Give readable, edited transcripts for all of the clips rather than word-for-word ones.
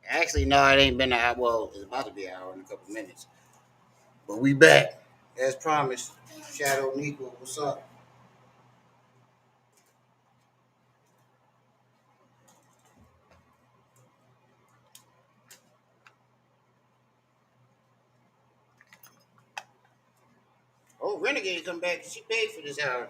Actually, no, it ain't been an hour. Well, it's about to be an hour in a couple minutes. But we back. As promised. Shadow Nico, what's up? Oh, Renegade come back. She paid for this hour.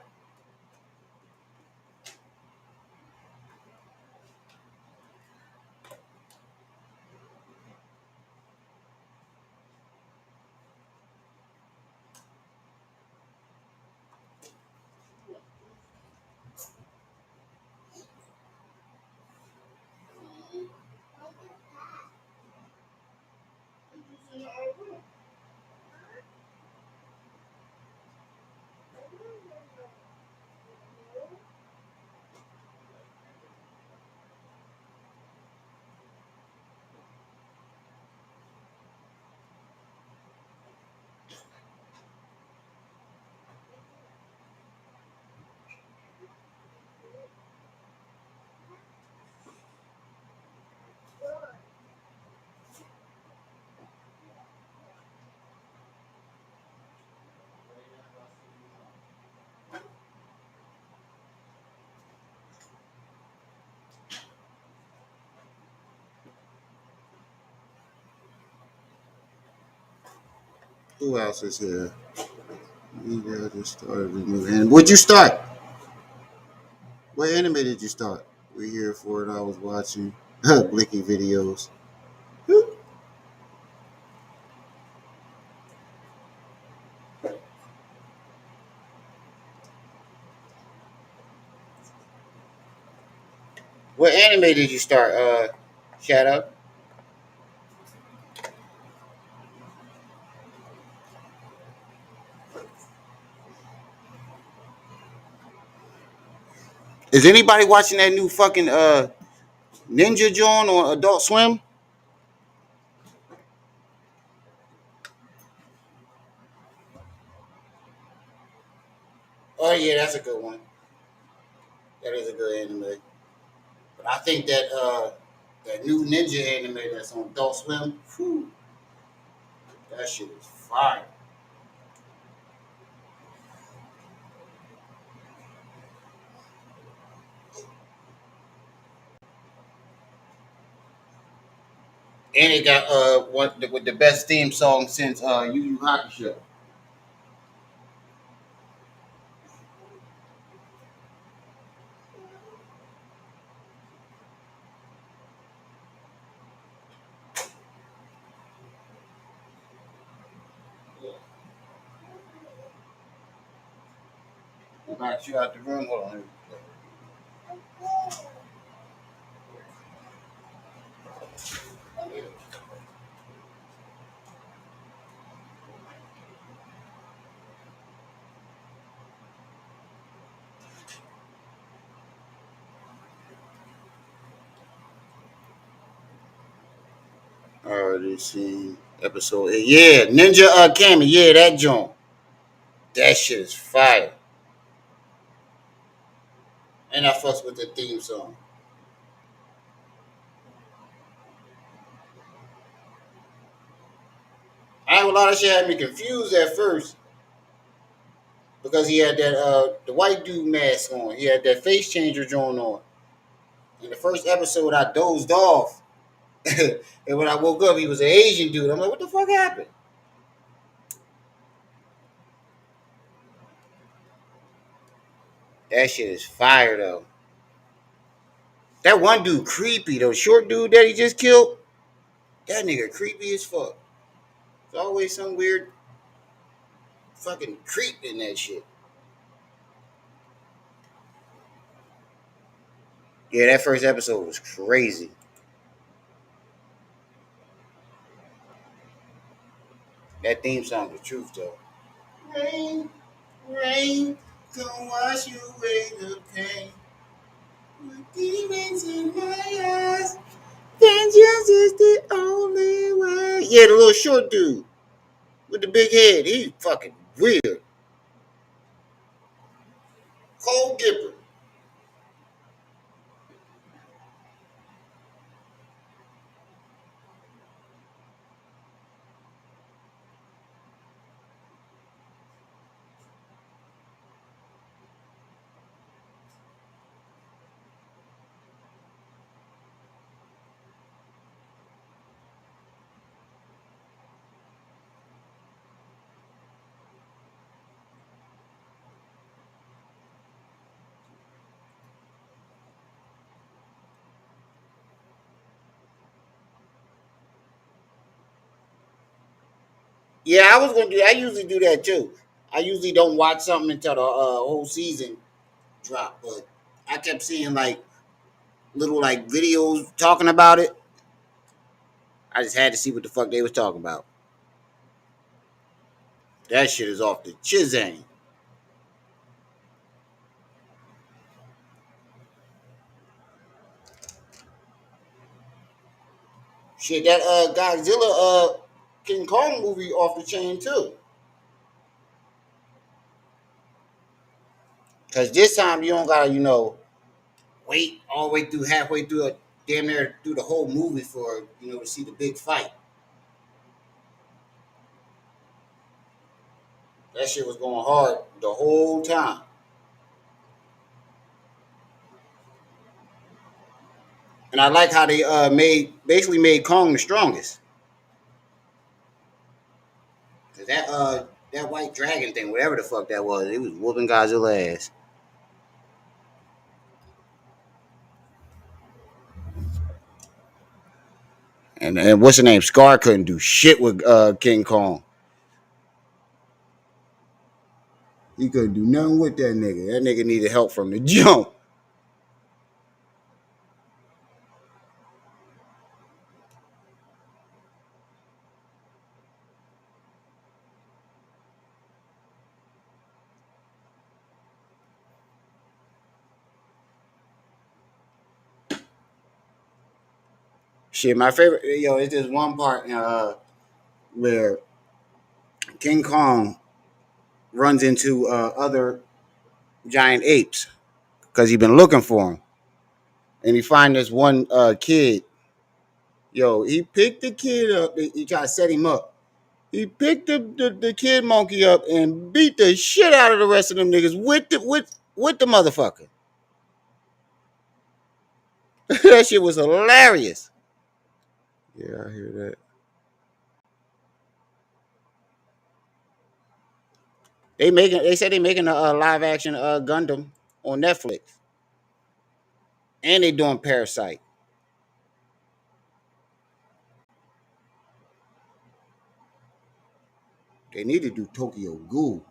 Who else is here? We just started a new anime. What'd you start? What anime did you start? We here for it. I was watching Blicky videos. What anime did you start? Shadow. Is anybody watching that new fucking Ninja John on Adult Swim? Oh yeah, that's a good one. That is a good anime. But I think that new Ninja anime that's on Adult Swim, whew, that shit is fire. And it got with the best theme song since Yu Yu Hakusho. Knocked you out the room. Hold on. Already seen episode 8. Yeah, Ninja Kami. Yeah, that joint. That shit is fire. And I fucks with the theme song. I ain't gonna lie, that shit had me confused at first because he had that the white dude mask on. He had that face changer joint on. In the first episode, I dozed off, and when I woke up, he was an Asian dude. I'm like, what the fuck happened? That shit is fire though. That one dude creepy though. Short dude that he just killed. That nigga creepy as fuck. There's always some weird fucking creep in that shit. Yeah, that first episode was crazy. That theme song, the truth though. Rain, rain, come wash away the pain. With demons in my eyes, vengeance is the only way. Yeah, the little short dude with the big head. He fucking weird. Cole Gipper. Yeah, I was gonna do. I usually do that too. I usually don't watch something until the whole season drop, but I kept seeing like little like videos talking about it. I just had to see what the fuck they was talking about. That shit is off the chisang. Shit, that Godzilla King Kong movie off the chain too. Cause this time you don't gotta, wait all the way through halfway through a damn near through the whole movie for to see the big fight. That shit was going hard the whole time. And I like how they made Kong the strongest. Cause that white dragon thing, whatever the fuck that was, it was whooping Godzilla ass. And what's the name? Scar couldn't do shit with King Kong. He couldn't do nothing with that nigga. That nigga needed help from the jump. Shit, my favorite, it's just one part where King Kong runs into other giant apes because he been looking for him, and he find this one kid. Yo, he picked the kid up. He tried to set him up. He picked the kid monkey up and beat the shit out of the rest of them niggas with the motherfucker. That shit was hilarious. Yeah, I hear that. They said they making a live action Gundam on Netflix, and they doing Parasite. They need to do Tokyo Ghoul.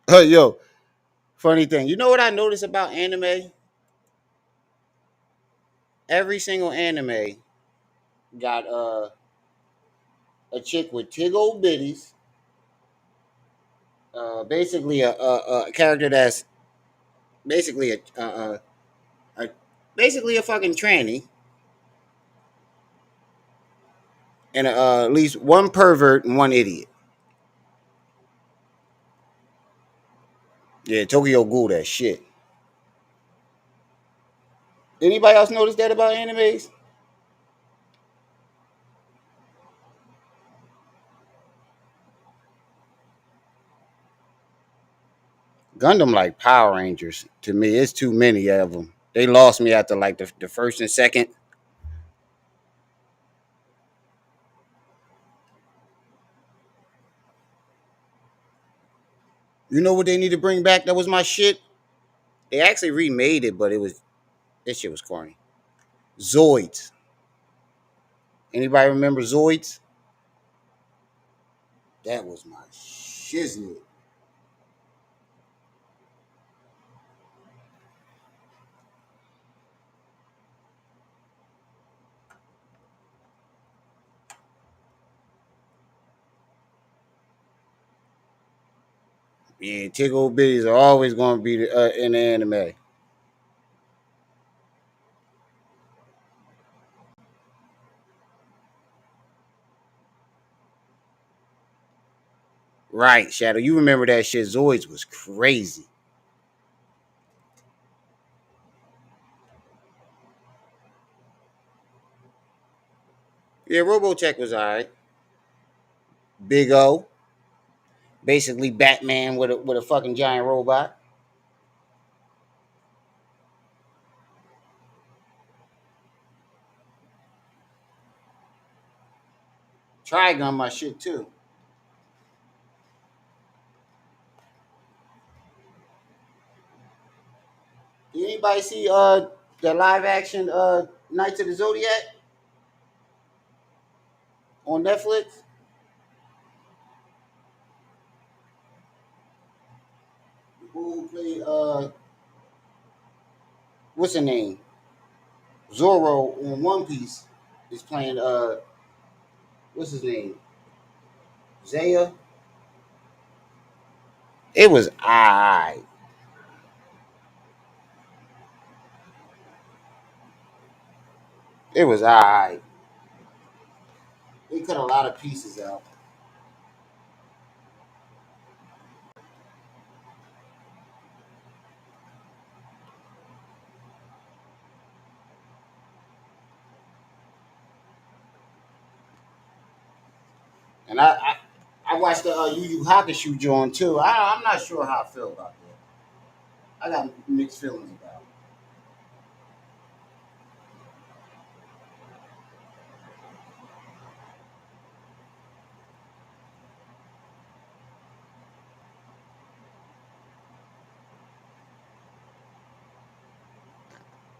Yo, funny thing. You know what I noticed about anime? Every single anime got a chick with tig old bitties, basically a character that's basically a basically a fucking tranny, and at least one pervert and one idiot. Yeah, Tokyo Ghoul, that shit. Anybody else notice that about animes? Gundam like Power Rangers to me. It's too many of them. They lost me after like the first and second. You know what they need to bring back? That was my shit. They actually remade it, but this shit was corny. Zoids. Anybody remember Zoids? That was my shiznit. Yeah, tickle bitties are always going to be in the anime. Right, Shadow. You remember that shit? Zoids was crazy. Yeah, Robotech was alright. Big O, basically Batman with a fucking giant robot. Trigun, my shit too. Did anybody see the live action Knights of the Zodiac on Netflix? Who played what's her name? Zorro on One Piece is playing what's his name? Zaya. It was I. It was I. They cut a lot of pieces out. And I watched the Yu Yu Hakusho joint too. I'm not sure how I feel about that. I got mixed feelings about it.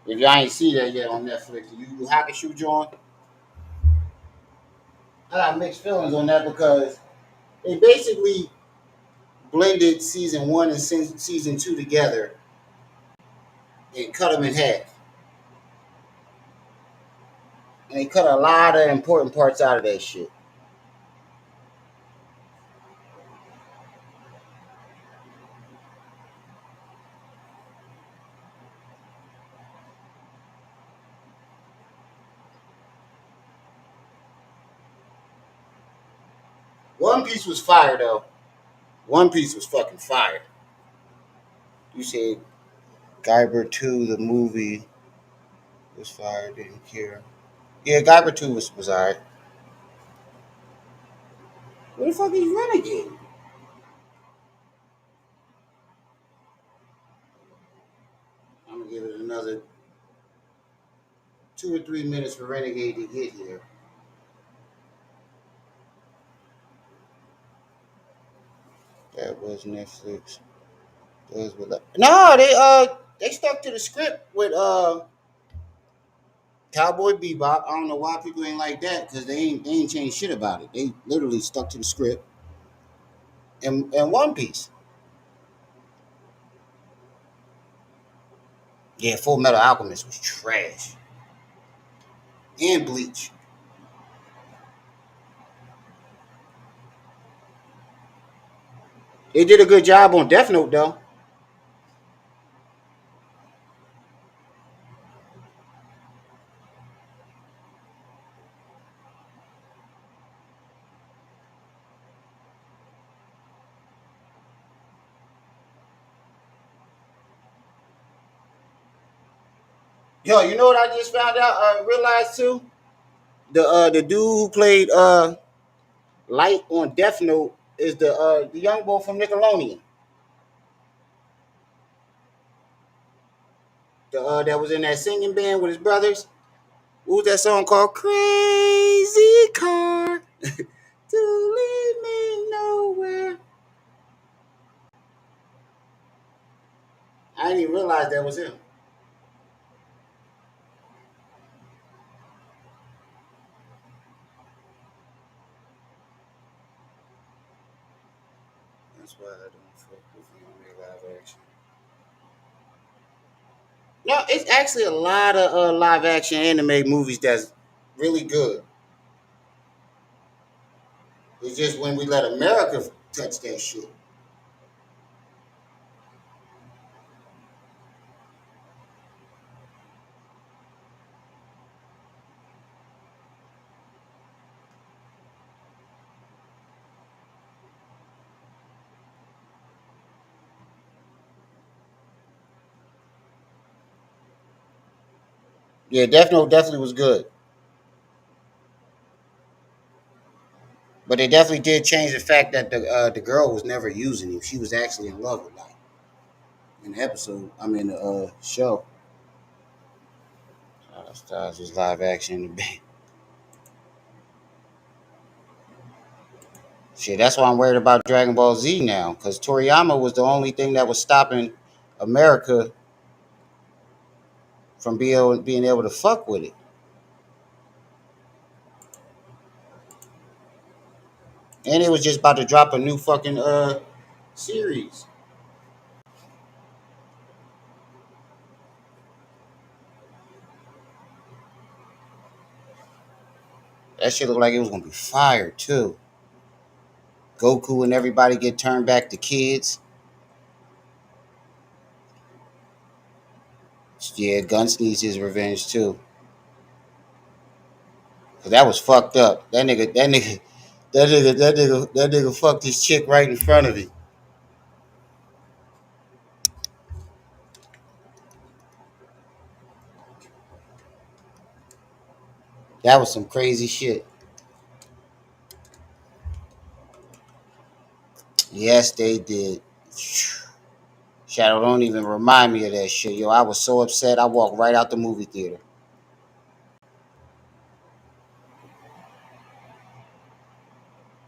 If y'all ain't see that yet on Netflix, the Yu Yu Hakusho joint, I got mixed feelings on that because they basically blended season one and season two together and cut them in half. And they cut a lot of important parts out of that shit. One Piece was fire though. One Piece was fucking fire. You said Guyver 2, the movie, was fire, didn't care. Yeah, Guyver 2 was alright. Where the fuck is Renegade? I'm gonna give it another 2 or 3 minutes for Renegade to get here. That was Netflix. No, they stuck to the script with Cowboy Bebop. I don't know why people ain't like that because they ain't changed shit about it. They literally stuck to the script and One Piece. Yeah, Full Metal Alchemist was trash. And Bleach. They did a good job on Death Note though. Yo, you know what I just found out? Realized too. The dude who played Light on Death Note is the young boy from Nickelodeon. The that was in that singing band with his brothers. What was that song called? Crazy Car to lead me nowhere. I didn't even realize that was him. That's why I don't fuck with anime live action. No, it's actually a lot of live action anime movies that's really good. It's just when we let America touch that shit. Yeah, Death Note definitely was good, but they definitely did change the fact that the girl was never using him. She was actually in love with him in the episode. I mean the show. Stars was live action. Shit, that's why I'm worried about Dragon Ball Z now, because Toriyama was the only thing that was stopping America from being able to fuck with it. And it was just about to drop a new fucking series. That shit looked like it was gonna be fire too. Goku and everybody get turned back to kids. Yeah, Guns needs his revenge too. Cause that was fucked up. That nigga fucked his chick right in front of him. That was some crazy shit. Yes, they did. Shadow, don't even remind me of that shit. Yo, I was so upset. I walked right out the movie theater.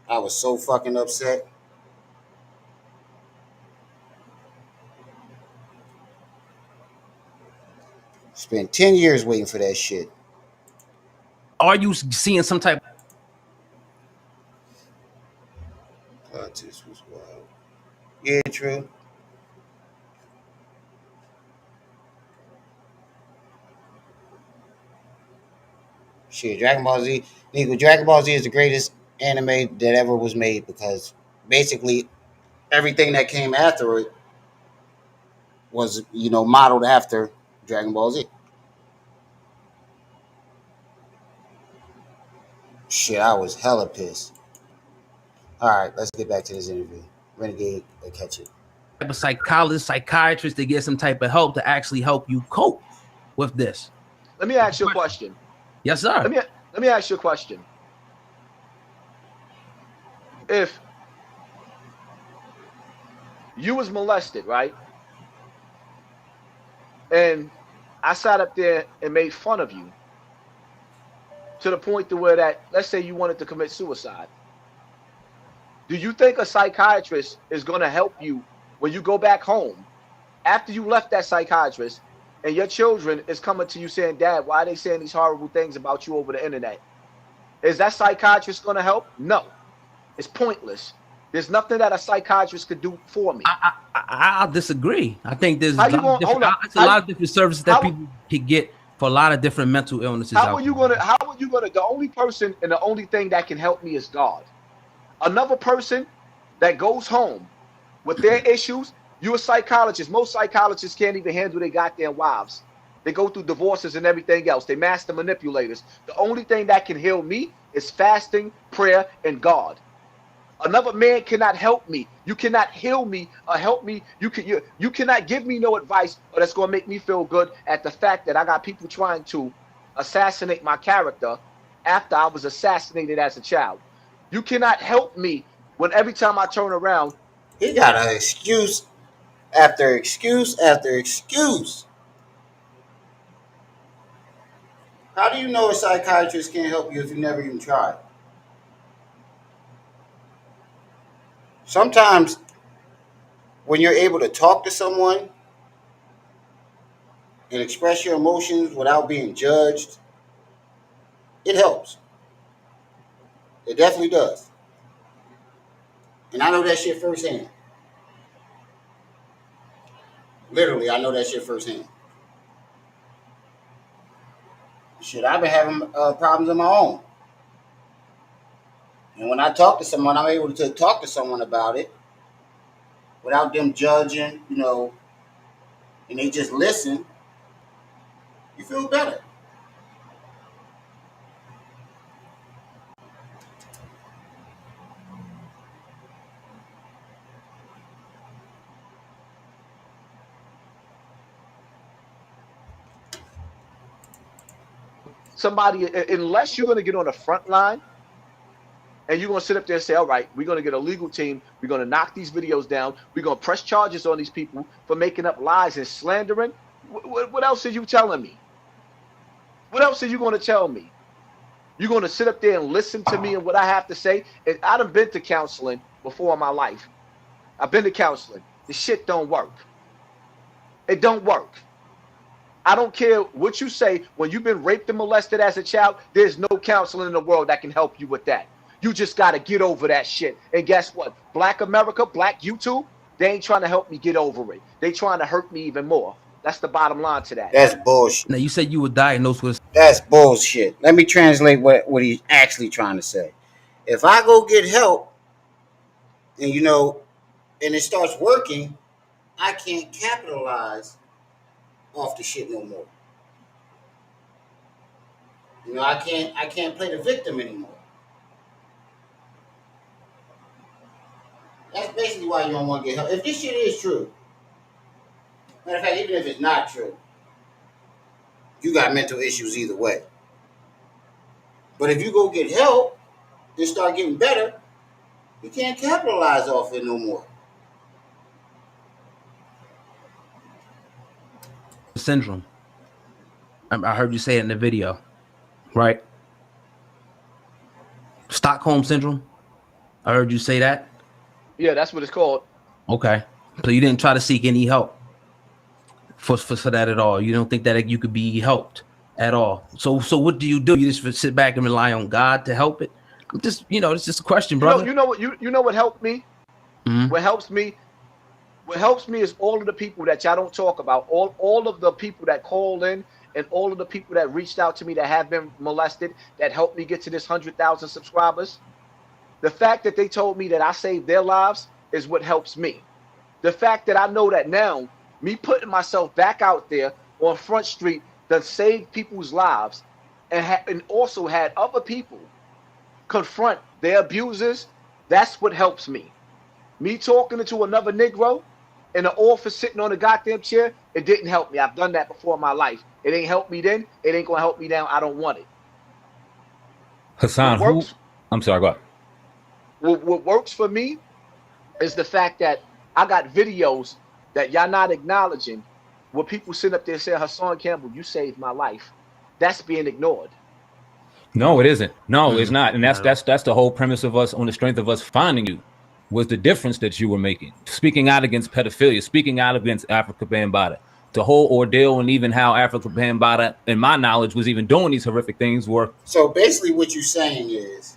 I was so fucking upset. Spent 10 years waiting for that shit. Are you seeing some type? This was wild. Yeah, true. Shit, Dragon Ball Z. Nigga, Dragon Ball Z is the greatest anime that ever was made because basically everything that came after it was, modeled after Dragon Ball Z. Shit, I was hella pissed. All right, let's get back to this interview. Renegade, catch it. Of psychologist, psychiatrist to get some type of help to actually help you cope with this? Let me ask you a question. Yes, sir. Let me ask you a question. If you was molested, right? And I sat up there and made fun of you to the point to where that, let's say you wanted to commit suicide. Do you think a psychiatrist is going to help you when you go back home after you left that psychiatrist and your children is coming to you saying, Dad, why are they saying these horrible things about you over the internet? Is that psychiatrist going to help? No. It's pointless. There's nothing that a psychiatrist could do for me. I disagree. I think there's a lot of different services that people can get for a lot of different mental illnesses. How are you gonna? The only person and the only thing that can help me is God. Another person that goes home with their issues. You're a psychologist. Most psychologists can't even handle their goddamn wives. They go through divorces and everything else. They master manipulators. The only thing that can heal me is fasting, prayer, and God. Another man cannot help me. You cannot heal me or help me. You cannot give me no advice or that's going to make me feel good at the fact that I got people trying to assassinate my character after I was assassinated as a child. You cannot help me when every time I turn around. He got an excuse after excuse after excuse. How do you know a psychiatrist can't help you if you never even tried? Sometimes when you're able to talk to someone and express your emotions without being judged, it helps. It definitely does. And I know that shit firsthand. Literally, I know that shit firsthand. Shit, I've been having problems of my own. And when I talk to someone, I'm able to talk to someone about it without them judging, and they just listen. You feel better. Somebody, unless you're going to get on the front line and you're going to sit up there and say, all right, we're going to get a legal team. We're going to knock these videos down. We're going to press charges on these people for making up lies and slandering. What else are you telling me? What else are you going to tell me? You're going to sit up there and listen to me and what I have to say? And I done been to counseling before in my life. I've been to counseling. This shit don't work. It don't work. I don't care what you say. When you've been raped and molested as a child, there's no counseling in the world that can help you with that. You just got to get over that shit. And guess what? Black America, Black YouTube, they ain't trying to help me get over it. They trying to hurt me even more. That's the bottom line to that. That's bullshit. Now, you said you were diagnosed with... That's bullshit. Let me translate what he's actually trying to say. If I go get help, and and it starts working, I can't capitalize off the shit no more. I can't play the victim anymore. That's basically why you don't want to get help. If this shit is true, matter of fact, even if it's not true, you got mental issues either way. But if you go get help and start getting better, you can't capitalize off it no more. Syndrome. I heard you say it in the video, right? Stockholm syndrome. I heard you say that. Yeah, that's what it's called. Okay, so you didn't try to seek any help for that at all. You don't think that you could be helped at all. So what do? You just sit back and rely on God to help it? Just it's just a question, brother. You know what helped me? Mm-hmm. What helps me is all of the people that y'all don't talk about. All of the people that call in and all of the people that reached out to me that have been molested, that helped me get to this 100,000 subscribers. The fact that they told me that I saved their lives is what helps me. The fact that I know that now, me putting myself back out there on Front Street that saved people's lives and also had other people confront their abusers, that's what helps me. Me talking to another Negro in the office sitting on a goddamn chair, it didn't help me. I've done that before in my life. It ain't helped me then. It ain't going to help me now. I don't want it. Hassan, I'm sorry, go ahead. What works for me is the fact that I got videos that y'all not acknowledging where people sit up there and say, Hassan Campbell, you saved my life. That's being ignored. No, it isn't. No, it's not. And that's the whole premise of us, on the strength of us finding you, was the difference that you were making. Speaking out against pedophilia, speaking out against Afrika Bambaataa, the whole ordeal, and even how Afrika Bambaataa, in my knowledge, was even doing these horrific things were. So basically what you're saying is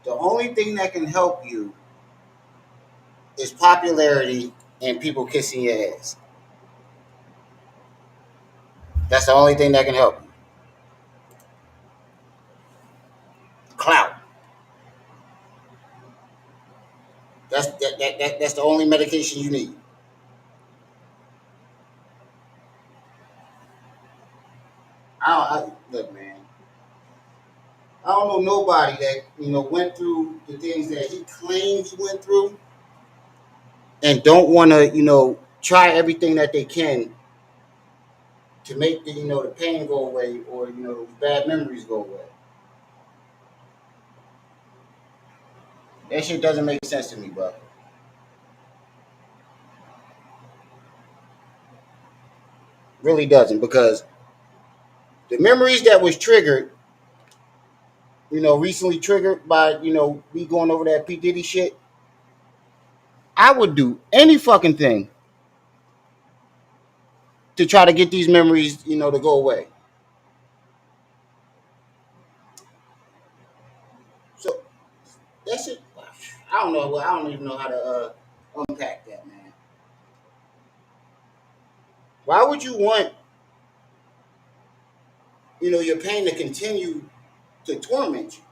the only thing that can help you is popularity and people kissing your ass. That's the only thing that can help you. Clout. That's the only medication you need. Look, man. I don't know nobody that went through the things that he claims he went through, and don't want to try everything that they can to make the pain go away, or those bad memories go away. That shit doesn't make sense to me, bro. Really doesn't, because the memories that was triggered, recently triggered by, me going over that P. Diddy shit, I would do any fucking thing to try to get these memories, to go away. So that shit, I don't know. I don't even know how to unpack that, man. Why would you want, your pain to continue to torment you?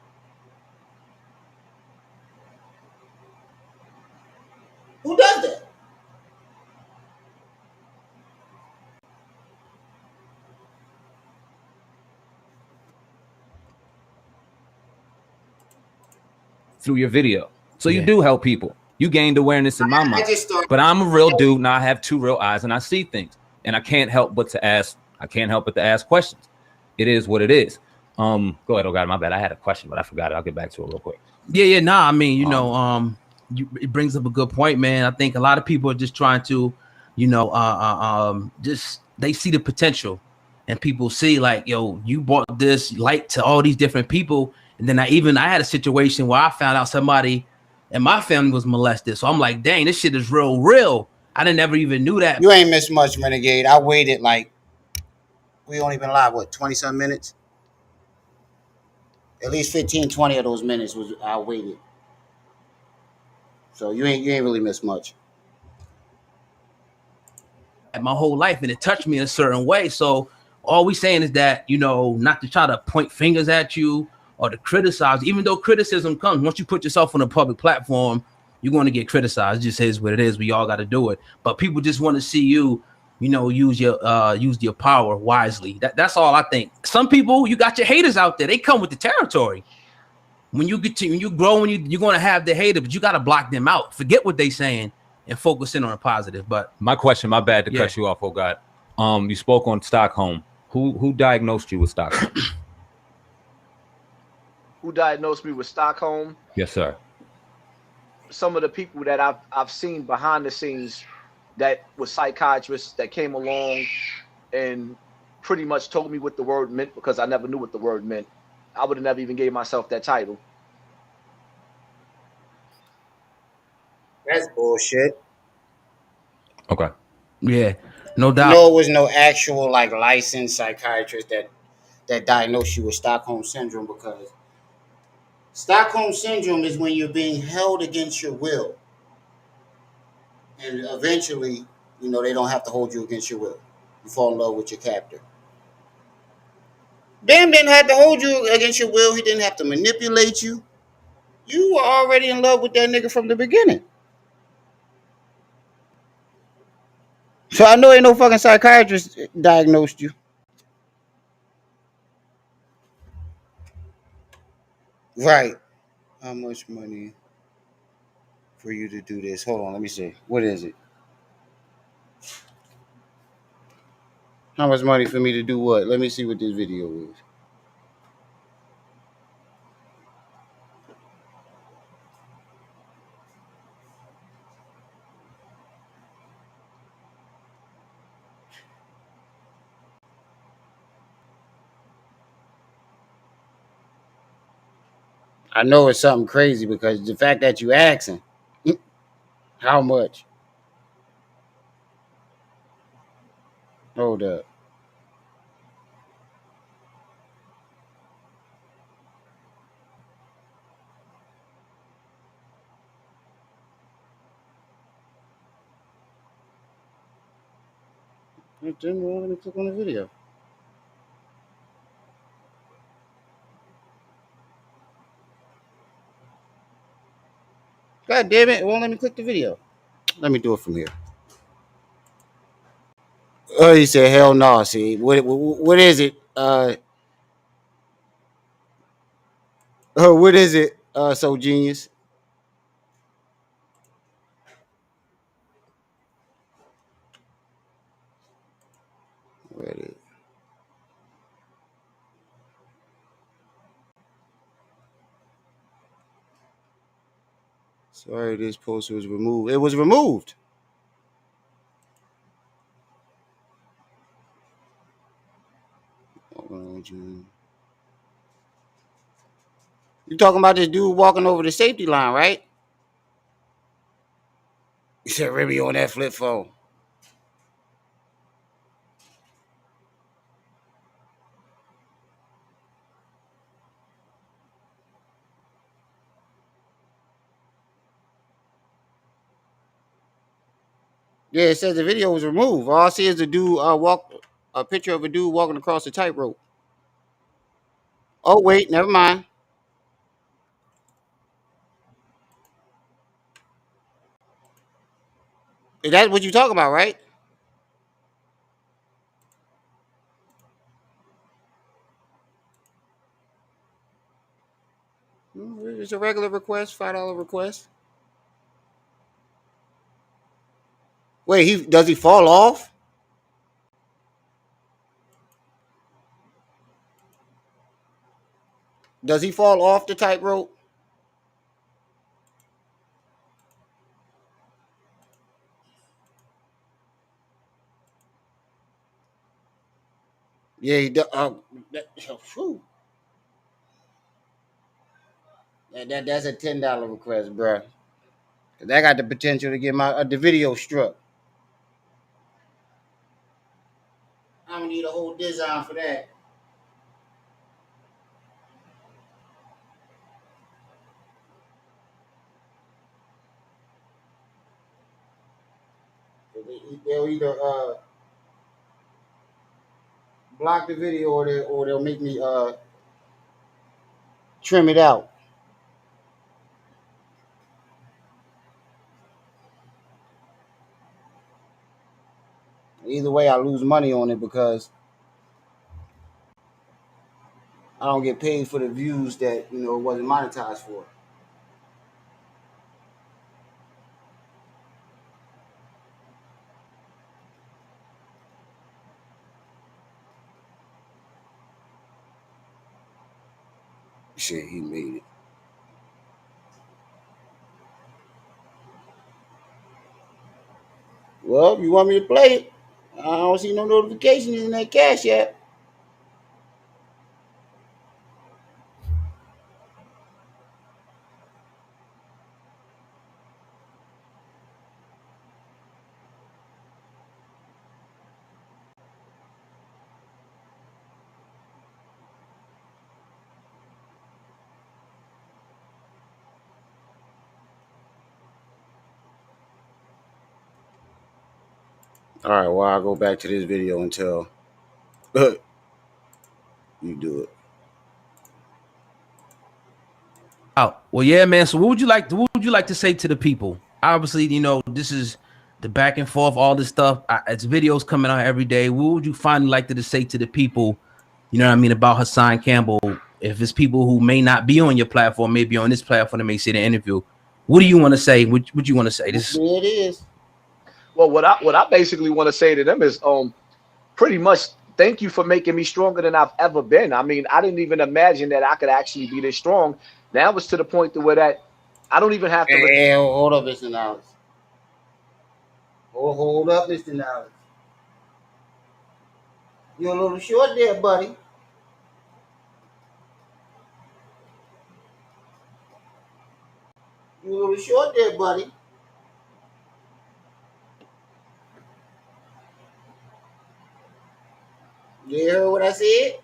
Who does that? Through your video. So you do help people. You gained awareness in my mind. But I'm a real dude, and I have two real eyes, and I see things. And I can't help but to ask. I can't help but to ask questions. It is what it is. Go ahead. Oh God, my bad. I had a question, but I forgot it. I'll get back to it real quick. Yeah. Nah, I mean, it brings up a good point, man. I think a lot of people are just trying to, just they see the potential, and people see like, yo, you brought this light to all these different people. And then I had a situation where I found out somebody in my family was molested. So I'm like, dang, this shit is real. I didn't ever even knew that. You ain't missed much, Renegade. I waited like We only been live, what, 20-some minutes? At least 15, 20 of those minutes was I waited. So you ain't really missed much. My whole life, and it touched me in a certain way. So all we saying is that, you know, not to try to point fingers at you or to criticize, even though criticism comes. Once you put yourself on a public platform, you're going to get criticized. It just is what it is. We all got to do it. But people just want to see you, you know, use your power wisely. That's all I think. Some people, you got your haters out there. They come with the territory. When you grow, you're going to have the hater, but you got to block them out. Forget what they saying and focus in on a positive. But my question, my bad to cut you off, oh God. You spoke on Stockholm. Who diagnosed you with Stockholm? Who diagnosed me with Stockholm? Yes, sir. Some of the people that I've seen behind the scenes that was psychiatrists that came along and pretty much told me what the word meant, because I never knew what the word meant. I would have never even gave myself that title. That's bullshit. Okay. Yeah, no doubt. No, it was no actual like licensed psychiatrist that diagnosed you with Stockholm syndrome, because Stockholm syndrome is when you're being held against your will, and eventually, you know, they don't have to hold you against your will. You fall in love with your captor. Bam didn't have to hold you against your will. He didn't have to manipulate you. You were already in love with that nigga from the beginning. So I know ain't no fucking psychiatrist diagnosed you. Right. How much money for you to do this? Hold on, let me see. What is it? How much money for me to do what? Let me see what this video is. I know it's something crazy because the fact that you asking how much. Hold up. Let me click on the video. God damn it, it won't let me click the video. Let me do it from here. Oh, he said, hell no. See, what is it? What is it? So genius. Where it is? Sorry, this post was removed. It was removed. You talking about this dude walking over the safety line, right? He said, Remy on that flip phone. Yeah, it says the video was removed. All I see is the dude a picture of a dude walking across the tightrope. Oh wait, never mind. Is that what you talking about, right? It's a regular request, $5 request. Wait, does he fall off? Does he fall off the tightrope? Yeah, he does. That's a $10 request, bro. That got the potential to get the video struck. I'm gonna need a whole design for that. They'll either block the video or they'll make me trim it out. Either way, I lose money on it because I don't get paid for the views that it wasn't monetized for. Shit, he made it. Well, you want me to play it? I don't see no notifications in that cash yet. All right, well, I'll go back to this video until you do it. Oh, well, yeah, man. So what would you like to say to the people? Obviously, this is the back and forth, all this stuff. It's videos coming out every day. What would you finally like to say to the people, you know what I mean, about Hassan Campbell? If it's people who may not be on your platform, maybe on this platform, that may see the interview. What do you want to say? What you want to say? This There it is. Well, what I basically want to say to them is pretty much thank you for making me stronger than I've ever been. I mean, I didn't even imagine that I could actually be this strong. Now it's to the point to where that I don't even have to. Hey, hold up, Mr. Knowledge. Hold up, Mr. Knowledge. You're a little short there, buddy. You're a little short there, buddy. You heard what I said?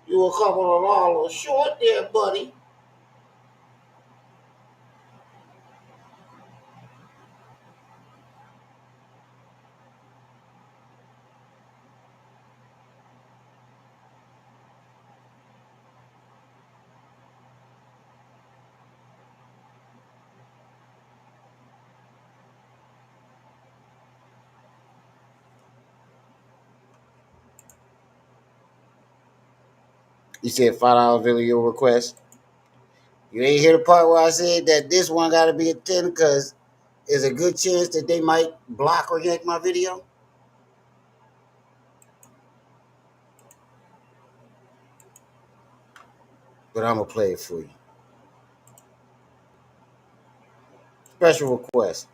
You a couple of dollars short there, buddy. You said $5 video request. You ain't hear the part where I said that this one got to be a 10 because there's a good chance that they might block or yank my video. But I'm going to play it for you. Special request.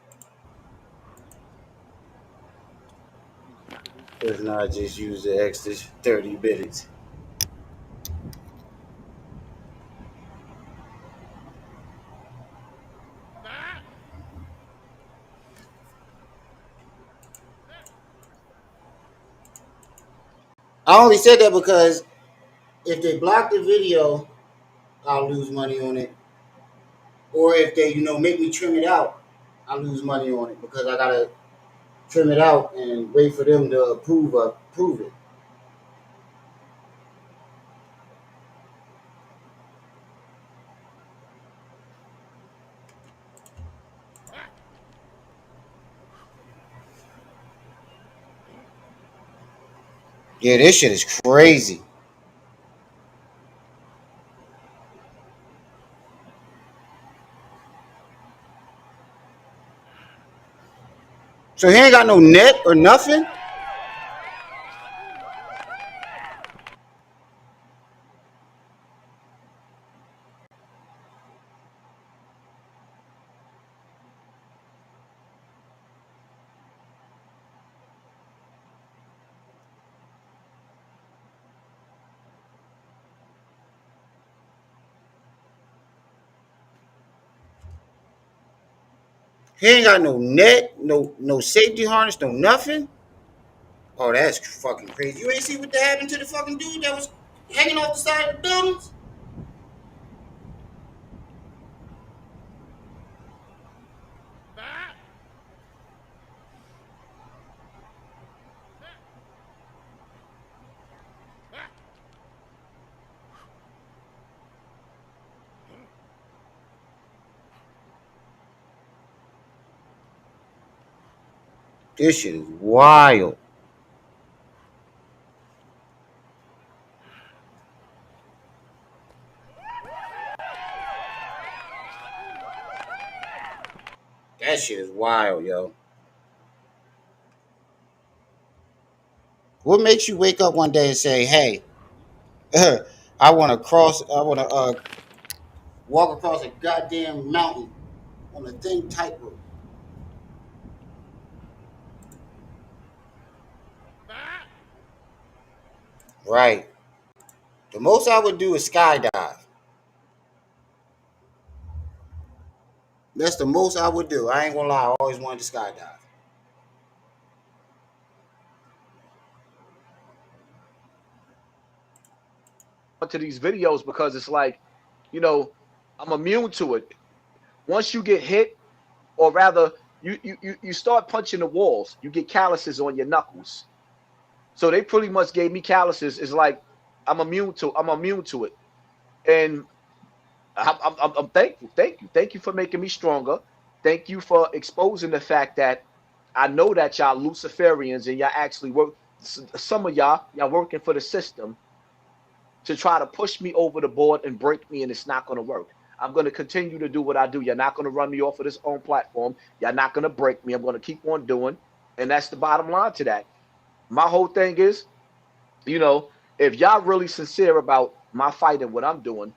If not, just use the extra 30 minutes. I only said that because if they block the video, I'll lose money on it. Or if they, make me trim it out, I lose money on it because I gotta trim it out and wait for them to approve it. Yeah, this shit is crazy. So he ain't got no net or nothing? He ain't got no net, no safety harness, no nothing. Oh, that's fucking crazy. You ain't see what happened to the fucking dude that was hanging off the side of the buildings? This shit is wild. That shit is wild, yo. What makes you wake up one day and say, "Hey, I want to walk across a goddamn mountain on a thin tightrope"? Right. The most I would do is skydive. That's the most I would do. I ain't gonna lie. I always wanted to skydive. To these videos because it's like, you know, I'm immune to it. Once you get hit, or rather, you start punching the walls, you get calluses on your knuckles. So they pretty much gave me calluses. It's like I'm immune to it, and I'm thankful. Thank you for making me stronger. Thank you for exposing the fact that I know that y'all Luciferians and y'all actually work. Some of y'all working for the system to try to push me over the board and break me, and it's not going to work. I'm going to continue to do what I do. You're not going to run me off of this own platform. You're not going to break me. I'm going to keep on doing, and that's the bottom line to that. My whole thing is, you know, if y'all really sincere about my fight and what I'm doing,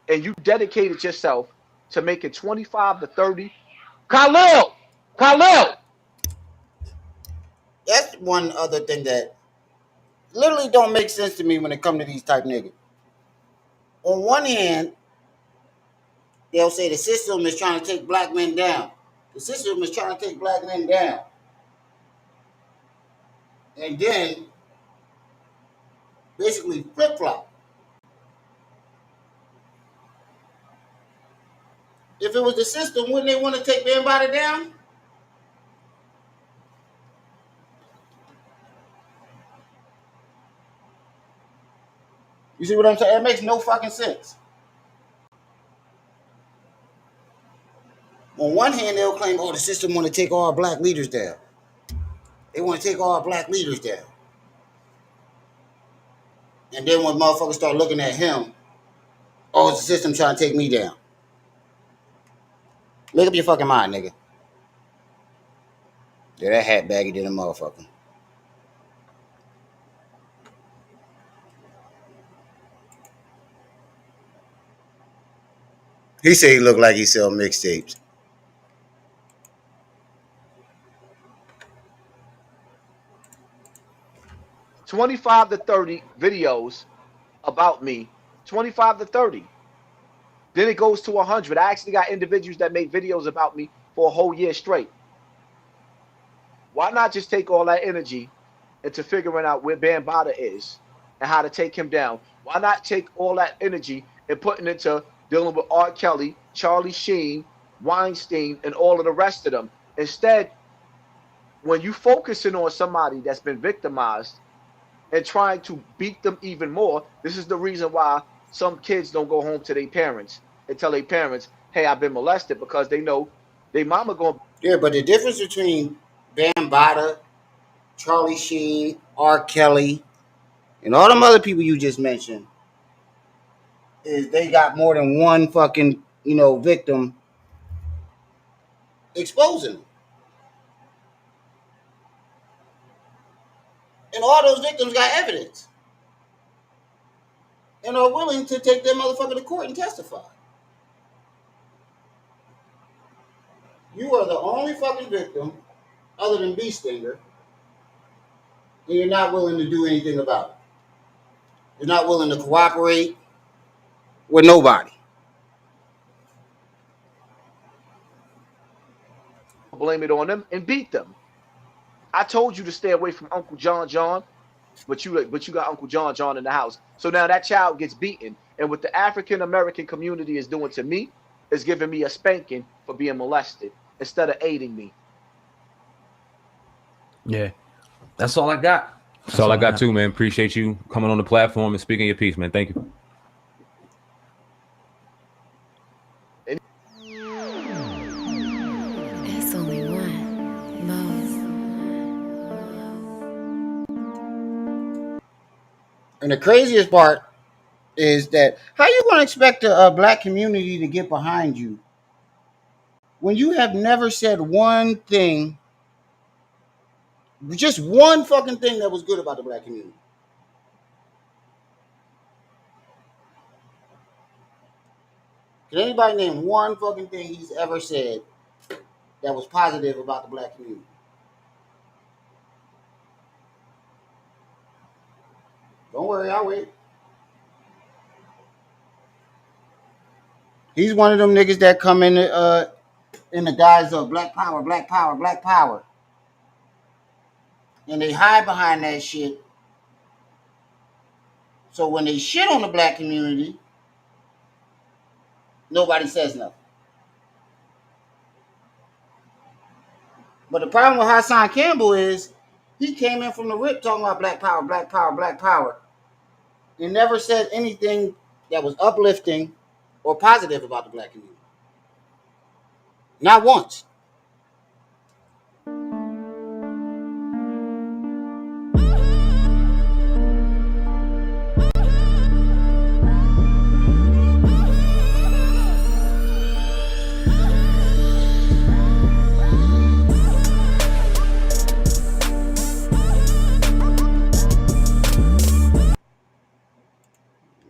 and you dedicated yourself to making 25 to 30, Khalil, That's one other thing that literally don't make sense to me when it comes to these type niggas. On one hand, they'll say the system is trying to take black men down. The system is trying to take black men down. And then basically flip flop. If it was the system, wouldn't they want to take everybody down? You see what I'm saying? It makes no fucking sense. On one hand, they'll claim, oh, the system want to take all our black leaders down. They want to take all our black leaders down. And then when motherfuckers start looking at him, oh, it's the system trying to take me down. Make up your fucking mind, nigga. Yeah, that hat baggy than a motherfucker. He said he looked like he sell mixtapes. $25 to $30 videos about me, 25 to 30. Then it goes to 100. I actually got individuals that make videos about me for a whole year straight. Why not just take all that energy into figuring out where Bambaataa is and how to take him down? Why not take all that energy and putting it into dealing with R. Kelly, Charlie Sheen, Weinstein, and all of the rest of them? Instead, when you focusing on somebody that's been victimized and trying to beat them even more, this is the reason why some kids don't go home to their parents and tell their parents, hey, I've been molested, because they know their mama going to. Yeah, but the difference between Bambaataa, Charlie Sheen, R. Kelly, and all them other people you just mentioned is they got more than one fucking, victim exposing them. And all those victims got evidence. And are willing to take their motherfucker to court and testify. You are the only fucking victim, other than B Stinger, and you're not willing to do anything about it. You're not willing to cooperate with nobody. blame it on them and beat them. I told you to stay away from Uncle John, but you got Uncle John in the house. So now that child gets beaten. And what the African American community is doing to me is giving me a spanking for being molested instead of aiding me. Yeah. That's all I got. That's all I got too, man. Appreciate you coming on the platform and speaking your piece, man. Thank you. It's only one. And the craziest part is that how you going to expect a black community to get behind you when you have never said one thing, just one fucking thing that was good about the black community? Can anybody name one fucking thing he's ever said that was positive about the black community? Don't worry, I'll wait. He's one of them niggas that come in the guise of black power, black power, black power. And they hide behind that shit. So when they shit on the black community, nobody says nothing. But the problem with Hassan Campbell is he came in from the rip talking about black power, black power, black power. And never said anything that was uplifting or positive about the black community. Not once.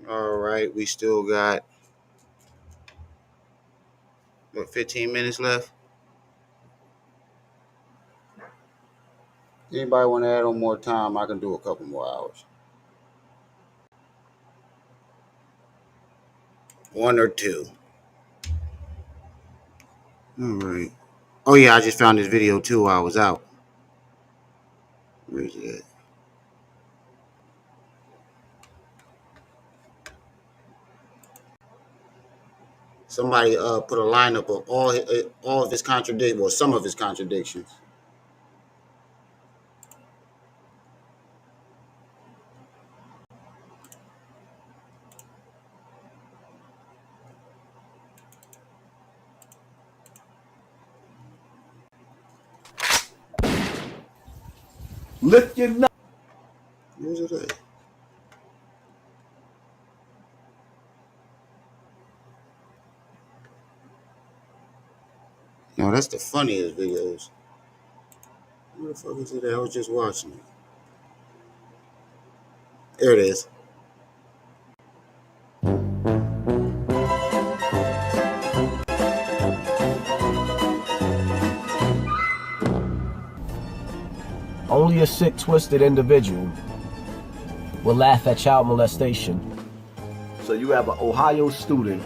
All right, we still got 15 minutes left. Anybody want to add on more time? I can do a couple more hours. 1 or 2. All right. Oh yeah, I just found this video too while I was out. Where is it at? Somebody put a lineup of all of his contradictions, or some of his contradictions. Lift your nut. Where's it at? No, that's the funniest videos. Where the fuck is it at? I was just watching it. There it is. Only a sick, twisted individual will laugh at child molestation. So you have an Ohio student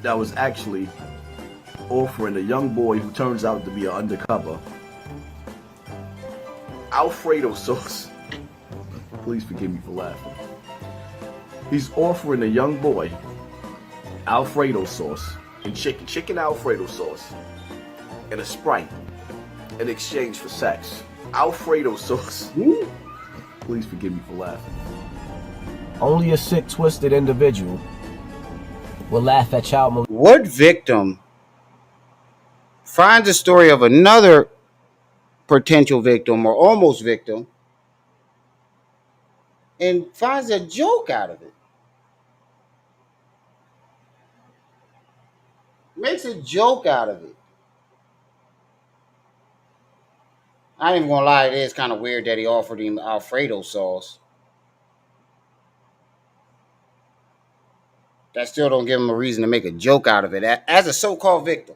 that was actually offering a young boy who turns out to be an undercover Alfredo sauce. Please forgive me for laughing. He's offering a young boy Alfredo sauce and chicken Alfredo sauce and a Sprite in exchange for sex. Alfredo sauce. Please forgive me for laughing. Only a sick, twisted individual will laugh at child molestation. What victim finds a story of another potential victim or almost victim and finds a joke out of it? Makes a joke out of it. I ain't even gonna lie, it is kind of weird that he offered him Alfredo sauce. That still don't give him a reason to make a joke out of it as a so-called victim.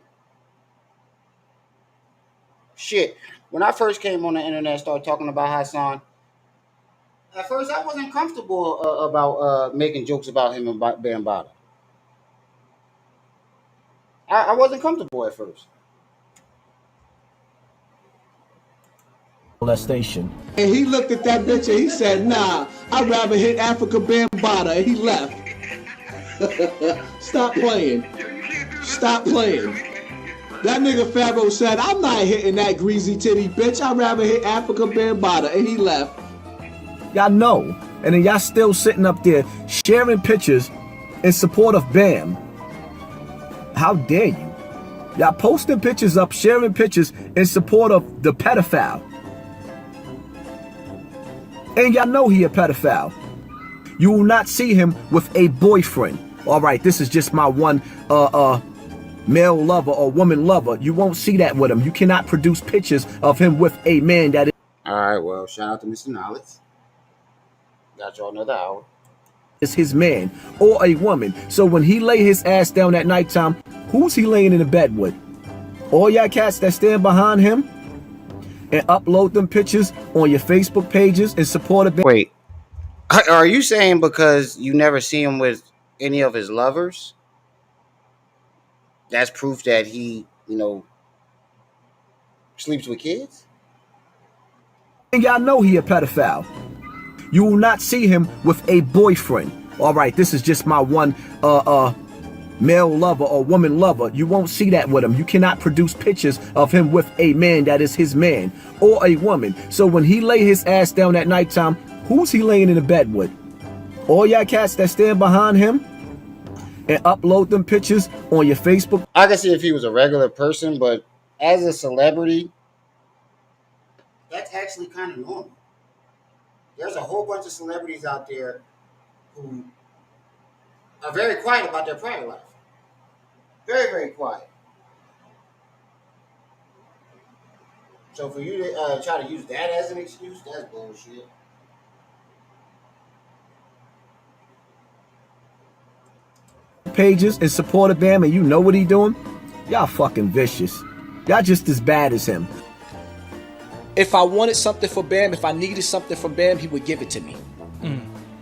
Shit, when I first came on the internet, started talking about Hassan, at first I wasn't comfortable about making jokes about him and Bambaataa. I wasn't comfortable at first. molestation. And he looked at that bitch and he said, nah, I'd rather hit Africa Bambaataa. And he left. Stop playing. Stop playing. That nigga Pharaoh said, I'm not hitting that greasy titty bitch. I'd rather hit Africa Bambaataa. And he left. Y'all know. And then y'all still sitting up there sharing pictures in support of Bam. How dare you? Y'all posting pictures up, sharing pictures in support of the pedophile. And y'all know he a pedophile. You will not see him with a boyfriend. All right, this is just my one male lover or woman lover. You won't see that with him. You cannot produce pictures of him with a man that is. All right, well, shout out to Mr. Knowledge. Got y'all another hour. Is his man or a woman. So when he lay his ass down at nighttime, who's he laying in the bed with? All y'all cats that stand behind him and upload them pictures on your Facebook pages in support of. Wait, are you saying because you never see him with any of his lovers, that's proof that he, sleeps with kids? And y'all know he a pedophile. You will not see him with a boyfriend. All right, this is just my one male lover or woman lover. You won't see that with him. You cannot produce pictures of him with a man that is his man or a woman. So when he lay his ass down at nighttime, who's he laying in the bed with? All y'all cats that stand behind him and upload them pictures on your Facebook. I can see if he was a regular person, but as a celebrity, that's actually kind of normal. There's a whole bunch of celebrities out there who are very quiet about their private life. Very, very quiet. So for you to try to use that as an excuse, that's bullshit. Pages in support of Bam, and you know what he doing? Y'all fucking vicious. Y'all just as bad as him. If I wanted something for Bam, if I needed something from Bam, he would give it to me.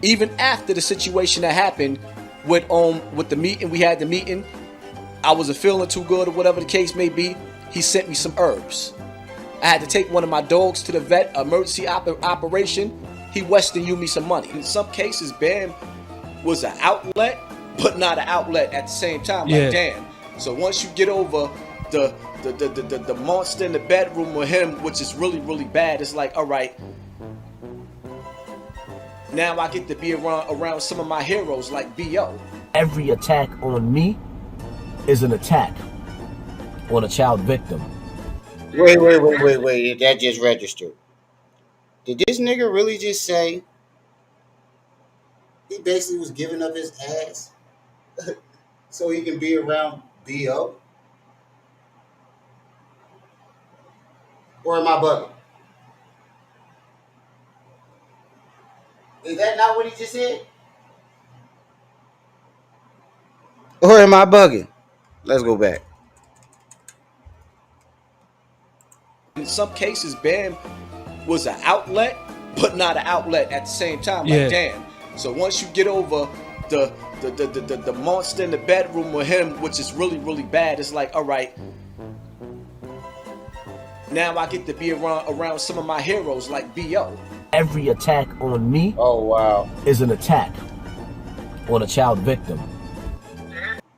Even after the situation that happened with the meeting, we had the meeting, I wasn't feeling too good or whatever the case may be, he sent me some herbs. I had to take one of my dogs to the vet, emergency operation. He Western Union me some money. In some cases, Bam was an outlet, but not an outlet at the same time. Like, damn. So once you get over the monster in the bedroom with him, which is really, really bad, it's like, all right, now I get to be around some of my heroes like B.O. Every attack on me is an attack on a child victim. Wait. That just registered. Did this nigga really just say he basically was giving up his ass so he can be around B.O.? Or am I bugging? Is that not what he just said? Or am I bugging? Let's go back. In some cases, Bam was an outlet, but not an outlet at the same time. Like, damn. So once you get over the monster in the bedroom with him, which is really, really bad, it's like, all right, now I get to be around some of my heroes like B.O. Every attack on me is an attack on a child victim.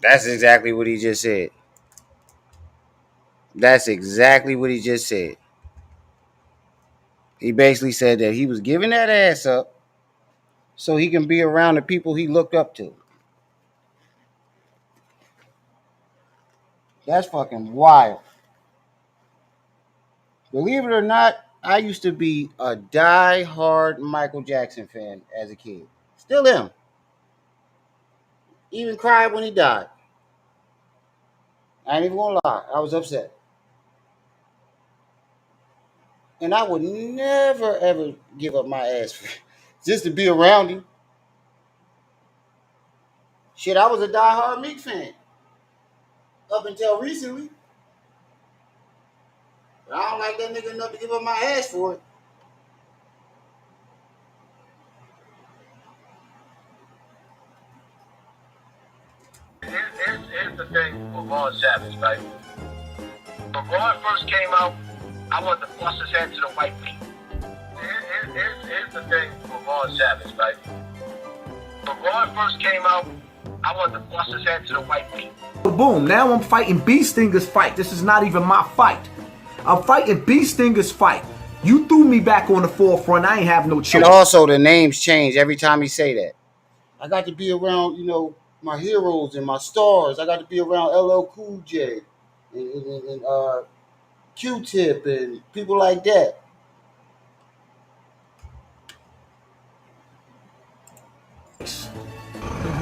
That's exactly what he just said. That's exactly what he just said. He basically said that he was giving that ass up so he can be around the people he looked up to. That's fucking wild. Believe it or not, I used to be a die-hard Michael Jackson fan as a kid. Still am. Even cried when he died. I ain't even gonna lie. I was upset. And I would never, ever give up my ass for just to be around him. Shit, I was a die-hard Meek fan. Up until recently. But I don't like that nigga enough to give up my ass for it. Here's the thing with Ron Savage, right? When Ron first came out, I wanted to bust his head to the white meat. the thing for Ron Savage, right? When Ron first came out, I wanted to bust his head to the white meat. Boom, now I'm fighting B Stinger's fight. This is not even my fight. I'm fighting B Stinger's fight. You threw me back on the forefront. I ain't have no choice. And also the names change every time he say that. I got to be around, my heroes and my stars. I got to be around LL Cool J and Q-Tip and people like that.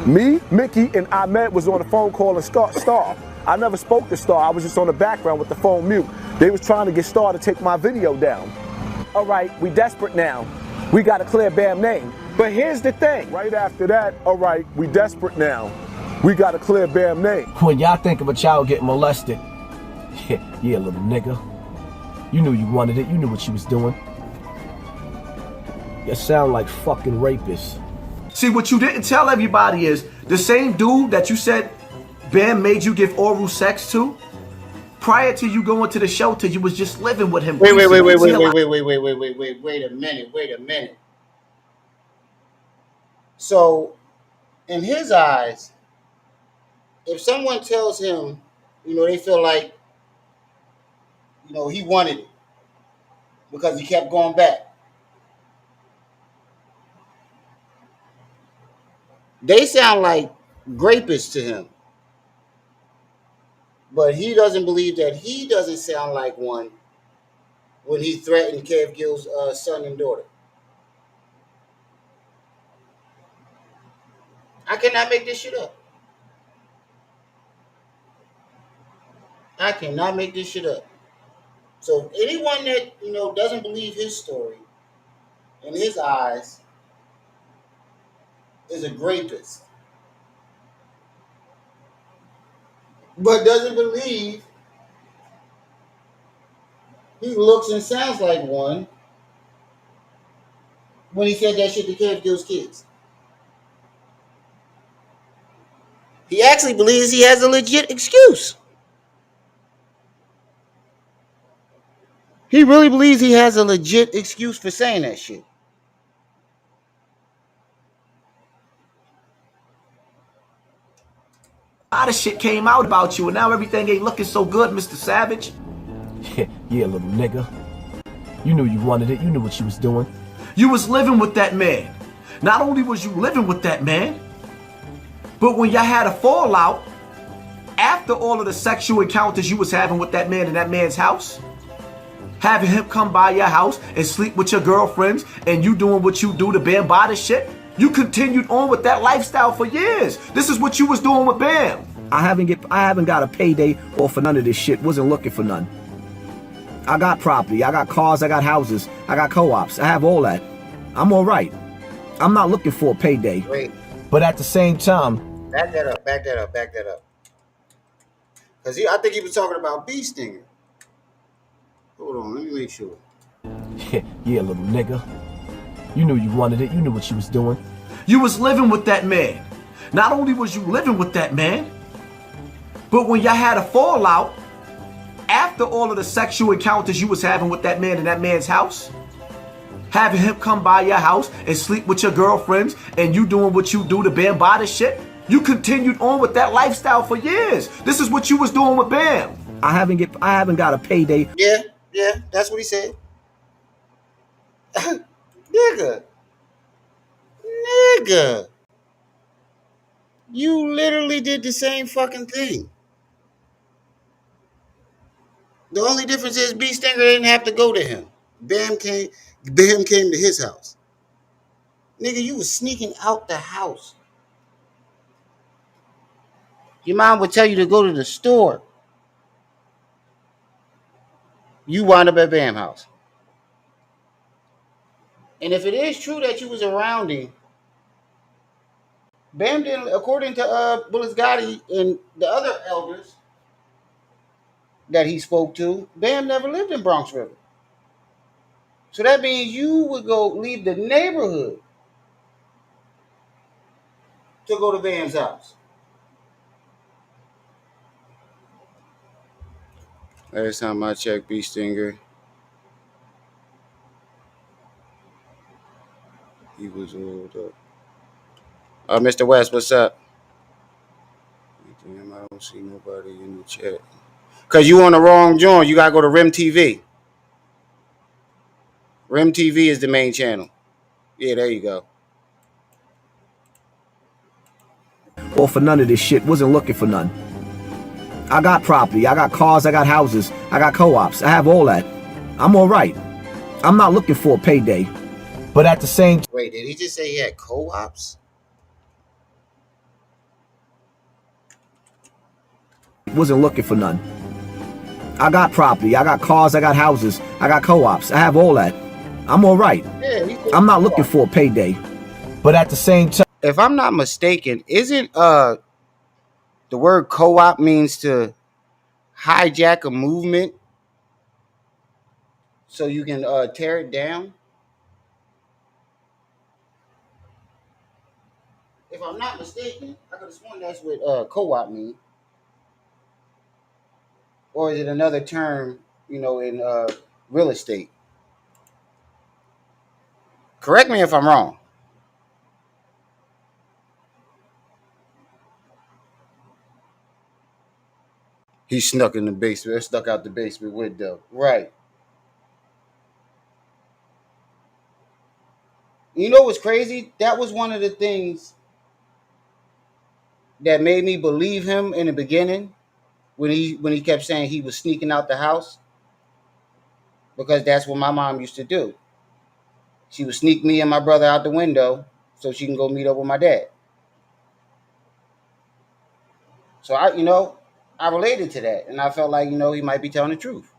Me, Mickey, and Ahmed was on the phone calling Star. I never spoke to Star. I was just on the background with the phone mute. They was trying to get Star to take my video down. All right, we desperate now. We got to clear Bam name. But here's the thing. Right after that, all right, we desperate now. We got to clear Bam name. When y'all think of a child getting molested, yeah, little nigga. You knew you wanted it. You knew what you was doing. You sound like fucking rapists. See, what you didn't tell everybody is the same dude that you said Bam made you give oral sex to, prior to you going to the shelter, you was just living with him. Wait a minute. So, in his eyes, if someone tells him, they feel like, he wanted it because he kept going back. They sound like grapists to him. But he doesn't believe that he doesn't sound like one when he threatened Kev Gill's son and daughter. I cannot make this shit up. So anyone that, doesn't believe his story, in his eyes, is a grapist. But doesn't believe he looks and sounds like one when he said that shit to Kev Gill's kids. He actually believes he has a legit excuse. He really believes he has a legit excuse for saying that shit. A lot of shit came out about you, and now everything ain't looking so good, Mr. Savage. Yeah, little nigga. You knew you wanted it. You knew what you was doing. You was living with that man. Not only was you living with that man, but when y'all had a fallout, after all of the sexual encounters you was having with that man in that man's house, having him come by your house and sleep with your girlfriends, and you doing what you do to Bam Bada shit, you continued on with that lifestyle for years. This is what you was doing with Bam. I haven't got a payday or for none of this shit. Wasn't looking for none. I got property, I got cars, I got houses, I got co-ops. I have all that. I'm all right. I'm not looking for a payday. Wait. But at the same time, Back that up. Because I think he was talking about B Stinger. Hold on, let me make sure. Yeah, little nigga. You knew you wanted it. You knew what you was doing. You was living with that man. Not only was you living with that man, but when y'all had a fallout, after all of the sexual encounters you was having with that man in that man's house, having him come by your house and sleep with your girlfriends, and you doing what you do to Bam Bada shit, you continued on with that lifestyle for years. This is what you was doing with Bam. I haven't got a payday. Yeah, that's what he said. Nigga. You literally did the same fucking thing. The only difference is B Stinger didn't have to go to him. Bam came to his house. Nigga, you was sneaking out the house. Your mom would tell you to go to the store. You wound up at Bam house. And if it is true that you was around him, Bam didn't, according to Willis Gotti and the other elders that he spoke to, Bam never lived in Bronx River. So that means you would leave the neighborhood to go to Bam's house. Last time I checked, B Stinger He was old up. Mr. West, what's up? Damn, I don't see nobody in the chat. Cause you on the wrong joint. You gotta go to Rim TV. Rim TV is the main channel. Yeah, there you go. Or for none of this shit. Wasn't looking for none. I got property. I got cars. I got houses. I got co-ops. I have all that. I'm all right. I'm not looking for a payday. But at the same time... Wait, did he just say he had co-ops? Wasn't looking for none. I got property. I got cars. I got houses. I got co-ops. I have all that. I'm all right. Yeah, I'm not looking for a payday. But at the same time... If I'm not mistaken, isn't the word co-op means to hijack a movement so you can tear it down? If I'm not mistaken, I could have sworn that's what co-op means. Or is it another term, you know, in real estate? Correct me if I'm wrong. He snuck in the basement, stuck out the basement window. Right. You know what's crazy? That was one of the things that made me believe him in the beginning when he kept saying he was sneaking out the house. Because that's what my mom used to do. She would sneak me and my brother out the window so she can go meet up with my dad. So I related to that, and I felt like, he might be telling the truth.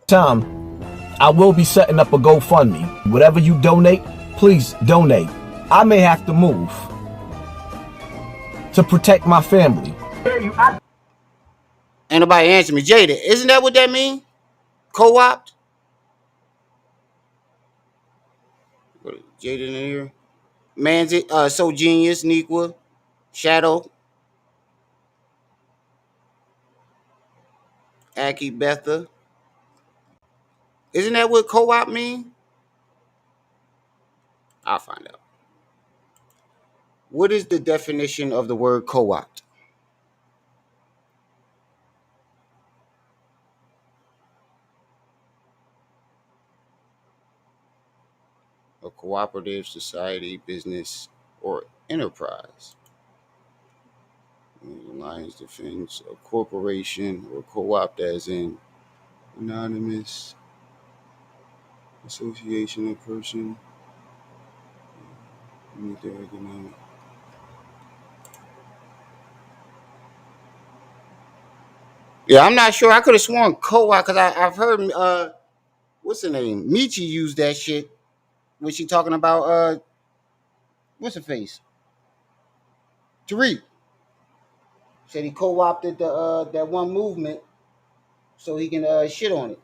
Tom, I will be setting up a GoFundMe. Whatever you donate, please donate. I may have to move to protect my family. Ain't nobody answer me. Jada, isn't that what that mean? Co-opt? Jada in here. Man's So Genius, Nequa, Shadow, Aki Betha. Isn't that what co-op mean? I'll find out. What is the definition of the word co-opt? A cooperative society, business, or enterprise. Alliance Defense, a corporation, or co-opt as in anonymous association of person. Yeah, I'm not sure. I could have sworn co-op because I've heard what's the name? Michi used that shit. Was she talking about what's her face? Tariq. Said he co-opted the that one movement so he can shit on it.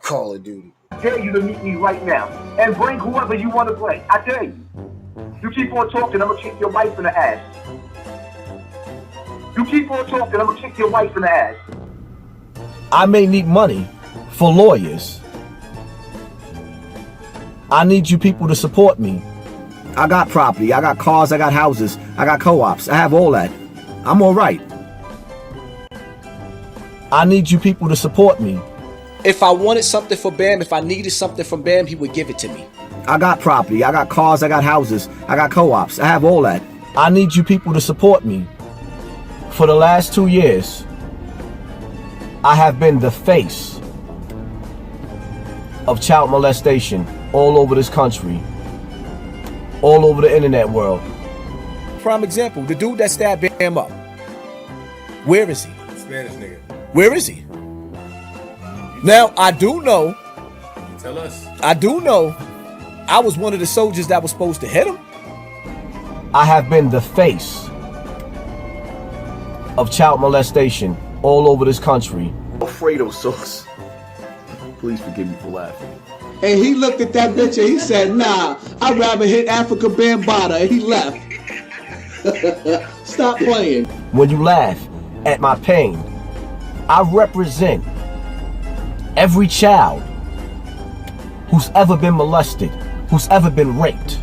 Call of Duty. I dare you to meet me right now and bring whoever you want to play. I dare you. You keep on talking, I'm gonna kick your wife in the ass. You keep on talking, I'm gonna kick your wife in the ass. I may need money for lawyers. I need you people to support me. I got property, I got cars, I got houses, I got co-ops, I have all that. I'm all right. I need you people to support me. If I wanted something for Bam, if I needed something from Bam, he would give it to me. I got property, I got cars, I got houses, I got co-ops, I have all that. I need you people to support me. For the last 2 years, I have been the face of child molestation all over this country, all over the internet world. Prime example, the dude that stabbed Bam up. Where is he? Spanish nigga. Where is he? Now, I do know. Tell us. I do know I was one of the soldiers that was supposed to hit him. I have been the face of child molestation all over this country. Alfredo sauce. Please forgive me for laughing. And he looked at that bitch and he said, nah, I'd rather hit Africa Bambaataa. And he left. Stop playing. When you laugh at my pain, I represent every child who's ever been molested, who's ever been raped.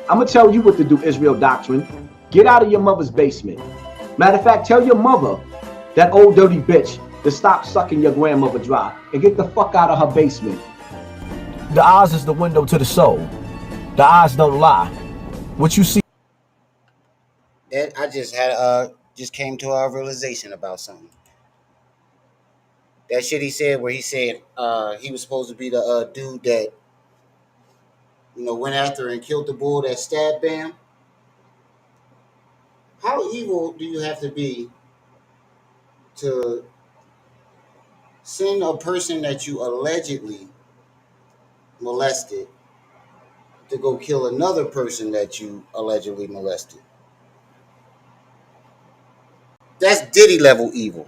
I'm gonna tell you what to do, Israel Doctrine. Get out of your mother's basement. Matter of fact, tell your mother, that old dirty bitch, to stop sucking your grandmother dry and get the fuck out of her basement. The eyes is the window to the soul. The eyes don't lie. What you see. That I just came to a realization about something. That shit he said where he said he was supposed to be the dude that went after and killed the bull that stabbed Bam. How evil do you have to be to send a person that you allegedly molested to go kill another person that you allegedly molested? That's Diddy level evil.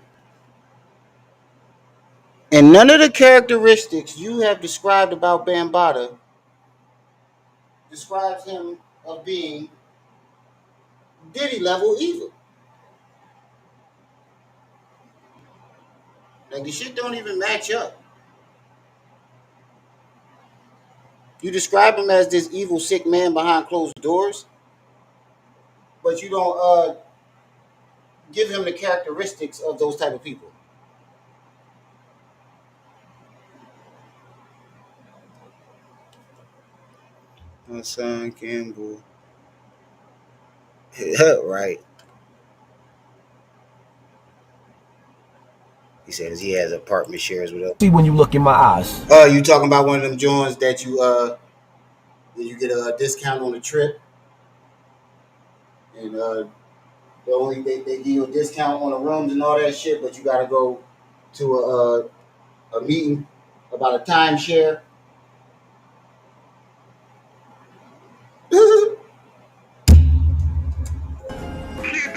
And none of the characteristics you have described about Bambaataa describes him of being Diddy level evil. Like, the shit don't even match up. You describe him as this evil, sick man behind closed doors, but you don't give him the characteristics of those type of people. Hassan Campbell. Right. He says he has apartment shares with us. See when you look in my eyes. Oh, you talking about one of them joints that you get a discount on the trip, and they give you a discount on the rooms and all that shit, but you gotta go to a meeting about a timeshare.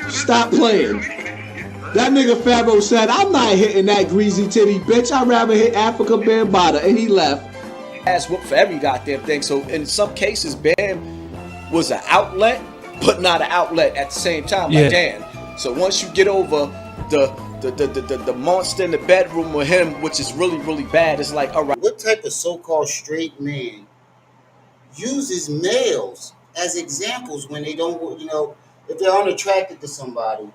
Stop playing. That nigga Pharaoh said, I'm not hitting that greasy titty bitch. I'd rather hit Africa Bambaataa, and he left. Ass whoop for every goddamn thing. So in some cases, Bam was an outlet, but not an outlet at the same time. Like, damn. So once you get over the monster in the bedroom with him, which is really, really bad, it's like, all right. What type of so-called straight man uses males as examples when they don't, if they're unattracted to somebody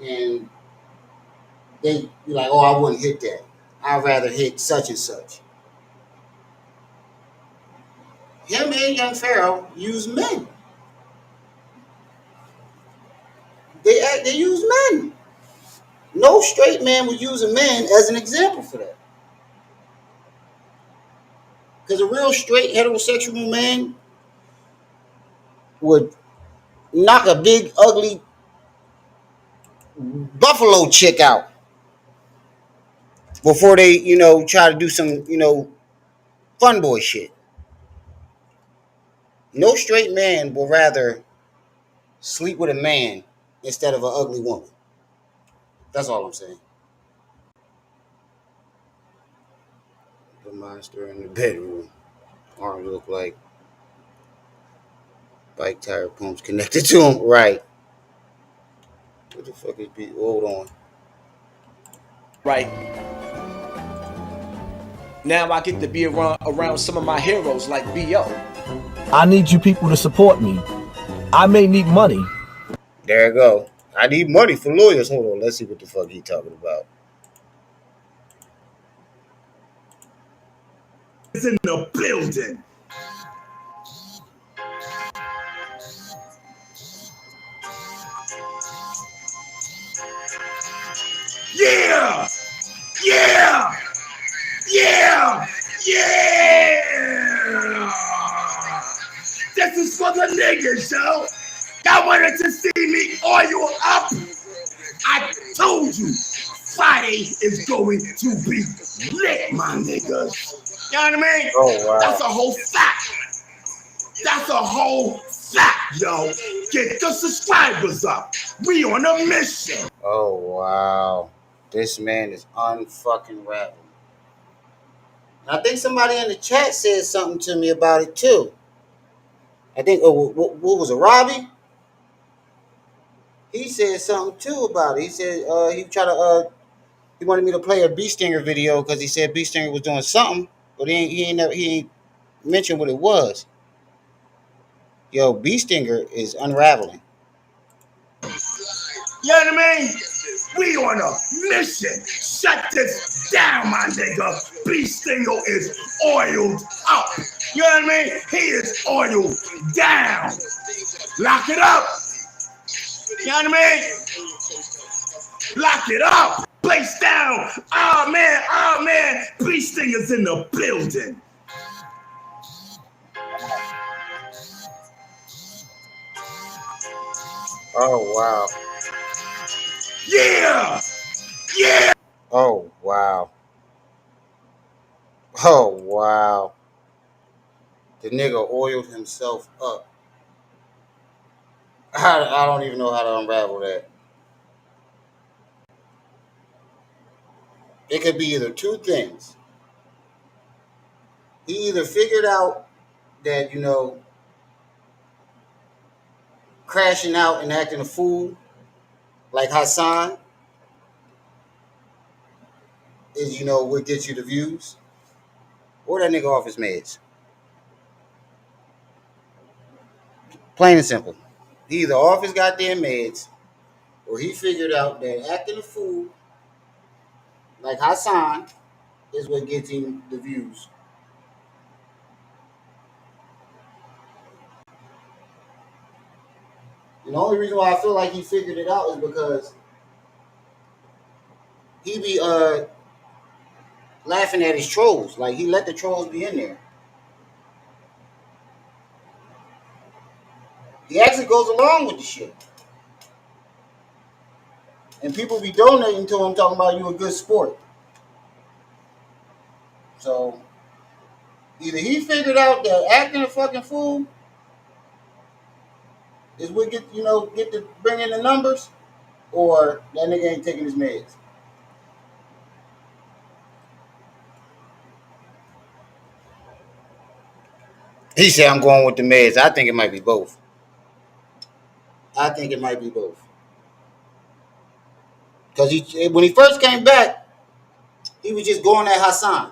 and they be like, oh, I wouldn't hit that. I'd rather hit such and such. Him and Young Pharaoh use men. They use men. No straight man would use a man as an example for that. Because a real straight heterosexual man would knock a big, ugly buffalo chick out before they, try to do some, fun boy shit. No straight man will rather sleep with a man instead of an ugly woman. That's all I'm saying. The monster in the bedroom. Arms look like bike tire pumps connected to him. Right. What the fuck is be? Hold on. Right. Now I get to be around some of my heroes like B.O. I need you people to support me. I may need money. There you go. I need money for lawyers. Hold on. Let's see what the fuck he talking about. It's in the building. Yeah! Yeah! Yeah! Yeah! This is for the niggas, yo! Y'all wanted to see me oil up? I told you, Friday is going to be lit, my niggas. You know what I mean? Oh, wow. That's a whole fact. That's a whole fact, yo. Get the subscribers up. We on a mission. Oh, wow. This man is unfucking rapping. I think somebody in the chat said something to me about it, too. I think, what was it, Robbie? he said something too about it. He said he wanted me to play a B Stinger video because he said B Stinger was doing something, but he ain't mentioned what it was. Yo, B Stinger is unraveling. You know what I mean? We on a mission. Shut this down, my nigga. B Stinger is oiled up. You know what I mean? He is oiled down. Lock it up. You know what I mean? Lock it up. Place down. Oh man. B Stinger's in the building. Oh wow. Yeah. Yeah. Oh wow. Oh wow. The nigga oiled himself up. I don't even know how to unravel that. It could be either two things. He either figured out that, you know, crashing out and acting a fool like Hassan is, you know, what gets you the views. Or that nigga off his meds. Plain and simple. He either off his goddamn meds, or he figured out that acting a fool like Hassan is what gets him the views. And the only reason why I feel like he figured it out is because he be laughing at his trolls. Like, he let the trolls be in there. He actually goes along with the shit. And people be donating to him talking about you a good sport. So, either he figured out that acting a fucking fool is what get to bring in the numbers, or that nigga ain't taking his meds. He said, I'm going with the meds. I think it might be both. Because when he first came back, he was just going at Hassan.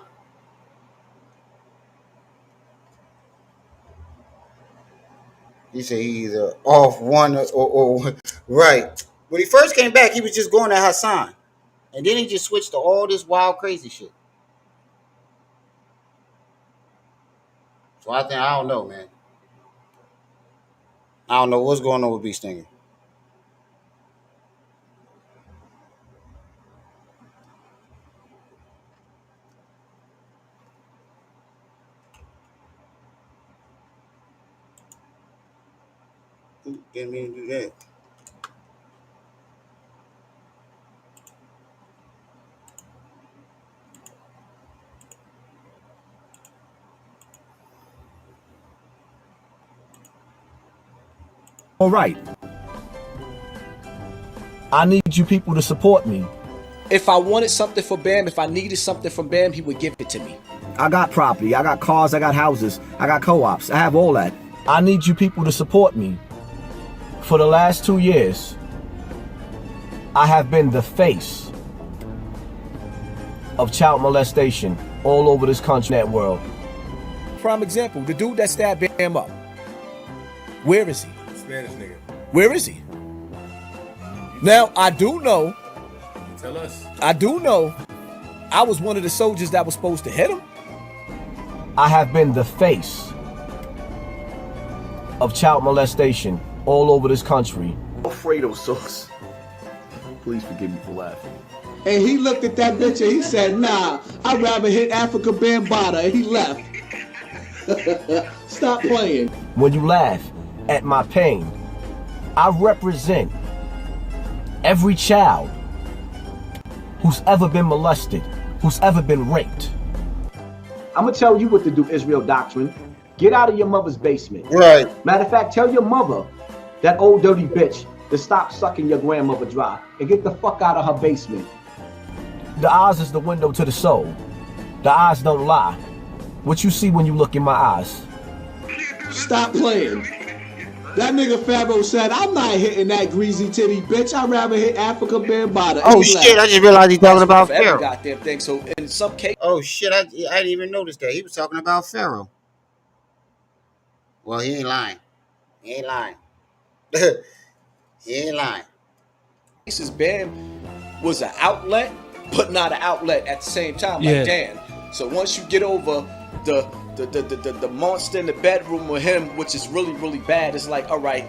He said he either off one or right. When he first came back, he was just going at Hassan. And then he just switched to all this wild, crazy shit. So I don't know, man. I don't know what's going on with B Stinger. Who get me to do that? All right. I need you people to support me. If I wanted something for Bam, if I needed something from Bam, he would give it to me. I got property, I got cars, I got houses, I got co-ops, I have all that. I need you people to support me. For the last 2 years, I have been the face of child molestation all over this country and world. Prime example, the dude that stabbed Bam up. Where is he? Spanish nigga. Where is he? Now, I do know. Tell us. I do know. I was one of the soldiers that was supposed to hit him. I have been the face of child molestation all over this country. Alfredo sauce. Please forgive me for laughing. And he looked at that bitch and he said, nah, I'd rather hit Africa Bambaataa. And he left. Stop playing. When you laugh at my pain, I represent every child who's ever been molested, who's ever been raped. I'm gonna tell you what to do, Israel Doctrine. Get out of your mother's basement. Right. Matter of fact, tell your mother, that old dirty bitch, to stop sucking your grandmother dry and get the fuck out of her basement. The eyes is the window to the soul. The eyes don't lie. What you see when you look in my eyes. Stop playing. That nigga Pharaoh said, I'm not hitting that greasy titty bitch. I'd rather hit Africa Bambaataa. Oh shit! I just realized he's talking about for every Pharaoh. goddamn thing. So in some cases, Oh shit! I didn't even notice that he was talking about Pharaoh. Well, he ain't lying. He ain't lying. He ain't lying. Bam was an outlet, but not an outlet at the same time. Yeah. Like Dan. So once you get over the monster in the bedroom with him, which is really, really bad, it's like, all right,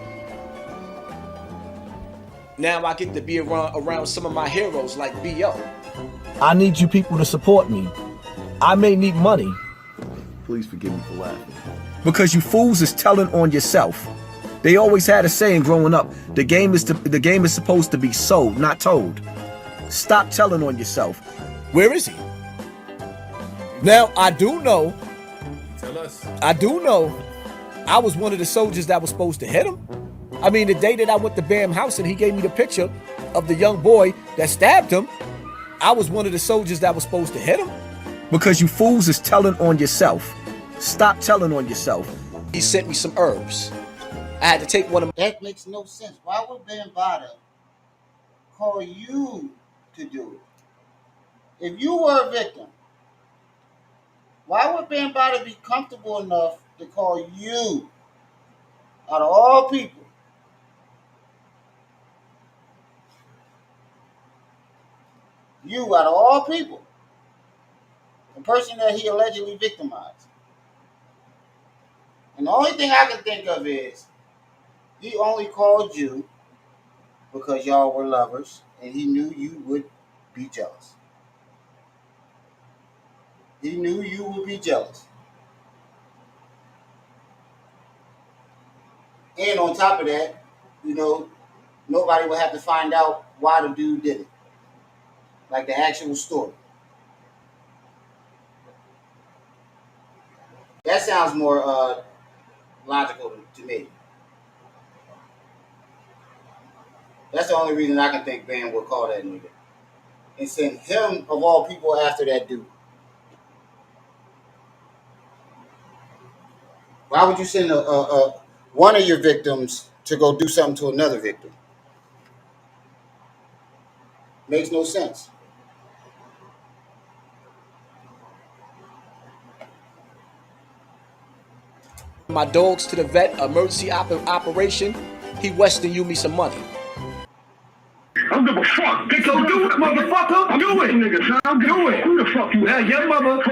now I get to be around some of my heroes like B.O. I need you people to support me. I may need money. Please forgive me for laughing. Because you fools is telling on yourself. They always had a saying growing up, the game is supposed to be sold, not told. Stop telling on yourself. Where is he? Now, I do know I was one of the soldiers that was supposed to hit him. I mean, the day that I went to Bam house and he gave me the picture of the young boy that stabbed him, I was one of the soldiers that was supposed to hit him. Because you fools is telling on yourself. Stop telling on yourself. He sent me some herbs. I had to take one of That makes no sense. Why would Bambaataa call you to do it? If you were a victim, why would Bambaataa be comfortable enough to call you, out of all people? You, out of all people, the person that he allegedly victimized. And the only thing I can think of is he only called you because y'all were lovers and he knew you would be jealous. He knew you would be jealous. And on top of that, you know, nobody would have to find out why the dude did it. Like the actual story. That sounds more logical to me. That's the only reason I can think Bam would call that nigga. And send him, of all people, after that dude. Why would you send one of your victims to go do something to another victim? Makes no sense. my dogs to the vet, emergency operation. He Western you me some money. I don't give a fuck. So do it, motherfucker. Do it, nigga. Son. Do it. Who the fuck you? Now your mother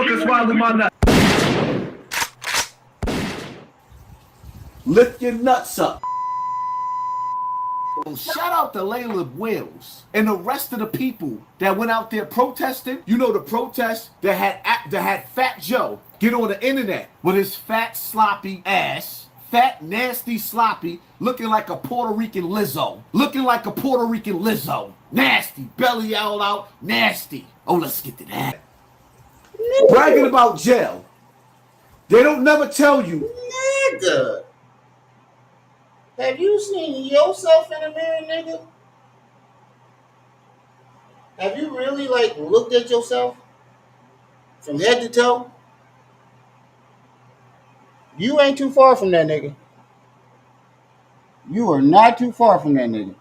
can swallow my nut. Lift your nuts up. Shout out to Layla Wills and the rest of the people that went out there protesting. You know, the protest that had Fat Joe get on the internet with his fat, sloppy ass, fat, nasty, sloppy, looking like a Puerto Rican Lizzo. Nasty, belly out, nasty. Oh, let's get to that. Bragging about jail. They don't never tell you. Nigga. Have you seen yourself in the mirror, nigga? Have you really, looked at yourself from head to toe? You ain't too far from that nigga. You are not too far from that nigga.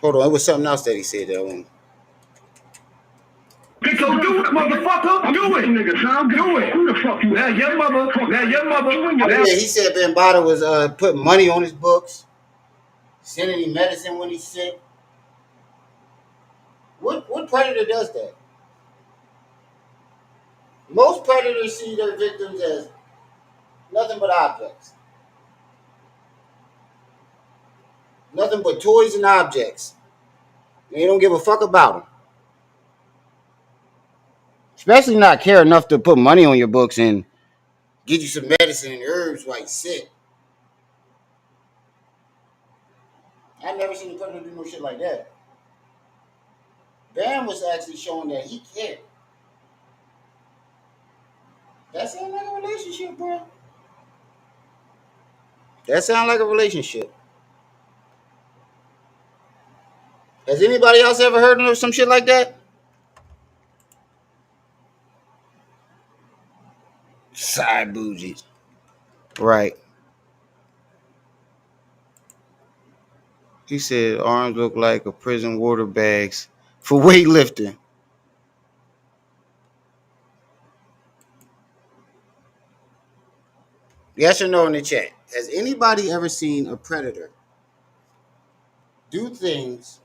Hold on, it was something else that he said that one. So do it, motherfucker. Do it, nigga. Son. Do it. Who the fuck you? Now your mother. Yeah, he said Bambaataa was putting money on his books, sending him medicine when he's sick. What predator does that? Most predators see their victims as nothing but objects. Nothing but toys and objects. They don't give a fuck about them. Especially not care enough to put money on your books and get you some medicine and herbs while you're sick. I never seen a predator do no shit like that. Bam was actually showing that he cared. That sounds like a relationship, bro. That sounds like a relationship. Has anybody else ever heard of some shit like that? Side bougies. Right. He said arms look like a prison water bags for weightlifting. Yes or no in the chat. Has anybody ever seen a predator do things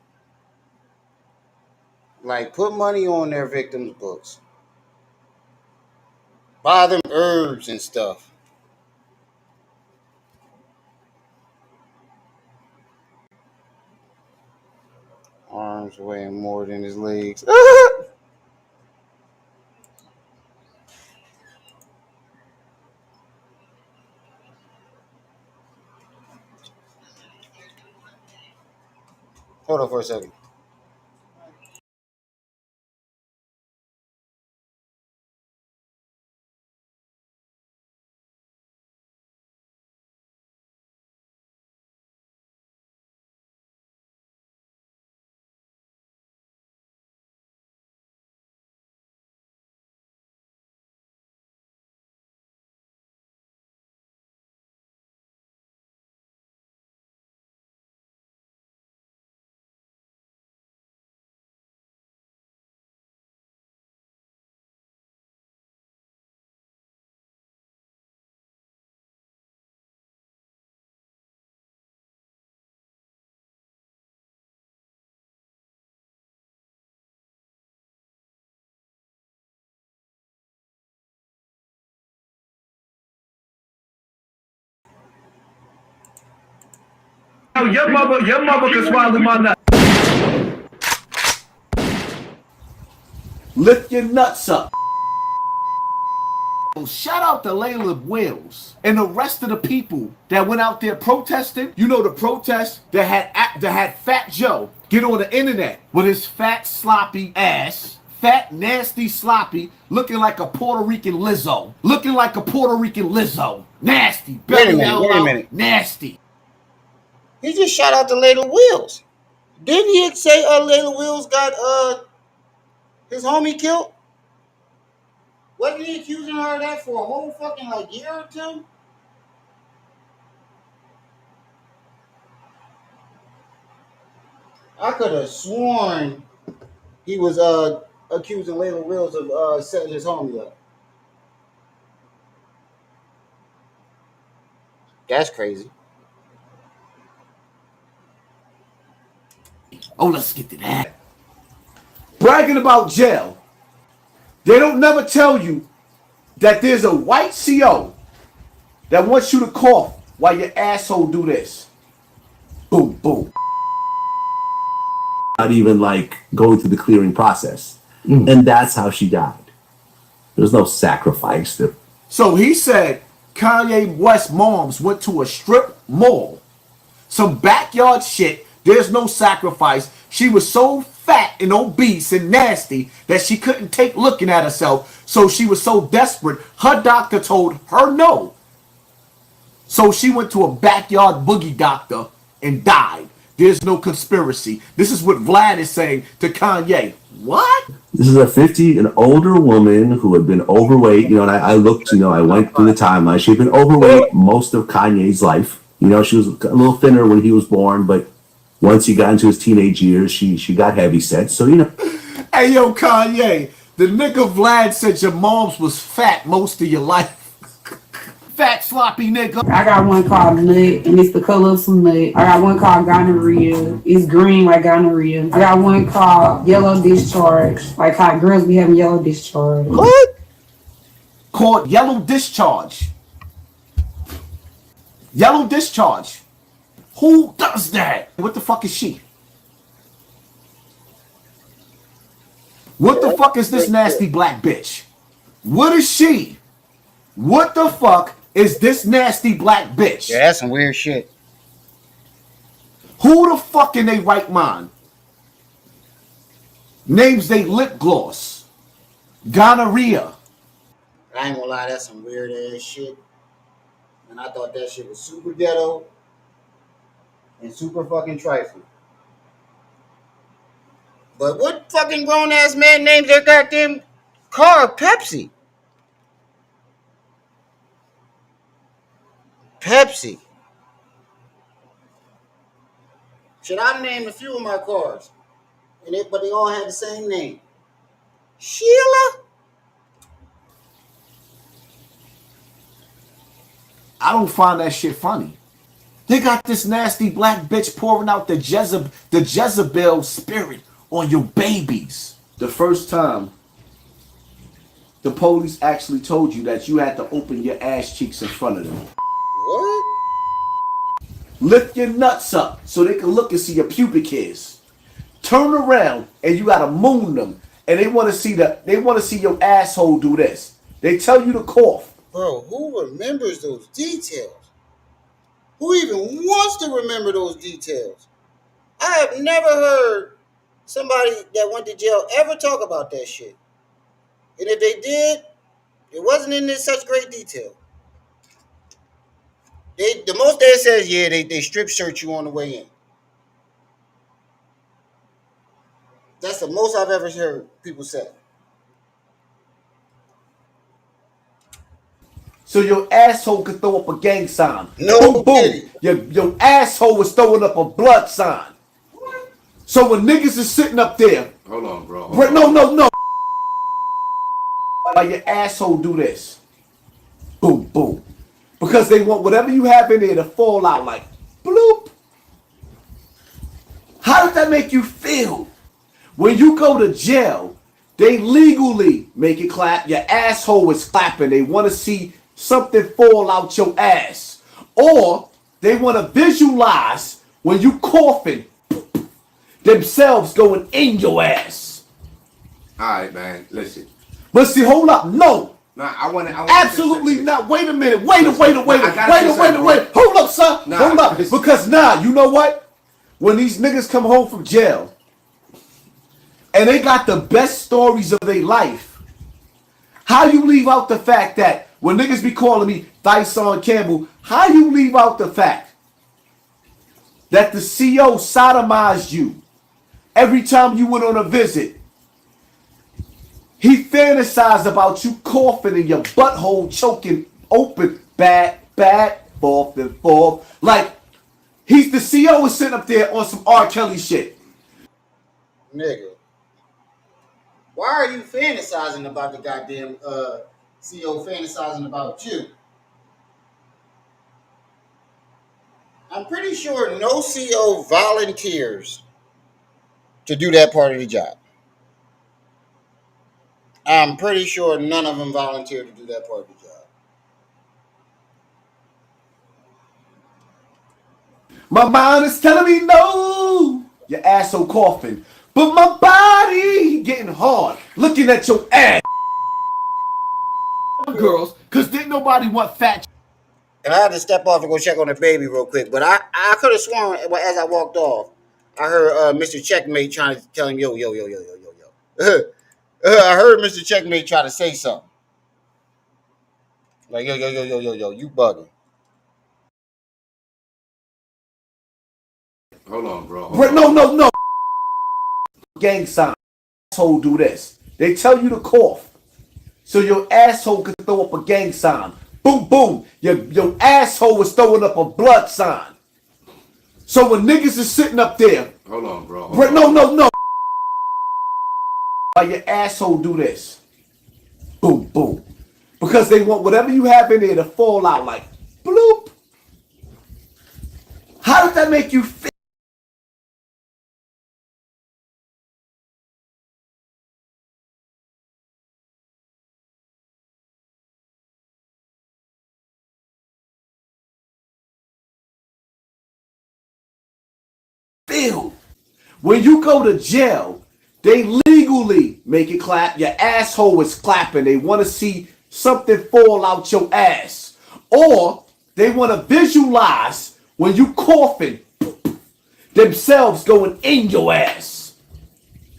like put money on their victims' books, buy them herbs and stuff? Arms weighing more than his legs. Hold on for a second. Yo, your mother can swallow my nut. Lift your nuts up. Shout out to Layla Wills and the rest of the people that went out there protesting. You know, the protest that had Fat Joe get on the internet with his fat sloppy ass, fat nasty sloppy, looking like a Puerto Rican Lizzo, nasty. Wait a minute. Nasty. He just shout out to Layla Wills. Didn't he say Layla Wills got his homie killed? Wasn't he accusing her of that for a whole fucking year or two? I could have sworn he was accusing Layla Wills of setting his homie up. That's crazy. Oh, let's get to that. Bragging about jail. They don't never tell you that there's a white CO that wants you to cough while your asshole do this. Boom, boom. Not even going through the clearing process. And that's how she died. There's no sacrifice. So he said Kanye West moms went to a strip mall. Some backyard shit. There's no sacrifice. She was so fat and obese and nasty that she couldn't take looking at herself. So she was so desperate, her doctor told her no. So she went to a backyard boogie doctor and died. There's no conspiracy. This is what Vlad is saying to Kanye. What? This is an older woman who had been overweight. And I looked, I went through the timeline. She'd been overweight most of Kanye's life. She was a little thinner when he was born, but once he got into his teenage years, she got heavy set. So, Hey, yo, Kanye, the nigga Vlad said your mom's was fat most of your life. Fat, sloppy nigga. I got one called Nut, and it's the color of some nut. I got one called Gonorrhea. It's green like gonorrhea. I got one called Yellow Discharge. Like how girls be having yellow discharge. What? Called Yellow Discharge. Yellow Discharge. Who does that? What the fuck is she? What the fuck is this nasty black bitch? What is she? What the fuck is this nasty black bitch? Yeah, that's some weird shit. Who the fuck in they right mind names they lip gloss? Gonorrhea. I ain't gonna lie, that's some weird ass shit. And I thought that shit was super ghetto and super fucking trifling. But what fucking grown ass man names their goddamn car Pepsi? Pepsi. Should I name a few of my cars? But they all had the same name. Sheila? I don't find that shit funny. They got this nasty black bitch pouring out the Jezebel spirit on your babies. The first time the police actually told you that you had to open your ass cheeks in front of them. What? Lift your nuts up so they can look and see your pubic hairs. Turn around and you gotta moon them, and they want to see your asshole do this. They tell you to cough. Bro, who remembers those details? Who even wants to remember those details? I have never heard somebody that went to jail ever talk about that shit. And if they did, it wasn't in such great detail. The most they says, yeah, they strip search you on the way in. That's the most I've ever heard people say. So your asshole could throw up a gang sign. No, boom, boom. Your asshole was throwing up a blood sign. So when niggas is sitting up there, Hold on, bro. No. Like your asshole do this. Boom, boom. Because they want whatever you have in there to fall out like bloop. How does that make you feel? When you go to jail, they legally make it clap. Your asshole is clapping. They want to see something fall out your ass. Or they want to visualize when you coughing themselves going in your ass. All right, man. Listen. But see, hold up. No. Nah, I want to. Absolutely not. Wait a minute. Wait. Hold up, sir. Nah, Hold up. Because you know what? When these niggas come home from jail and they got the best stories of their life, how you leave out the fact that when niggas be calling me Dyson Campbell, how you leave out the fact that the CO sodomized you every time you went on a visit? He fantasized about you coughing and your butthole choking open, back, forth and forth. Like, the CO is sitting up there on some R. Kelly shit. Nigga, why are you fantasizing about the goddamn CO fantasizing about you? I'm pretty sure no CO volunteers to do that part of the job. I'm pretty sure none of them volunteered to do that part of the job. My mind is telling me no. Your asshole coughing. But my body getting hard looking at your ass. Girls, because didn't nobody want fat. And I had to step off and go check on the baby real quick. But I could have sworn as I walked off, I heard Mr. Checkmate trying to tell him, yo. I heard Mr. Checkmate try to say something. Like, yo, you bugging. Hold on, bro. No. Gang sign. Asshole do this. They tell you to cough. So your asshole can throw up a gang sign. Boom, boom. Your asshole was throwing up a blood sign. So when niggas is sitting up there. Hold on, bro. No. Like your asshole do this. Boom, boom. Because they want whatever you have in there to fall out like bloop. How does that make you feel? When you go to jail, they legally make it clap. Your asshole is clapping. They want to see something fall out your ass. Or they want to visualize when you coughing themselves going in your ass.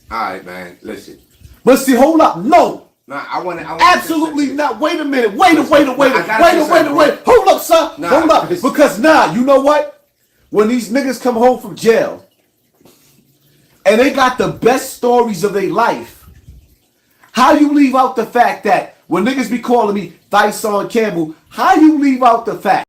All right, man. Listen. But see, hold up. No. Nah, I want to. Absolutely not. Wait a minute. Wait. Hold up, sir. Hold up. Because you know what? When these niggas come home from jail and they got the best stories of their life, how you leave out the fact that when niggas be calling me Dyson Campbell, how you leave out the fact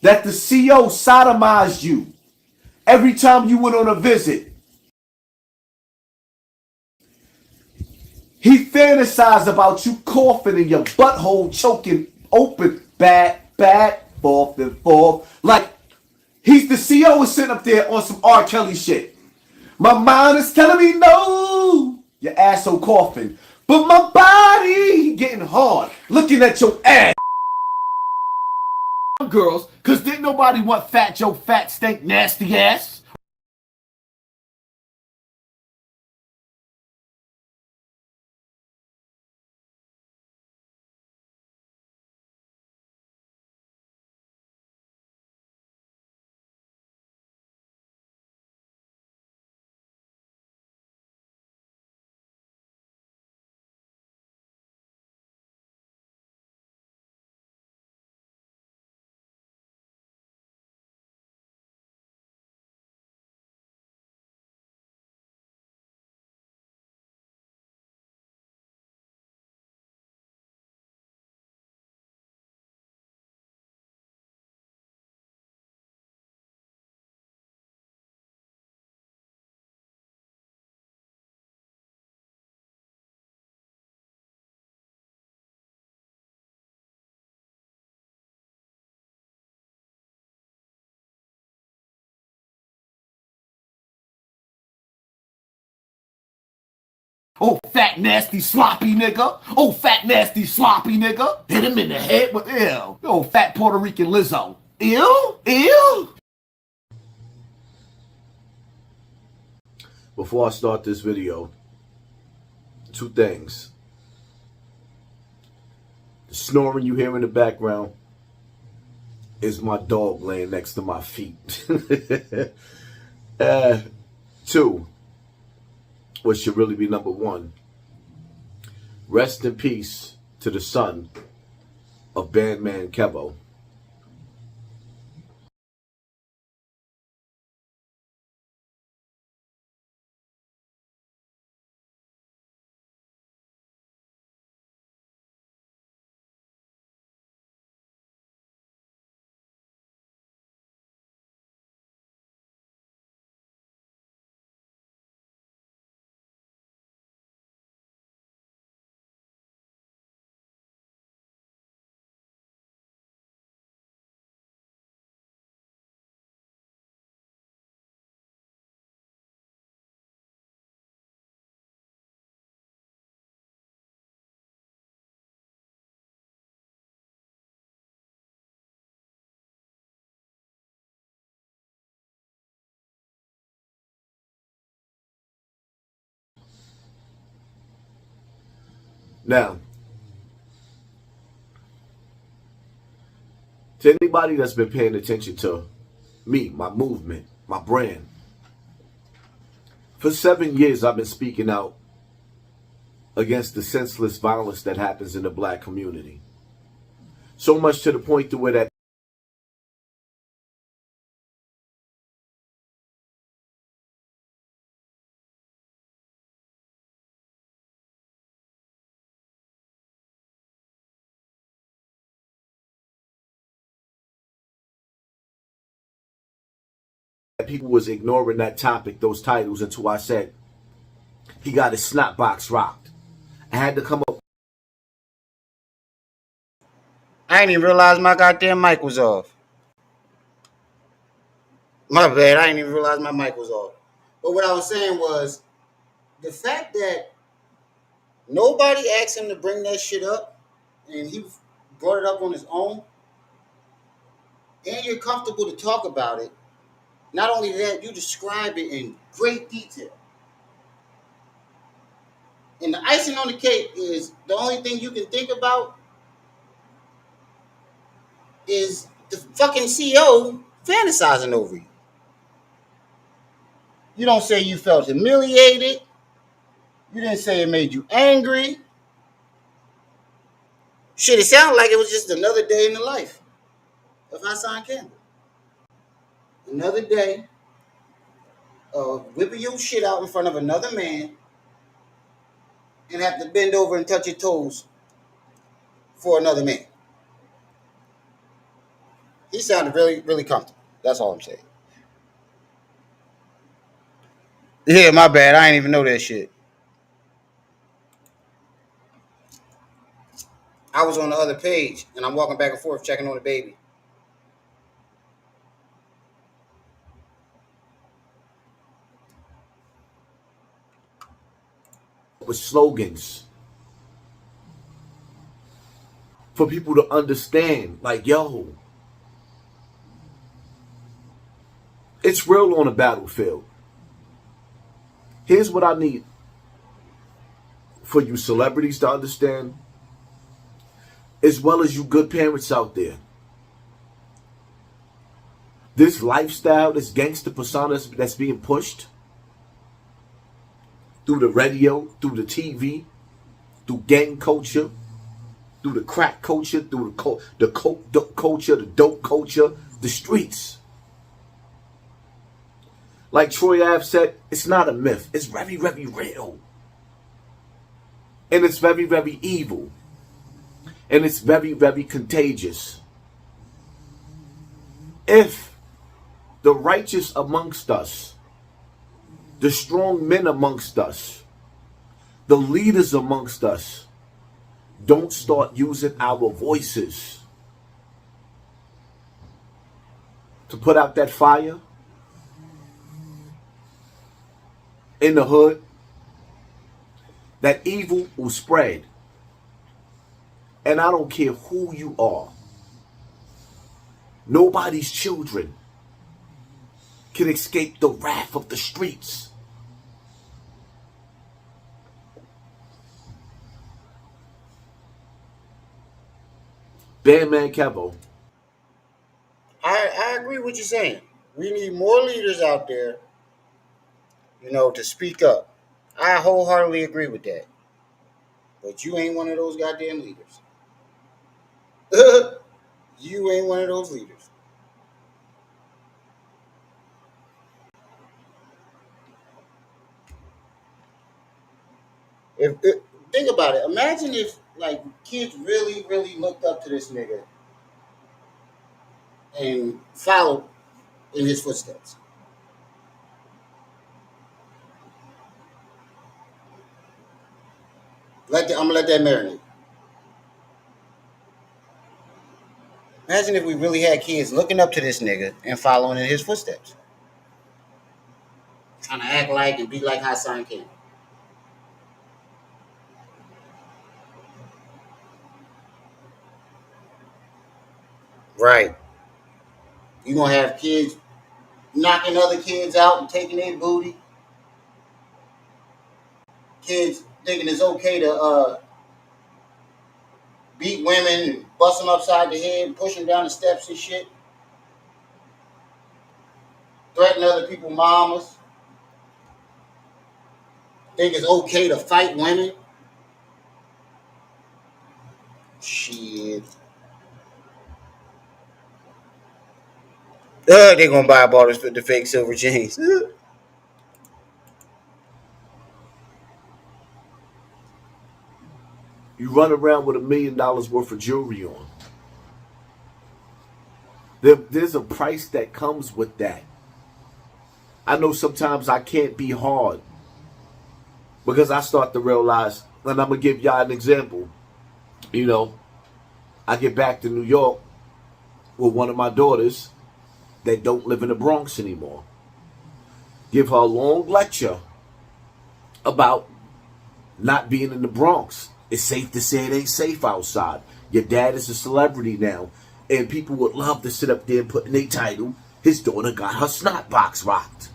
that the CO sodomized you every time you went on a visit. He fantasized about you coughing and your butthole choking open, back, forth and forth. Like, he's the CO is sitting up there on some R. Kelly shit. My mind is telling me no, your asshole coughing. But my body getting hard, looking at your ass. Girls, cause didn't nobody want Fat Joe, fat, stink, nasty ass. Oh, fat, nasty, sloppy nigga. Oh, fat, nasty, sloppy nigga. Hit him in the head with ew. Oh, fat Puerto Rican Lizzo. Ew. Before I start this video, two things. The snoring you hear in the background is my dog laying next to my feet. Two, what should really be number one, rest in peace to the son of Bandman Kevo. Now, to anybody that's been paying attention to me, my movement, my brand, for 7 years I've been speaking out against the senseless violence that happens in the black community. So much to the point to where that people was ignoring that topic, those titles, until I said he got his snot box rocked. I had to come up. I didn't even realize my goddamn mic was off. My bad. I didn't even realize my mic was off. But what I was saying was the fact that nobody asked him to bring that shit up and he brought it up on his own, and you're comfortable to talk about it. Not only that, you describe it in great detail. And the icing on the cake is the only thing you can think about is the fucking CEO fantasizing over you. You don't say you felt humiliated. You didn't say it made you angry. Shit, it sounded like it was just another day in the life of Hassan Campbell. Another day of whipping your shit out in front of another man and have to bend over and touch your toes for another man. He sounded really, really comfortable. That's all I'm saying. Yeah, my bad. I ain't even know that shit. I was on the other page, and I'm walking back and forth checking on the baby. With slogans for people to understand, like, yo, it's real on the battlefield. Here's what I need for you celebrities to understand, as well as you good parents out there. This lifestyle, this gangster persona that's being pushed through the radio, through the TV, through gang culture, through the crack culture, through the coke culture, the dope culture, the streets. Like Troy Ave said, it's not a myth. It's very, very real. And it's very, very evil. And it's very, very contagious. If the righteous amongst us, the strong men amongst us, the leaders amongst us, don't start using our voices to put out that fire in the hood, that evil will spread. And I don't care who you are. Nobody's children can escape the wrath of the streets. Bandman Kevo. I agree with what you're saying. We need more leaders out there, to speak up. I wholeheartedly agree with that. But you ain't one of those goddamn leaders. You ain't one of those leaders. Think about it. Imagine if kids really, really looked up to this nigga and followed in his footsteps. I'm gonna let that marinate. Imagine if we really had kids looking up to this nigga and following in his footsteps. Trying to act like and be like Hassan King. Right. You gonna have kids knocking other kids out and taking their booty. Kids thinking it's okay to beat women and bust them upside the head and push them down the steps and shit. Threaten other people's mamas. Think it's okay to fight women. Shit. They're gonna buy all the fake silver chains. You run around with $1 million worth of jewelry on. There's a price that comes with that. I know sometimes I can't be hard because I start to realize, and I'm going to give y'all an example. I get back to New York with one of my daughters that don't live in the Bronx anymore. Give her a long lecture about not being in the Bronx. It's safe to say it ain't safe outside. Your dad is a celebrity now. And people would love to sit up there and put in their title, his daughter got her snot box rocked.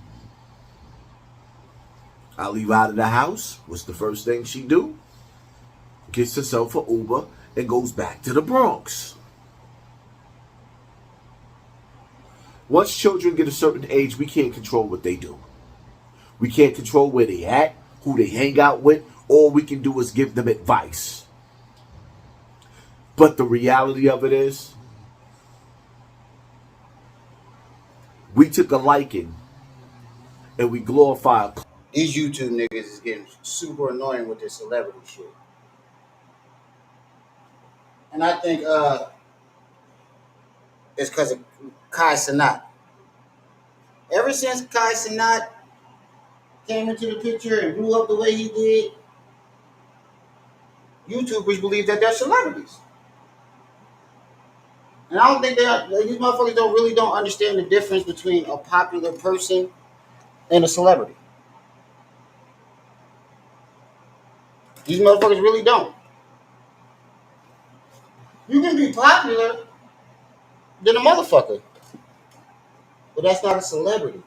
I leave out of the house. What's the first thing she do? Gets herself an Uber and goes back to the Bronx. Once children get a certain age, we can't control what they do. We can't control where they at, who they hang out with. All we can do is give them advice. But the reality of it is, we took a liking and we glorify. These YouTube niggas is getting super annoying with this celebrity shit. And I think is because of Kai Cenat. Ever since Kai Cenat came into the picture and blew up the way he did, YouTubers believe that they're celebrities. And I don't think these motherfuckers don't understand the difference between a popular person and a celebrity. These motherfuckers really don't. You can be popular than a motherfucker, but that's not a celebrity.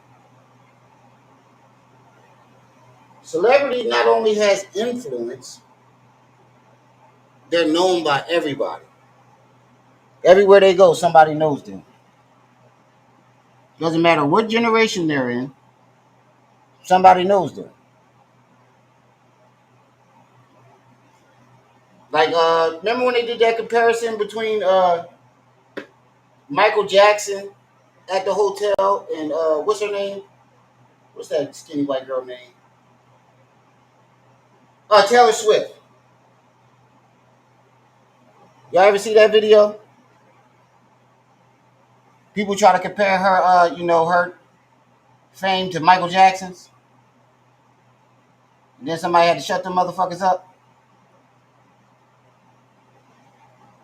Celebrity not only has influence, they're known by everybody. Everywhere they go, somebody knows them. Doesn't matter what generation they're in, somebody knows them. Like, remember when they did that comparison between Michael Jackson at the hotel and what's her name? What's that skinny white girl name? Taylor Swift. Y'all ever see that video? People try to compare her, her fame to Michael Jackson's. And then somebody had to shut them motherfuckers up.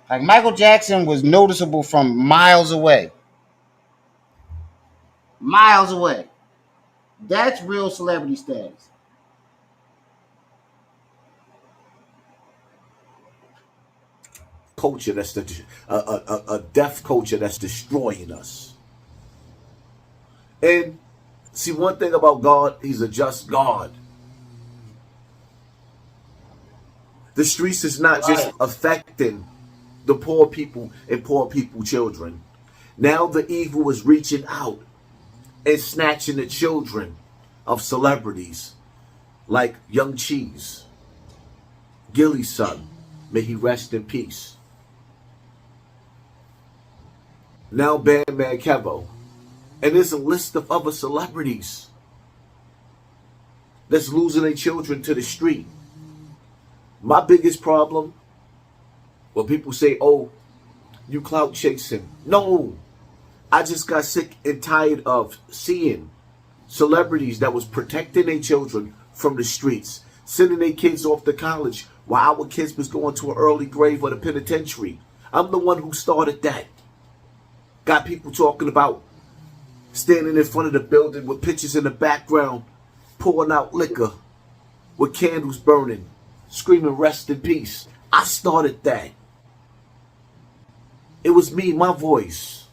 Like, Michael Jackson was noticeable from miles away. Miles away. That's real celebrity status. Culture that's a deaf culture that's destroying us. And see, one thing about God, he's a just God. The streets is not just affecting the poor people and poor people children. Now the evil is reaching out and snatching the children of celebrities like Young Cheese, Gilly's son, may he rest in peace. Now Bandman Kevo. And there's a list of other celebrities that's losing their children to the street. My biggest problem, when people say, oh, you clout chasing. No, I just got sick and tired of seeing celebrities that was protecting their children from the streets, sending their kids off to college while our kids was going to an early grave or the penitentiary. I'm the one who started that. Got people talking about standing in front of the building with pictures in the background, pouring out liquor with candles burning, screaming rest in peace. I started that. It was me, my voice.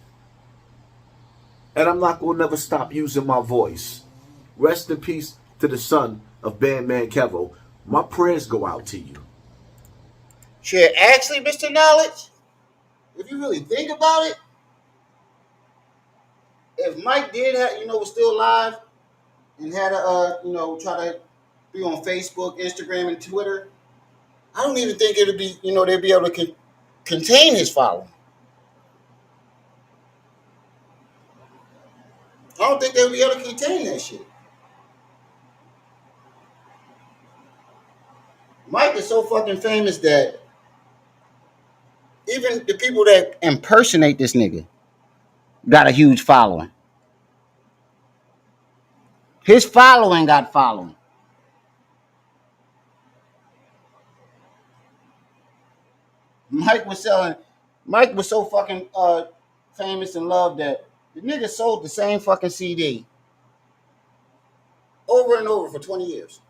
And I'm not going to never stop using my voice. Rest in peace to the son of Bandman Kevo. My prayers go out to you. Shit, actually, Mr. Knowledge, if you really think about it, if Mike did have, was still alive and had a, try to be on Facebook, Instagram, and Twitter, I don't even think it would be, they'd be able to contain his following. I don't think they would be able to contain that shit. Mike is so fucking famous that even the people that impersonate this nigga got a huge following. His following got following. Mike was so fucking famous and loved that the nigga sold the same fucking CD over and over for 20 years.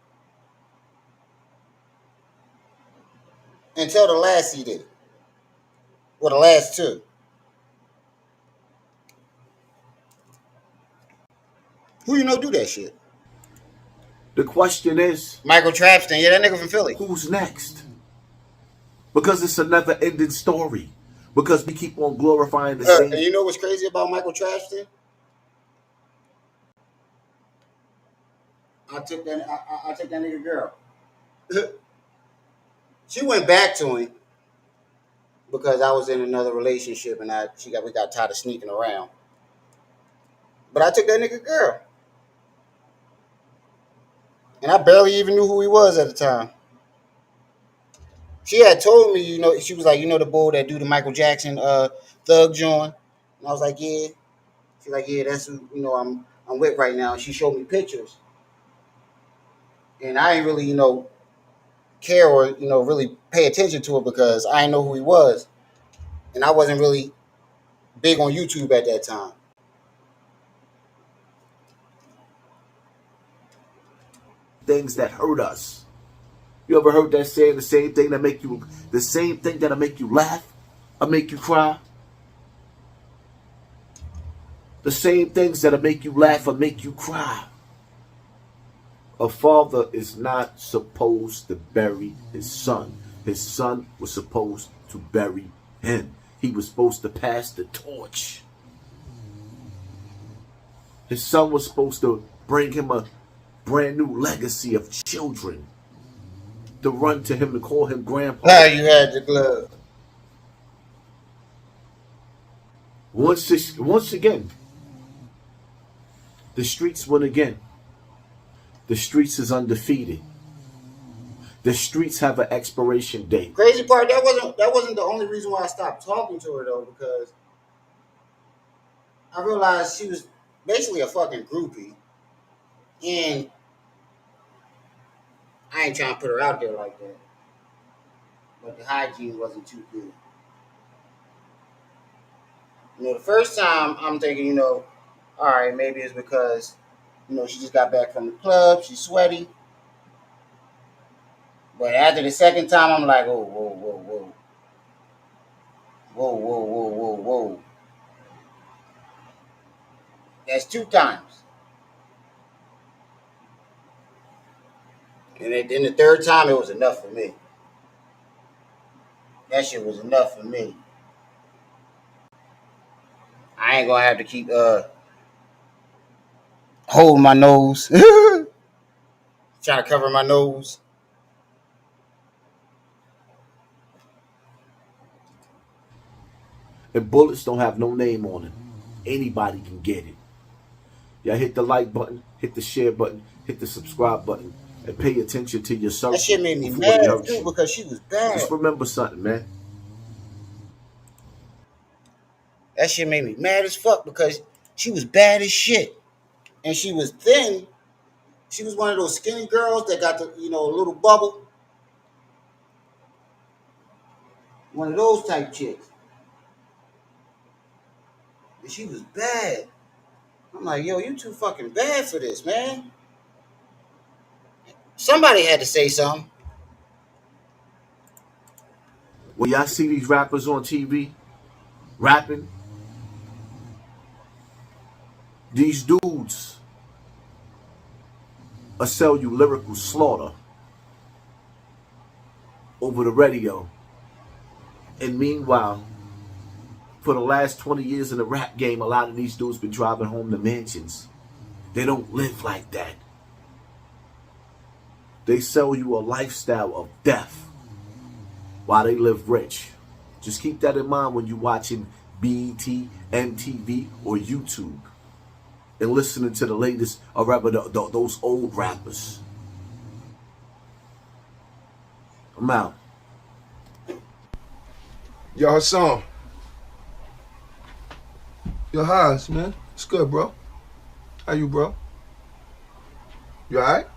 Until the last CD. Or the last two. Who do that shit? The question is, Michael Trapston. Yeah, that nigga from Philly. Who's next? Because it's a never-ending story. Because we keep on glorifying the same. And you know what's crazy about Michael Trapston? I took that nigga girl. She went back to him because I was in another relationship and we got tired of sneaking around. But I took that nigga girl. And I barely even knew who he was at the time. She had told me, she was like, the bull that do the Michael Jackson thug joint. And I was like, yeah. She's like, yeah, that's who, you know, I'm with right now. And she showed me pictures. And I didn't really, you know, care or, you know, really pay attention to it because I didn't know who he was. And I wasn't really big on YouTube at that time. Things that hurt us. You ever heard that saying, the same thing that'll make you laugh or make you cry? The same things that'll make you laugh or make you cry. A father is not supposed to bury his son. His son was supposed to bury him. He was supposed to pass the torch. His son was supposed to bring him a brand new legacy of children. To run to him and call him grandpa. Now you had the glove. Once again, the streets win again. The streets is undefeated. The streets have an expiration date. Crazy part, that wasn't the only reason why I stopped talking to her though, because I realized she was basically a fucking groupie. And I ain't trying to put her out there like that. But the hygiene wasn't too good. You know, the first time I'm thinking, you know, all right, maybe it's because, you know, she just got back from the club, she's sweaty. But after the second time, I'm like, oh, whoa, whoa, whoa. Whoa, whoa, whoa, whoa, whoa. That's 2 times. And then the third time, it was enough for me. That shit was enough for me. I ain't gonna have to keep holding my nose. Trying to cover my nose. And bullets don't have no name on them. Anybody can get it. Y'all hit the like button, hit the share button, hit the subscribe button, and pay attention to your circle. That shit made me mad too because she was bad. Just remember something, man. That shit made me mad as fuck because she was bad as shit. And she was thin. She was one of those skinny girls that got the, you know, a little bubble. One of those type chicks. And she was bad. I'm like, yo, you too fucking bad for this, man. Somebody had to say something. When y'all see these rappers on TV rapping, these dudes will sell you lyrical slaughter over the radio. And meanwhile, for the last 20 years in the rap game, a lot of these dudes been driving home to mansions. They don't live like that. They sell you a lifestyle of death while they live rich. Just keep that in mind when you're watching BET, MTV, or YouTube and listening to the latest, or rather those old rappers. I'm out. Yo, Hassan. Yo, Haas, man. It's good, bro. How you, bro? You alright?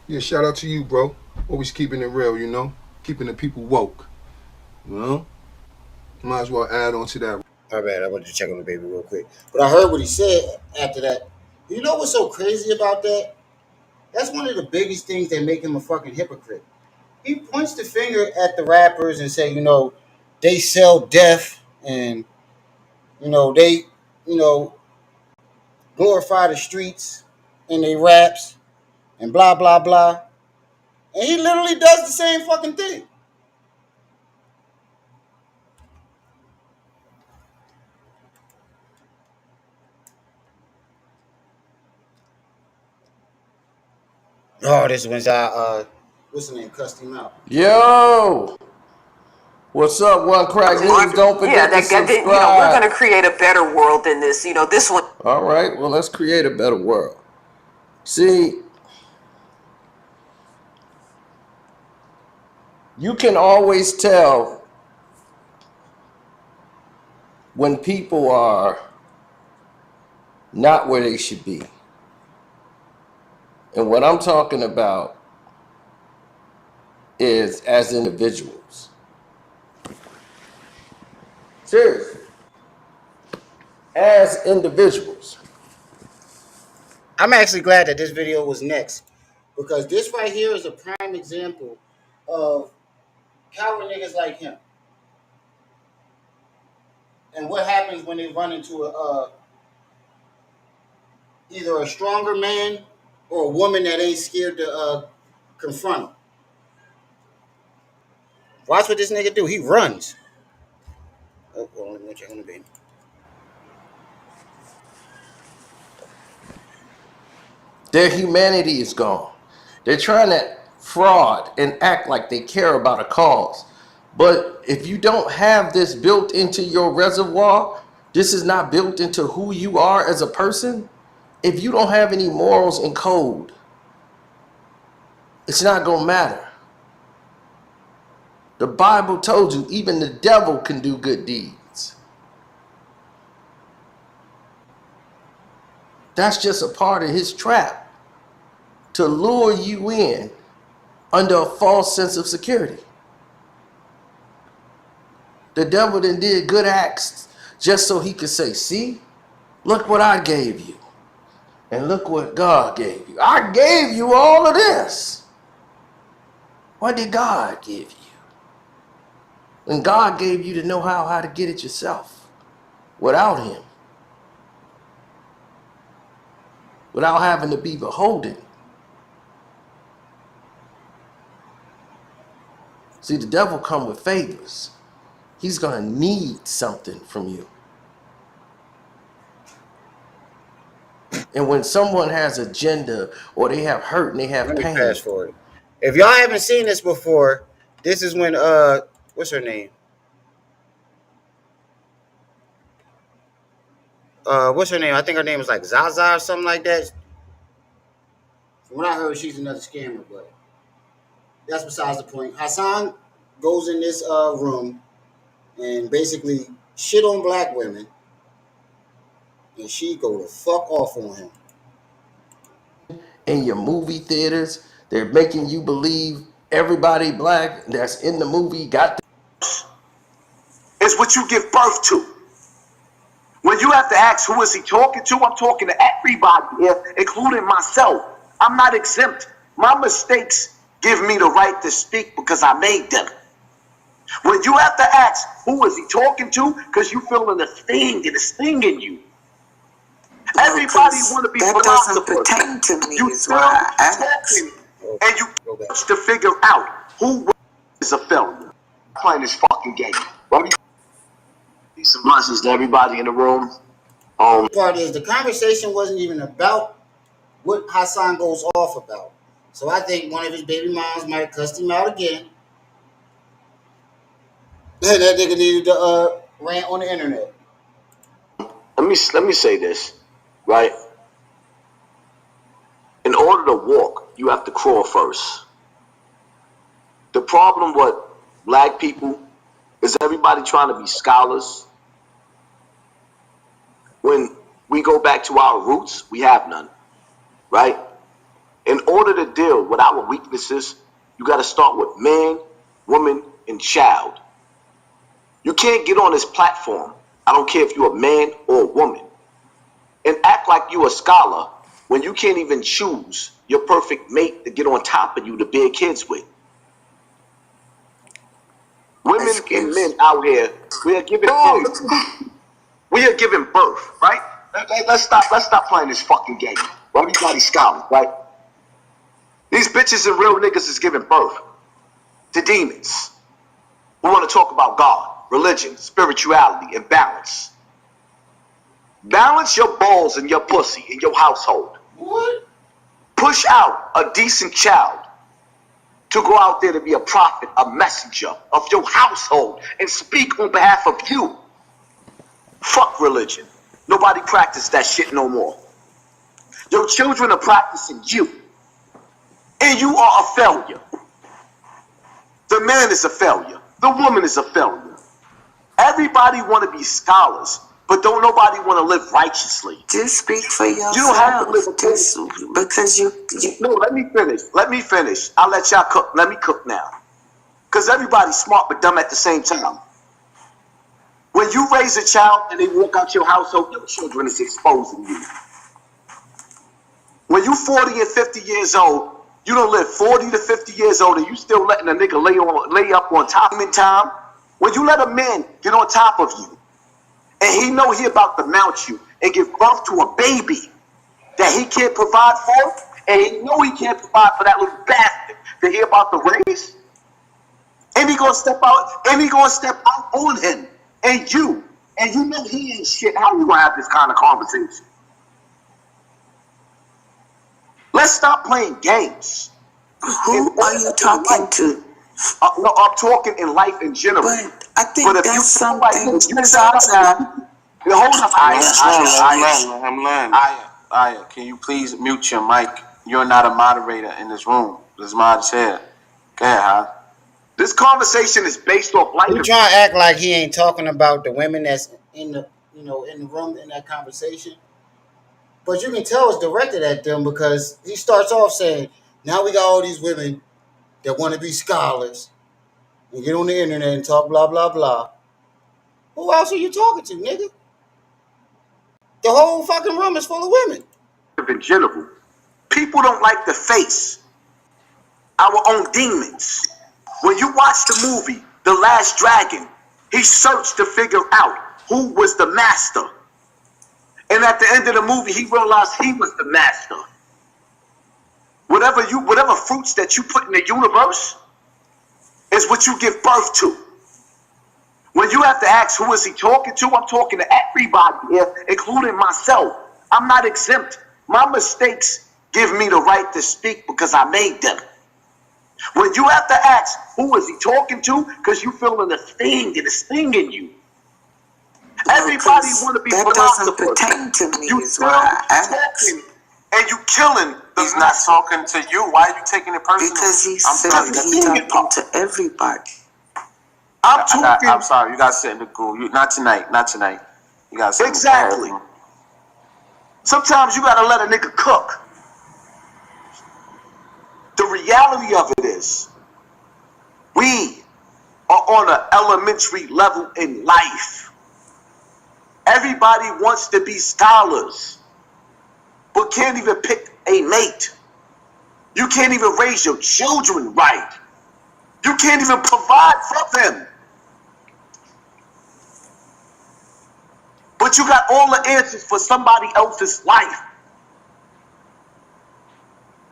Yeah, shout out to you, bro. Always keeping it real, you know? Keeping the people woke. You know? Might as well add on to that. My bad, I wanted to check on the baby real quick. But I heard what he said after that. You know what's so crazy about that? That's one of the biggest things that make him a fucking hypocrite. He points the finger at the rappers and say, you know, they sell death and, you know, they, you know, glorify the streets in their raps and blah, blah, blah. And he literally does the same fucking thing. Oh, this one's what's the name? Cussed him out. Yo, what's up? One crack news. Don't forget to subscribe. You know, we're gonna create a better world than this. You know, this one. All right. Well, let's create a better world. See, you can always tell when people are not where they should be. And what I'm talking about is as individuals. Seriously. As individuals. I'm actually glad that this video was next, because this right here is a prime example of coward niggas like him. And what happens when they run into either a stronger man or a woman that ain't scared to confront him. Watch what this nigga do. He runs. Oh, hold on, let me check on the baby. Their humanity is gone. They're trying to fraud and act like they care about a cause. But if you don't have this built into your reservoir, this is not built into who you are as a person. If you don't have any morals and code, it's not going to matter. The Bible told you even the devil can do good deeds. That's just a part of his trap to lure you in under a false sense of security. The devil then did good acts just so he could say, see, look what I gave you. And look what God gave you. I gave you all of this. What did God give you? And God gave you to know how to get it yourself without him. Without having to be beholden. See, the devil come with favors. He's going to need something from you. And when someone has agenda or they have hurt and they have pain. Fast forward. If y'all haven't seen this before, this is when what's her name? What's her name? I think her name is like Zaza or something like that. From what I heard, she's another scammer, but that's besides the point. Hassan goes in this room and basically shit on black women, and she go to fuck off on him. In your movie theaters, they're making you believe everybody black that's in the movie got the... Is what you give birth to. When you have to ask who is he talking to, I'm talking to everybody here, including myself. I'm not exempt. My mistakes give me the right to speak because I made them. When you have to ask who is he talking to, because you feeling the sting and the sting in you. Everybody want to be that doesn't pertain to me. You Is why I asked. And you to figure out who is a failure. Playing this fucking game. Right? Some blessings to everybody in the room. Part is the conversation wasn't even about what Hassan goes off about. So I think one of his baby moms might have cussed him out again. And that nigga needed to rant on the internet. Let me say this, right? In order to walk, you have to crawl first. The problem with black people is everybody trying to be scholars. When we go back to our roots, we have none, right? In order to deal with our weaknesses, you got to start with man, woman, and child. You can't get on this platform, I don't care if you're a man or a woman, and act like you're a scholar when you can't even choose your perfect mate to get on top of you to bear kids with. Women and men out here, we are giving birth. We are giving birth, right? Let's stop playing this fucking game. Everybody's scholars, right? These bitches and real niggas is giving birth to demons. We want to talk about God, religion, spirituality, and balance. Balance your balls and your pussy in your household. What? Push out a decent child to go out there to be a prophet, a messenger of your household, and speak on behalf of you. Fuck religion. Nobody practice that shit no more. Your children are practicing you. And you are a failure. The man is a failure. The woman is a failure. Everybody want to be scholars, but don't nobody want to live righteously. Just speak for yourself. You don't have to live just because you. No, let me finish. Let me finish. I'll let y'all cook. Let me cook now. Because everybody's smart but dumb at the same time. When you raise a child and they walk out your household, your children is exposing you. When you 40 and 50 years old, you don't live 40 to 50 years old and you still letting a nigga lay up on top in time. When you let a man get on top of you and he know he about to mount you and give birth to a baby that he can't provide for, and he know he can't provide for that little bastard that he about to raise, and he gonna step out on him and you know he ain't shit. How you gonna have this kind of conversation? Let's stop playing games. Who are you talking to? No, I'm talking in life in general. But I think that's something. Hold on. I'm learning. Aya, can you please mute your mic? You're not a moderator in this room. This mod's here. Go ahead, huh? This conversation is based off life. You trying to act like he ain't talking about the women that's in the in the room in that conversation. But you can tell it's directed at them because he starts off saying, now we got all these women that want to be scholars and get on the internet and talk blah, blah, blah. Who else are you talking to, nigga? The whole fucking room is full of women. In general, people don't like to face our own demons. When you watch the movie, The Last Dragon, he searched to figure out who was the master. And at the end of the movie, he realized he was the master. Whatever fruits that you put in the universe is what you give birth to. When you have to ask who is he talking to, I'm talking to everybody here, including myself. I'm not exempt. My mistakes give me the right to speak because I made them. When you have to ask who is he talking to, because you feeling the sting and the sting in you. Everybody want to be that doesn't pertain to me. You is why I asked. And you killing. He's not talking to you. Why are you taking it personal? Because he's talking to everybody. I'm sorry. You got to sit in the goo. Not tonight. Not tonight. You got to sit exactly. Sometimes you got to let a nigga cook. The reality of it is, we are on an elementary level in life. Everybody wants to be scholars, but can't even pick a mate. You can't even raise your children right. You can't even provide for them. But you got all the answers for somebody else's life.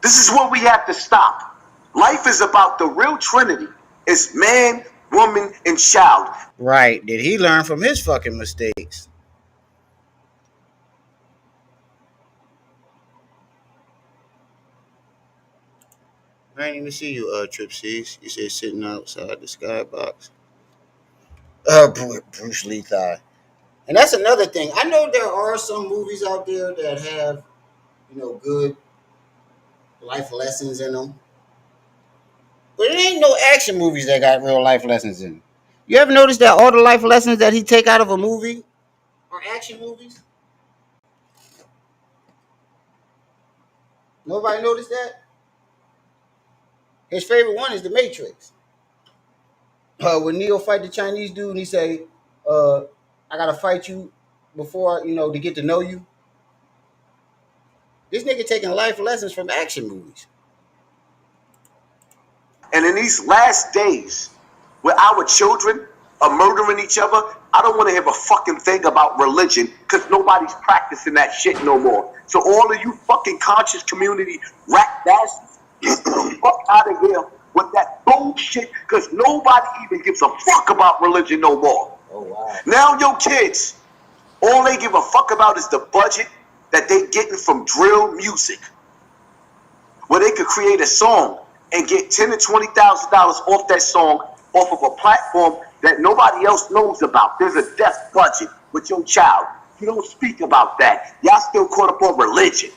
This is where we have to stop. Life is about the real trinity. It's man, woman, and child. Right. Did he learn from his fucking mistakes? I didn't even see you, Trip C's. You said sitting outside the skybox. Bruce Lee thigh. And that's another thing. I know there are some movies out there that have, good life lessons in them. But it ain't no action movies that got real life lessons in them. You ever notice that all the life lessons that he take out of a movie are action movies? Nobody noticed that? His favorite one is The Matrix. When Neo fight the Chinese dude and he say, I gotta fight you before, to get to know you. This nigga taking life lessons from action movies. And in these last days, where our children are murdering each other, I don't want to hear a fucking thing about religion because nobody's practicing that shit no more. So all of you fucking conscious community rat bastards, get the fuck out of here with that bullshit because nobody even gives a fuck about religion no more. Oh, wow. Now your kids, all they give a fuck about is the budget that they getting from drill music, where they could create a song and get $10,000 to $20,000 off that song off of a platform that nobody else knows about. There's a death budget with your child. You don't speak about that. Y'all still caught up on religion.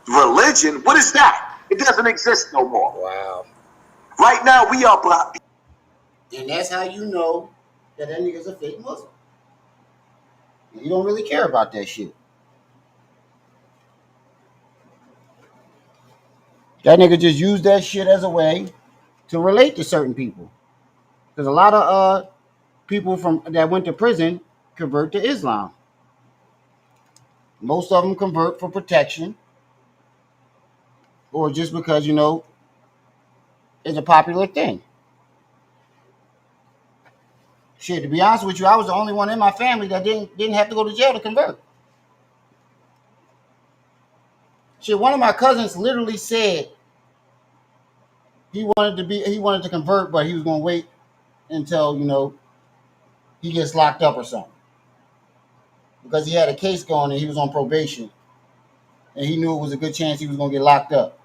Religion? What is that? It doesn't exist no more. Wow. Right now we are black. And that's how you know that nigga's a fake Muslim. And you don't really care about that shit. That nigga just used that shit as a way to relate to certain people. Because a lot of people from that went to prison convert to Islam. Most of them convert for protection or just because, you know, it's a popular thing. Shit, to be honest with you, I was the only one in my family that didn't have to go to jail to convert. Shit, one of my cousins literally said he wanted to convert, but he was gonna wait until, you know, he gets locked up or something. Because he had a case going and he was on probation. And he knew it was a good chance he was gonna get locked up.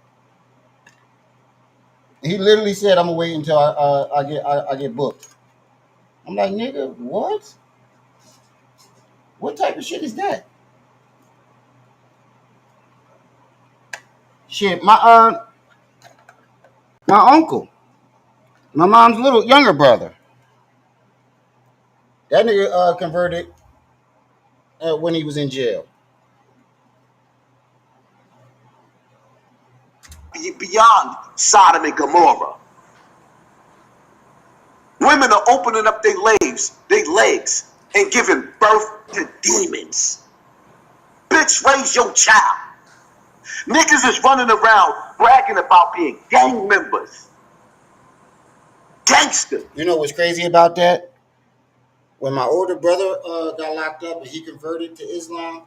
And he literally said, "I'm gonna wait until I get booked." I'm like, nigga, what? What type of shit is that? Shit, my uncle, my mom's little younger brother, that nigga converted when he was in jail. Beyond Sodom and Gomorrah. Women are opening up their legs, and giving birth to demons. Bitch, raise your child. Niggas is running around bragging about being gang members. Gangster. You know what's crazy about that? When my older brother got locked up and he converted to Islam,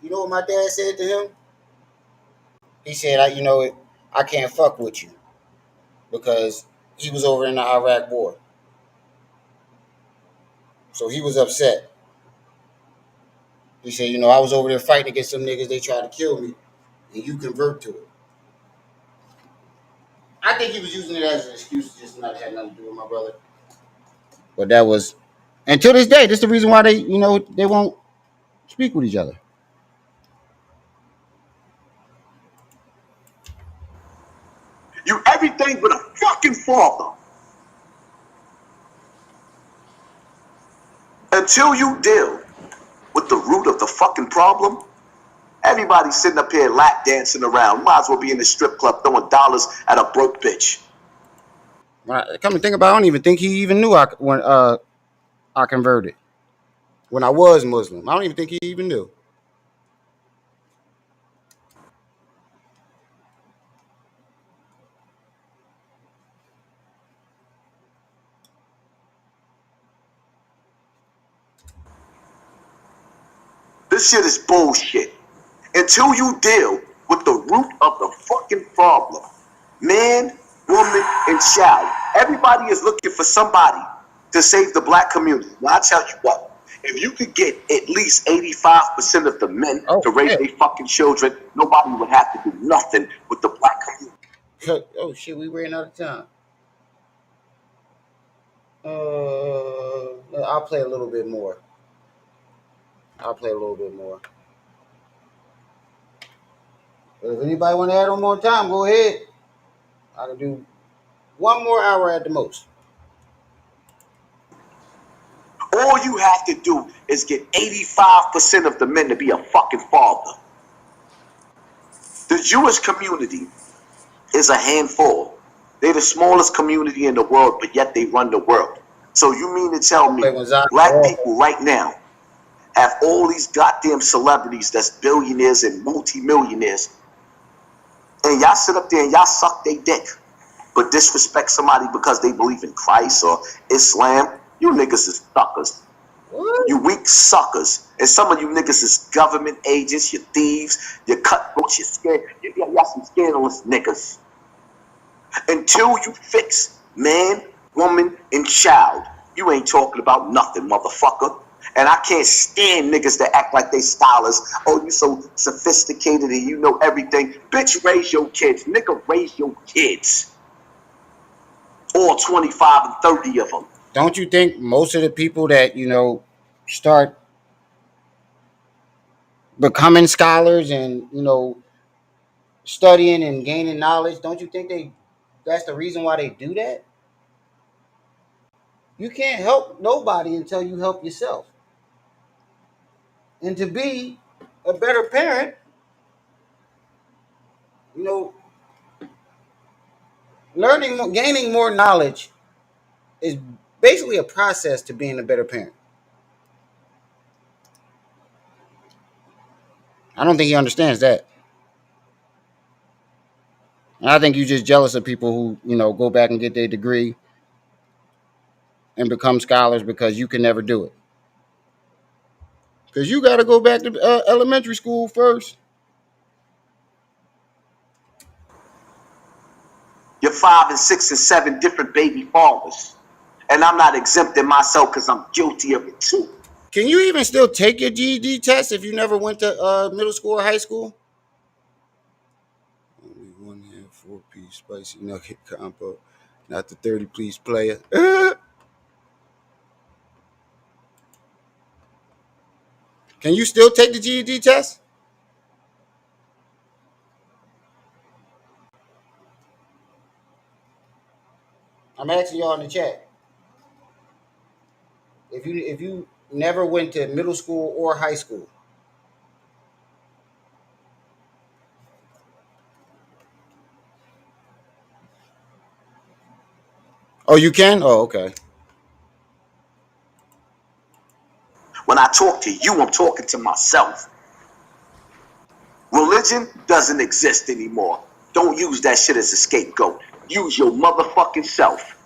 you know what my dad said to him? He said, I can't fuck with you because he was over in the Iraq war. So he was upset. He said, I was over there fighting against some niggas. They tried to kill me, and you convert to it. I think he was using it as an excuse, just not had nothing to do with my brother. But that was, and to this day, this is the reason why they won't speak with each other. You everything but a fucking father. Until you deal with the root of the fucking problem, everybody's sitting up here lap dancing around. Might as well be in the strip club throwing dollars at a broke bitch. When I come to think about it, I don't even think he even knew when I converted. When I was Muslim, I don't even think he even knew. This shit is bullshit. Until you deal with the root of the fucking problem, man, woman, and child, everybody is looking for somebody to save the black community. Now, I tell you what, if you could get at least 85% of the men to raise their fucking children, nobody would have to do nothing with the black community. Oh shit, we ran out of time. I'll play a little bit more. But if anybody want to add on more time, go ahead. I can do 1 more hour at the most. All you have to do is get 85% of the men to be a fucking father. The Jewish community is a handful. They're the smallest community in the world, but yet they run the world. So you mean to tell me black people right now have all these goddamn celebrities that's billionaires and multi-millionaires, and y'all sit up there and y'all suck their dick, but disrespect somebody because they believe in Christ or Islam? You niggas is suckers. What? You weak suckers. And some of you niggas is government agents, you thieves, you cutthroats, you scared. Y'all some scandalous niggas. Until you fix man, woman, and child, you ain't talking about nothing, motherfucker. And I can't stand niggas that act like they scholars. Oh, you so sophisticated and you know everything. Bitch, raise your kids. Nigga, raise your kids. All 25 and 30 of them. Don't you think most of the people that, start becoming scholars and, studying and gaining knowledge, don't you think that's the reason why they do that? You can't help nobody until you help yourself. And to be a better parent, you know, gaining more knowledge is basically a process to being a better parent. I don't think he understands that. And I think you're just jealous of people who, you know, go back and get their degree and become scholars because you can never do it. Because you got to go back to elementary school first. You're 5 and 6 and 7 different baby fathers. And I'm not exempting myself because I'm guilty of it too. Can you even still take your GED test if you never went to middle school or high school? Only 1 half 4-piece spicy nugget combo, not the 30-piece player. Can you still take the GED test? I'm asking y'all in the chat. If you never went to middle school or high school, oh, you can? Oh, okay. When I talk to you, I'm talking to myself. Religion doesn't exist anymore. Don't use that shit as a scapegoat. Use your motherfucking self.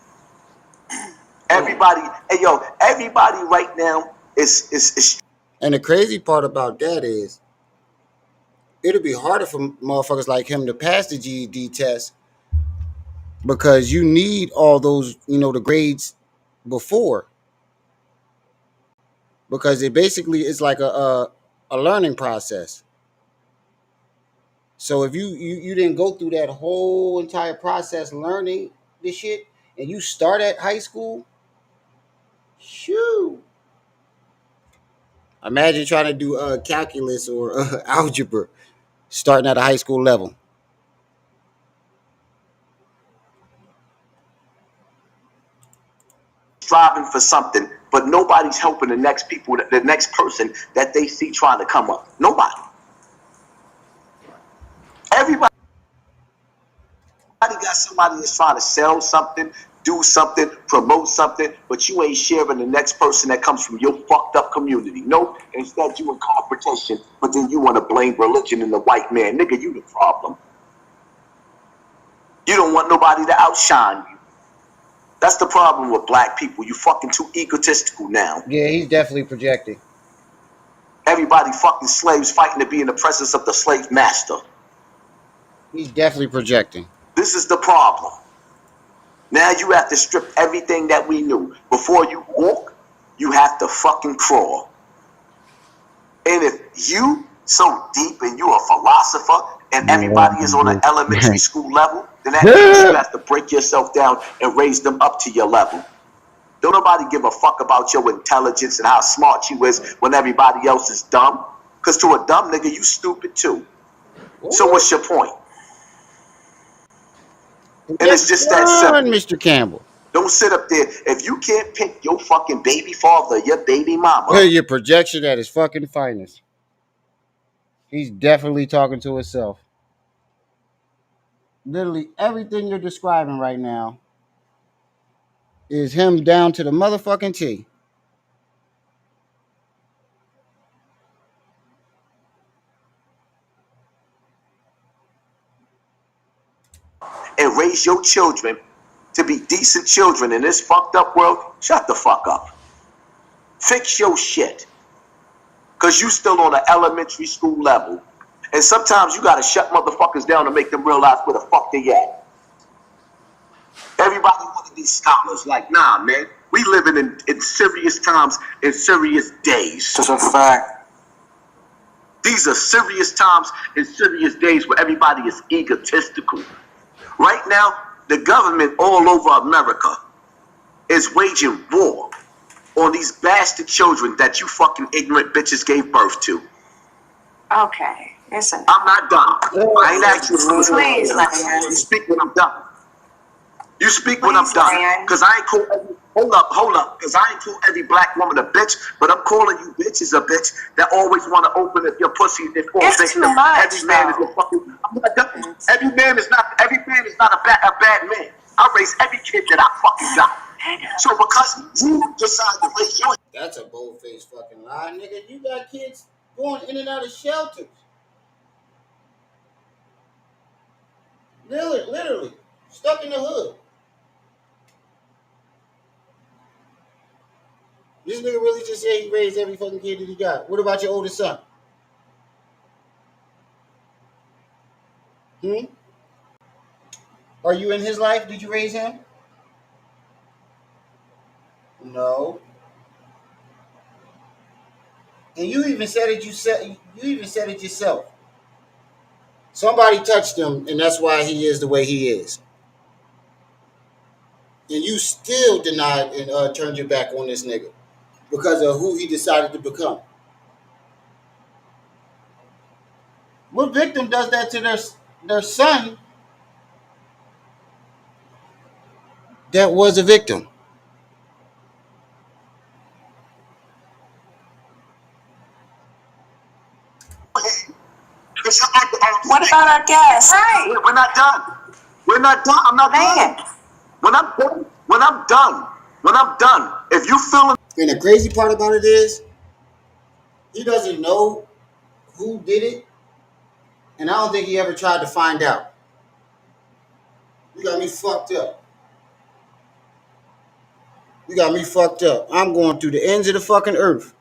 Everybody, hey yo, everybody right now is. And the crazy part about that is, it'll be harder for motherfuckers like him to pass the GED test because you need all those, you know, the grades before. Because it basically is like a learning process. So if you didn't go through that whole entire process learning this shit, and you start at high school, shoo. Imagine trying to do calculus or algebra starting at a high school level. Striving for something, but nobody's helping the next person that they see trying to come up. Nobody. Everybody got somebody that's trying to sell something, do something, promote something, but you ain't sharing the next person that comes from your fucked up community. Nope. Instead, you in competition, but then you want to blame religion and the white man. Nigga, you the problem. You don't want nobody to outshine you. That's the problem with black people. You fucking too egotistical now. Yeah, he's definitely projecting. Everybody fucking slaves fighting to be in the presence of the slave master. He's definitely projecting. This is the problem. Now you have to strip everything that we knew. Before you walk, you have to fucking crawl. And if you so deep and you a philosopher and everybody is on an elementary school level, then that means you have to break yourself down and raise them up to your level. Don't nobody give a fuck about your intelligence and how smart you is when everybody else is dumb. Because to a dumb nigga, you stupid too. So what's your point? And it's just that simple. Mr. Campbell. Don't sit up there. If you can't pick your fucking baby father, your baby mama. Your projection at his fucking finest. He's definitely talking to himself. Literally everything you're describing right now is him down to the motherfucking T. And raise your children to be decent children in this fucked up world. Shut the fuck up. Fix your shit. Because you still on an elementary school level. And sometimes you gotta shut motherfuckers down to make them realize where the fuck they at. Everybody want to be scholars. Like, nah, man. We living in serious times, in serious days. That's a fact. These are serious times and serious days where everybody is egotistical. Right now, the government all over America is waging war on these bastard children that you fucking ignorant bitches gave birth to. Okay, listen. I'm not done. I ain't asking you. Please, You speak when I'm done. You speak when I'm done. Because I ain't hold up, because I ain't call every black woman a bitch, but I'm calling you bitches a bitch that always want to open up your pussy if all It's too much, every man is a fucking. I'm not done. Every man is not a bad man. I raise every kid that I fucking got. So because you decide to raise your, That's a bold-faced fucking lie, nigga. You got kids going in and out of shelters. Literally. Stuck in the hood. This nigga really just said he raised every fucking kid that he got. What about your oldest son? Are you in his life? Did you raise him? No. And you even said it yourself. Somebody touched him, and that's why he is the way he is. And you still denied and turned your back on this nigga because of who he decided to become. What victim does that to their son that was a victim? What about our guests? Right. We're not done. We're not done. I'm not done. When I'm done. If you feeling. And the crazy part about it is, he doesn't know who did it, and I don't think he ever tried to find out. You got me fucked up. I'm going through the ends of the fucking earth.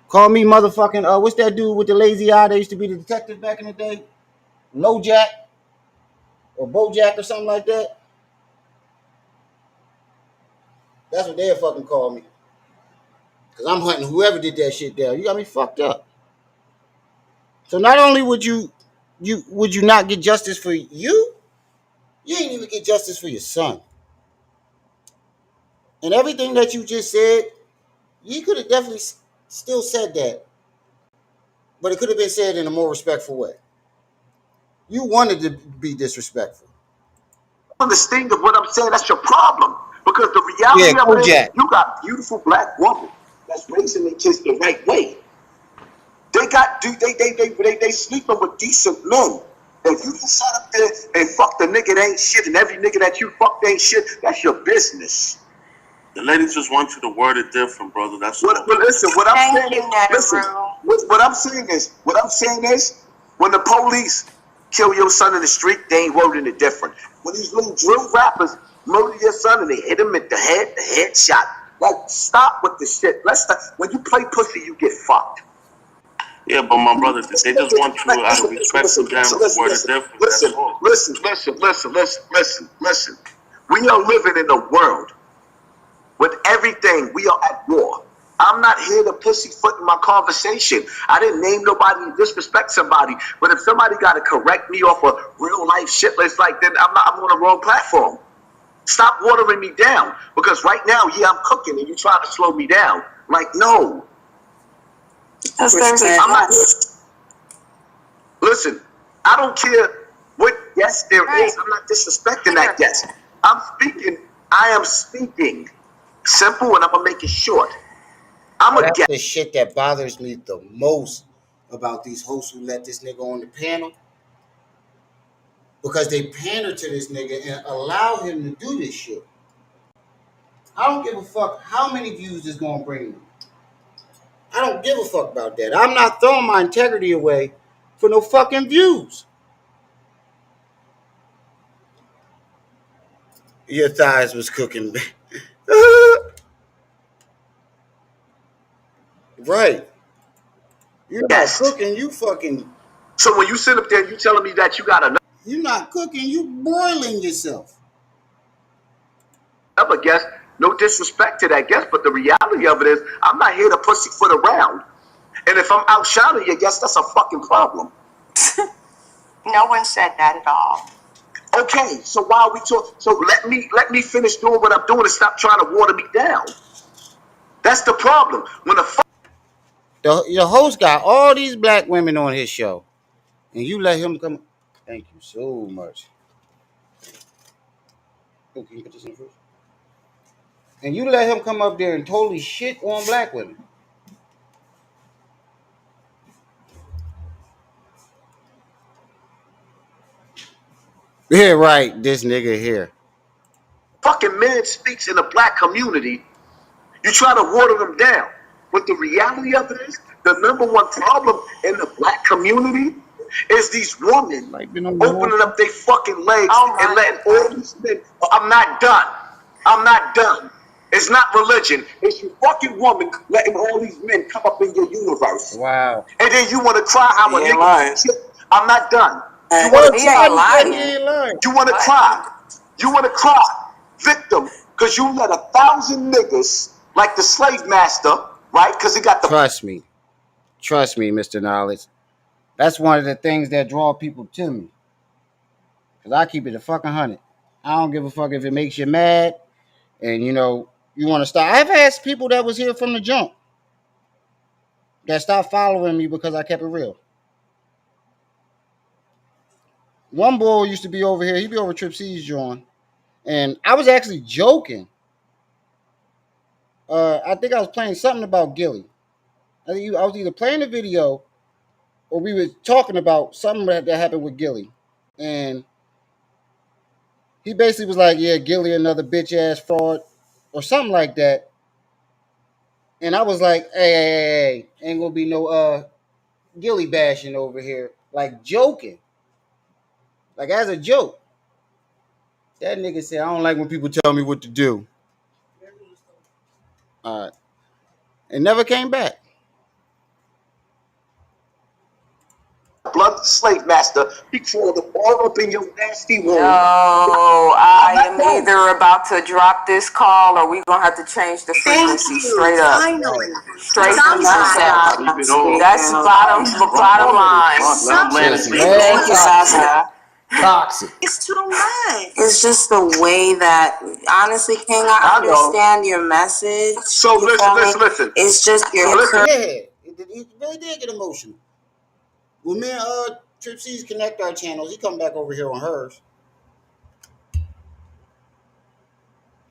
Call me motherfucking, what's that dude with the lazy eye that used to be the detective back in the day? LoJack or Bojack or something like that. That's what they'll fucking call me. Because I'm hunting whoever did that shit down. You got me fucked up. So not only would you not get justice for you ain't even get justice for your son. And everything that you just said, you could have definitely still said that. But it could have been said in a more respectful way. You wanted to be disrespectful. Understand of what I'm saying, that's your problem. Because the reality of it is, you got beautiful black women that's raising their kids the right way. They sleeping with decent men. If you just sat up there and fuck the nigga that ain't shit, and every nigga that you fucked ain't shit, that's your business. The ladies just want you to word it different, brother. That's what. But listen, what I'm saying is, when the police kill your son in the street, they ain't wording it different. When these little drill rappers murder your son and they hit him at the headshot. Like, stop with the shit. Let's stop. When you play pussy, you get fucked. Yeah, but my brother, they just want you out of respect for them to word it different. Listen. We are living in a world with everything. We are at war. I'm not here to pussyfoot in my conversation. I didn't name nobody, disrespect somebody. But if somebody got to correct me off of real life shit, it's like, then I'm on the wrong platform. Stop watering me down. Because right now, I'm cooking and you trying to slow me down. Like, no. I'm not. Listen, I don't care what guest there is. I'm not disrespecting that guest. I am speaking simple, and I'm gonna make it short. That's the shit that bothers me the most about these hosts who let this nigga on the panel. Because they pander to this nigga and allow him to do this shit. I don't give a fuck how many views this gonna bring me. I don't give a fuck about that. I'm not throwing my integrity away for no fucking views. Your thighs was cooking. Right. You're not cooking, you fucking. So when you sit up there, you telling me that you got enough. You're not cooking, you boiling yourself. I guess, no disrespect to that guest, but the reality of it is, I'm not here to pussyfoot around. And if I'm outshining you, guess that's a fucking problem. No one said that at all. Okay, so why are we talking? So let me finish doing what I'm doing and stop trying to water me down. That's the problem. When the host got all these black women on his show, and you let him come. Thank you so much. Oh, can you put this in first? And you let him come up there and totally shit on black women. Yeah, right. This nigga here. Fucking man speaks in the black community, you try to water them down. But the reality of it is, the number one problem in the black community is these women opening up their fucking legs and letting all these men. I'm not done. I'm not done. It's not religion. It's your fucking woman letting all these men come up in your universe. Wow. And then you want to cry how a nigga. I'm not done. You Well, want he to ain't cry. lying. You want to cry. You want to cry. Victim, because you let 1,000 niggas like the slave master, right? Because he got the. Trust me, Mr. Knowledge. That's one of the things that draw people to me. Cause I keep it a fucking 100. I don't give a fuck if it makes you mad, and you know you want to stop. I've had people that was here from the jump that stopped following me because I kept it real. One boy used to be over here. He'd be over Trip C's joint. And I was actually joking. I think I was playing something about Gilly. I was either playing a video or we were talking about something that happened with Gilly. And he basically was like, yeah, Gilly, another bitch ass fraud or something like that. And I was like, hey, ain't gonna be no Gilly bashing over here. Like joking. Like as a joke. That nigga said, I don't like when people tell me what to do. It never came back. Blood slave master, he crawled all up in your nasty womb. No, I am either about to drop this call or we're going to have to change the frequency straight up. Finally. Straight from the That's bottom line. Thank you, Sasha. Toxic. It's too much. It's just the way that, honestly, King, I understand your message. So listen. It's just your It really did get emotional. When me and Trip C's connect our channels, he come back over here on hers.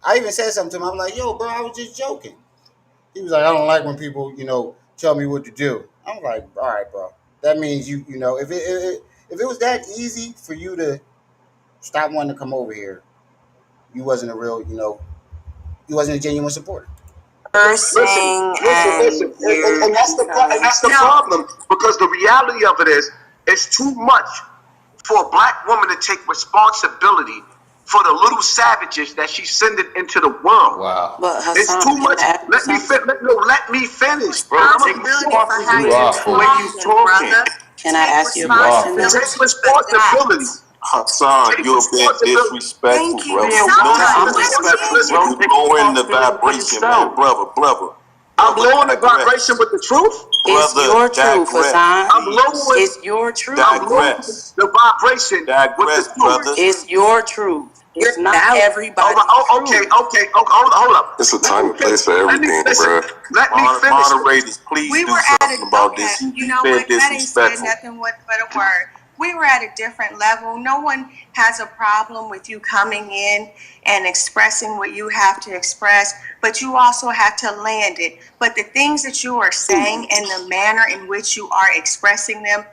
I even said something to him. I'm like, yo, bro, I was just joking. He was like, I don't like when people, tell me what to do. I'm like, all right, bro. That means if it was that easy for you to stop wanting to come over here, you wasn't a real, you wasn't a genuine supporter. Listen. And that's the problem. Because the reality of it is, it's too much for a black woman to take responsibility for the little savages that she's sending into the world. Wow. But Hassan, it's too much. Let me finish, bro. Take responsibility. Can I ask you a question? Take responsibility. Hassan, you're being disrespectful, bro. You're lowering the vibration, man. Brother. I'm lowering the vibration with the truth. It's your truth, Hassan. I'm lowering. It's your truth. I'm lowering the vibration with the truth. It's your truth. It's not everybody. Okay. Hold up. It's a time and place for everything, bro. Let me finish. Moderators, please do something about this. You know what? That ain't said nothing but a word. We were at a different level. No one has a problem with you coming in and expressing what you have to express, but you also have to land it. But the things that you are saying and the manner in which you are expressing them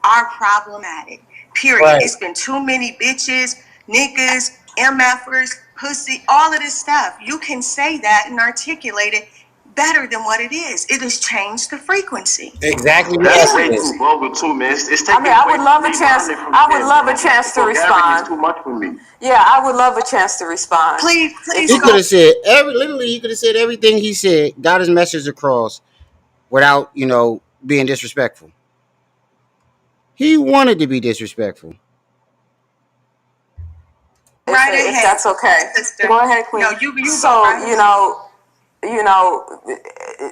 are problematic. Period. Right. It's been too many bitches, niggas, MFers, pussy, all of this stuff. You can say that and articulate it better than what it is. It has changed the frequency. Exactly. That's way too vulgar too, man. It's taking I would love a chance. I would love a chance to respond. Too much for me. Yeah, I would love a chance to respond. Please. He could have said he could have said everything he said, got his message across without, being disrespectful. He wanted to be disrespectful. Right ahead. If that's okay. Sister. Go ahead, Queen. No, you so,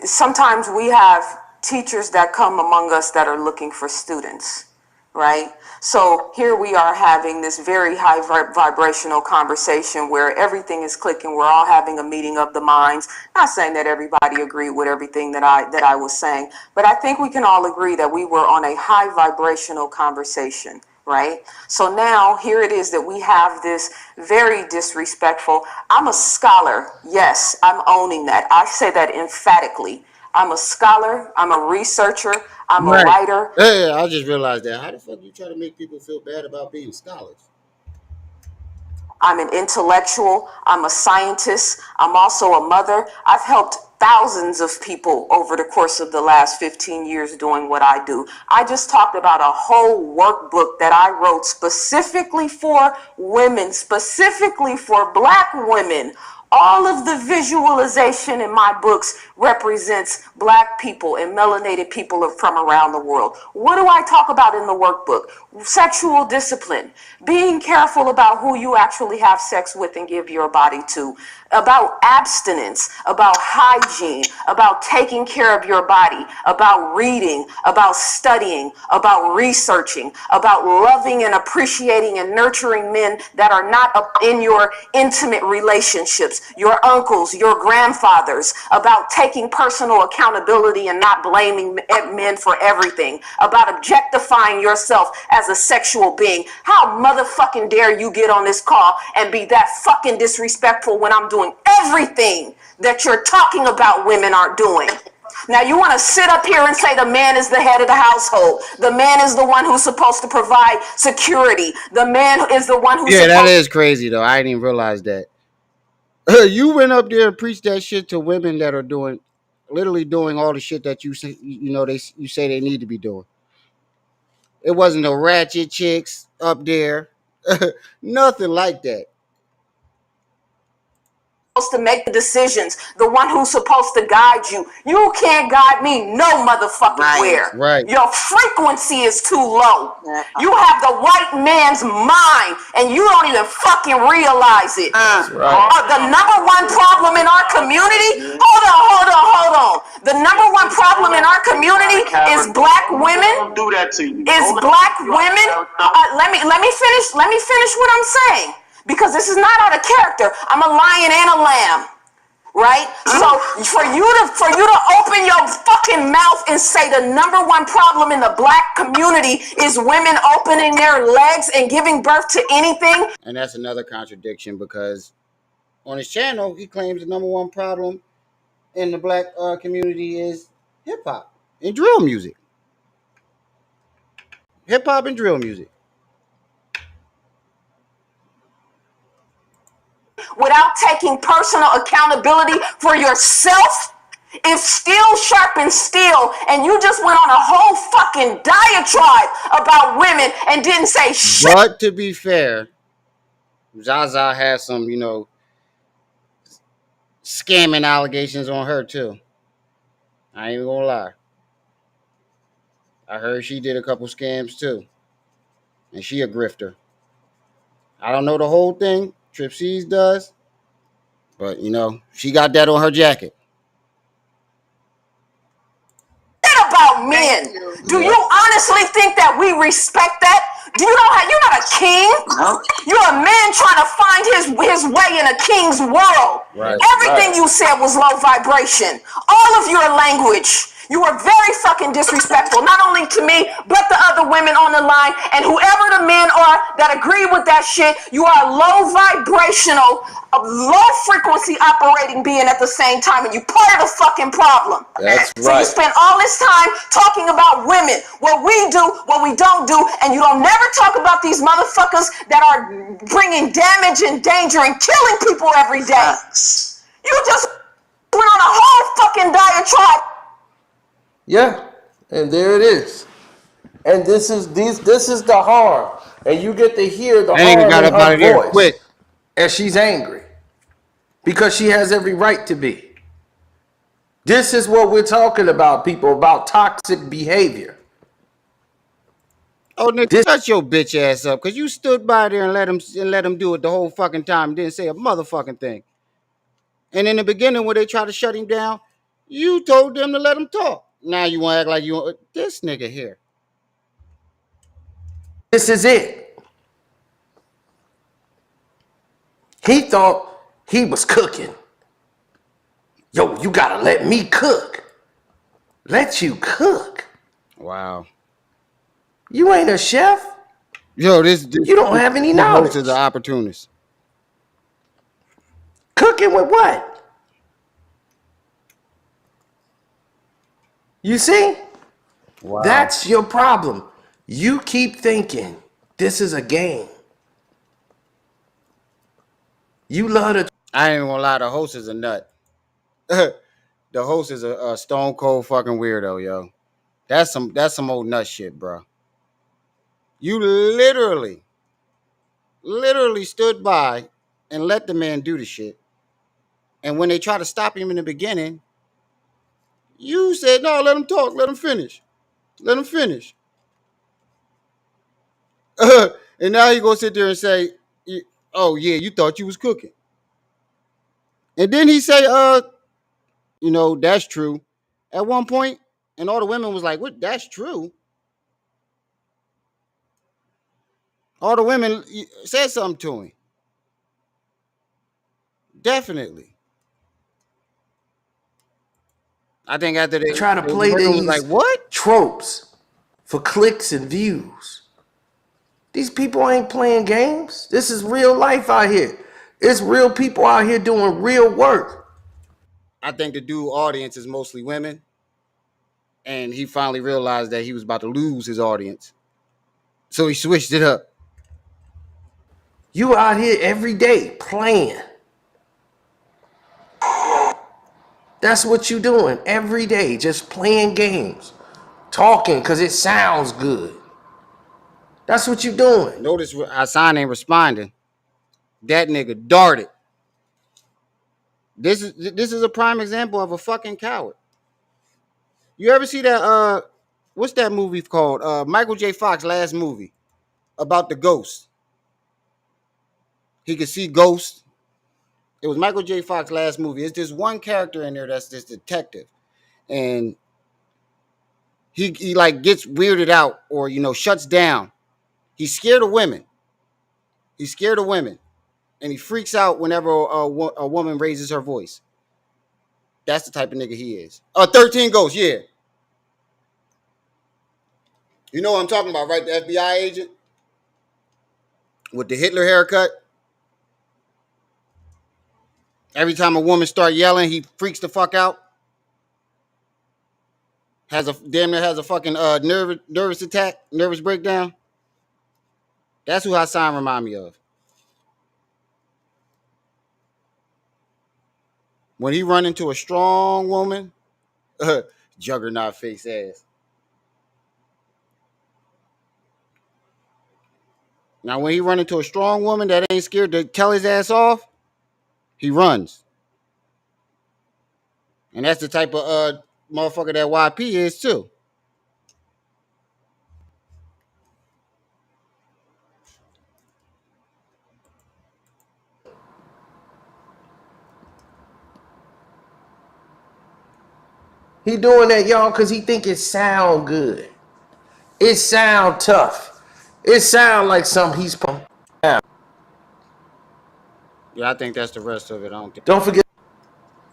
sometimes we have teachers that come among us that are looking for students, right? So here we are having this very high vibrational conversation where everything is clicking. We're all having a meeting of the minds. Not saying that everybody agreed with everything that I was saying, but I think we can all agree that we were on a high vibrational conversation, right? So now here it is that we have this very disrespectful. I'm a scholar. Yes, I'm owning that. I say that emphatically. I'm a scholar. I'm a researcher. I'm a writer. Yeah, I just realized that. How the fuck you try to make people feel bad about being scholars? I'm an intellectual. I'm a scientist. I'm also a mother. I've helped thousands of people over the course of the last 15 years doing what I do. I just talked about a whole workbook that I wrote specifically for women, specifically for Black women. All of the visualization in my books represents Black people and melanated people from around the world. What do I talk about in the workbook? Sexual discipline, being careful about who you actually have sex with and give your body to, about abstinence, about hygiene, about taking care of your body, about reading, about studying, about researching, about loving and appreciating and nurturing men that are not in your intimate relationships, your uncles, your grandfathers, about taking personal accountability and not blaming men for everything, about objectifying yourself as a sexual being. How motherfucking dare you get on this call and be that fucking disrespectful when I'm doing everything that you're talking about women aren't doing. Now you want to sit up here and say the man is the head of the household. The man is the one who's supposed to provide security. The man is the one who's that is crazy though. I didn't even realize that. You went up there and preached that shit to women that are literally doing all the shit that you say, you say they need to be doing. It wasn't no ratchet chicks up there. Nothing like that. To make the decisions, the one who's supposed to guide you. You can't guide me no motherfucking where. Right. Your frequency is too low. You have the white man's mind and you don't even fucking realize it. The number one problem in our community, hold on. The number one problem in our community is Black women. Do that to you. Is Black women. Let me finish what I'm saying. Because this is not out of character. I'm a lion and a lamb, right? So for you to open your fucking mouth and say the number one problem in the Black community is women opening their legs and giving birth to anything. And that's another contradiction because on his channel, he claims the number one problem in the Black community is hip hop and drill music. Hip hop and drill music. Without taking personal accountability for yourself, if steel sharpens steel, and you just went on a whole fucking diatribe about women and didn't say shit. But to be fair, Zaza has some, scamming allegations on her too. I ain't even gonna lie. I heard she did a couple scams too. And she a grifter. I don't know the whole thing. Trip C's does. But, she got that on her jacket. About men. Do you honestly think that we respect that? You're not a king. No. You're a man trying to find his way in a king's world. Right. Everything you said was low vibration. All of your language. You were very fucking disrespectful, not only to me, but the other women on the line, and whoever the men are that agree with that shit. You are low vibrational, low frequency operating being at the same time, and you part of the fucking problem. That's so right. You spend all this time talking about women, what we do, what we don't do, and you don't never talk about these motherfuckers that are bringing damage and danger and killing people every day. You just went on a whole fucking diatribe. Yeah, and there it is. And this is the harm. And you get to hear the harm in her voice. Quick. And she's angry. Because she has every right to be. This is what we're talking about, people, about toxic behavior. Oh, nigga, shut your bitch ass up. Because you stood by there and let him do it the whole fucking time and didn't say a motherfucking thing. And in the beginning, when they tried to shut him down, you told them to let him talk. Now you want to act like you this nigga here. This is it. He thought he was cooking. Yo, you gotta let me cook. Let you cook. Wow. You ain't a chef. Yo, this You don't have any host is knowledge. an opportunist. Cooking with what? You see? Wow. That's your problem. You keep thinking this is a game. You love to. I ain't even gonna lie, the host is a nut. The host is a stone cold fucking weirdo, yo. That's some old nut shit, bro. You literally stood by and let the man do the shit. And when they try to stop him in the beginning, you said, no, let him talk, let him finish. Let him finish. And now he gonna sit there and say, oh yeah, you thought you was cooking. And then he say, that's true. At one point, and all the women was like, what, that's true? All the women said something to him. Definitely. I think after they try to the play women was these like, what? tropes for clicks and views. These people ain't playing games. This is real life out here. It's real people out here doing real work. I think the dude audience is mostly women. And he finally realized that he was about to lose his audience. So he switched it up. You out here every day playing. That's what you doing every day, just playing games, talking because it sounds good. That's what you doing. Notice Hassan ain't responding. That nigga darted. This is a prime example of a fucking coward. You ever see that what's that movie called? Michael J. Fox last movie about the ghost. He could see ghosts. It was Michael J. Fox last movie. It's this one character in there that's this detective. And he like gets weirded out or shuts down. He's scared of women. He's scared of women. And he freaks out whenever a woman raises her voice. That's the type of nigga he is. 13 Ghosts, yeah. You know what I'm talking about, right? The FBI agent with the Hitler haircut. Every time a woman start yelling, he freaks the fuck out. Damn near has a fucking nervous attack, nervous breakdown. That's who Hassan remind me of. When he run into a strong woman, juggernaut face ass. Now, when he run into a strong woman that ain't scared to tell his ass off, he runs. And that's the type of motherfucker that YP is too. He doing that, y'all, because he think it sound good. It sound tough. It sound like something he's playing. Yeah, I think that's the rest of it. Don't forget.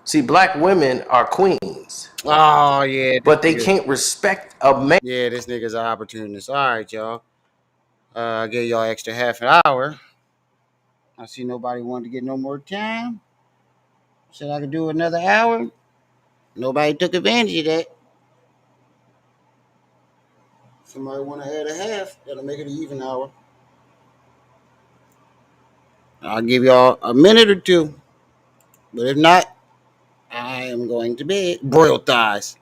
See, black women are queens. Oh, yeah. But they can't respect a man. Yeah, this nigga's an opportunist. All right, y'all. I gave y'all extra half an hour. I see nobody wanted to get no more time. Said I could do another hour. Nobody took advantage of that. Somebody want to add a half. That'll make it an even hour. I'll give y'all a minute or two. But if not, I am going to bed. Broiled thighs.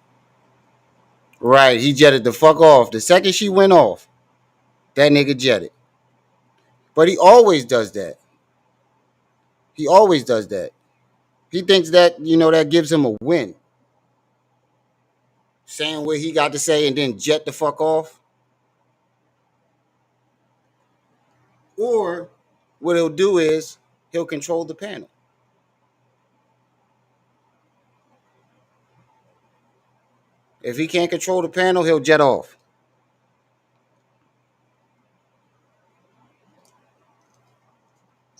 Right, he jetted the fuck off. The second she went off, that nigga jetted. But he always does that. He always does that. He thinks that, that gives him a win. Saying what he got to say and then jet the fuck off. Or what he'll do is he'll control the panel. If he can't control the panel, he'll jet off.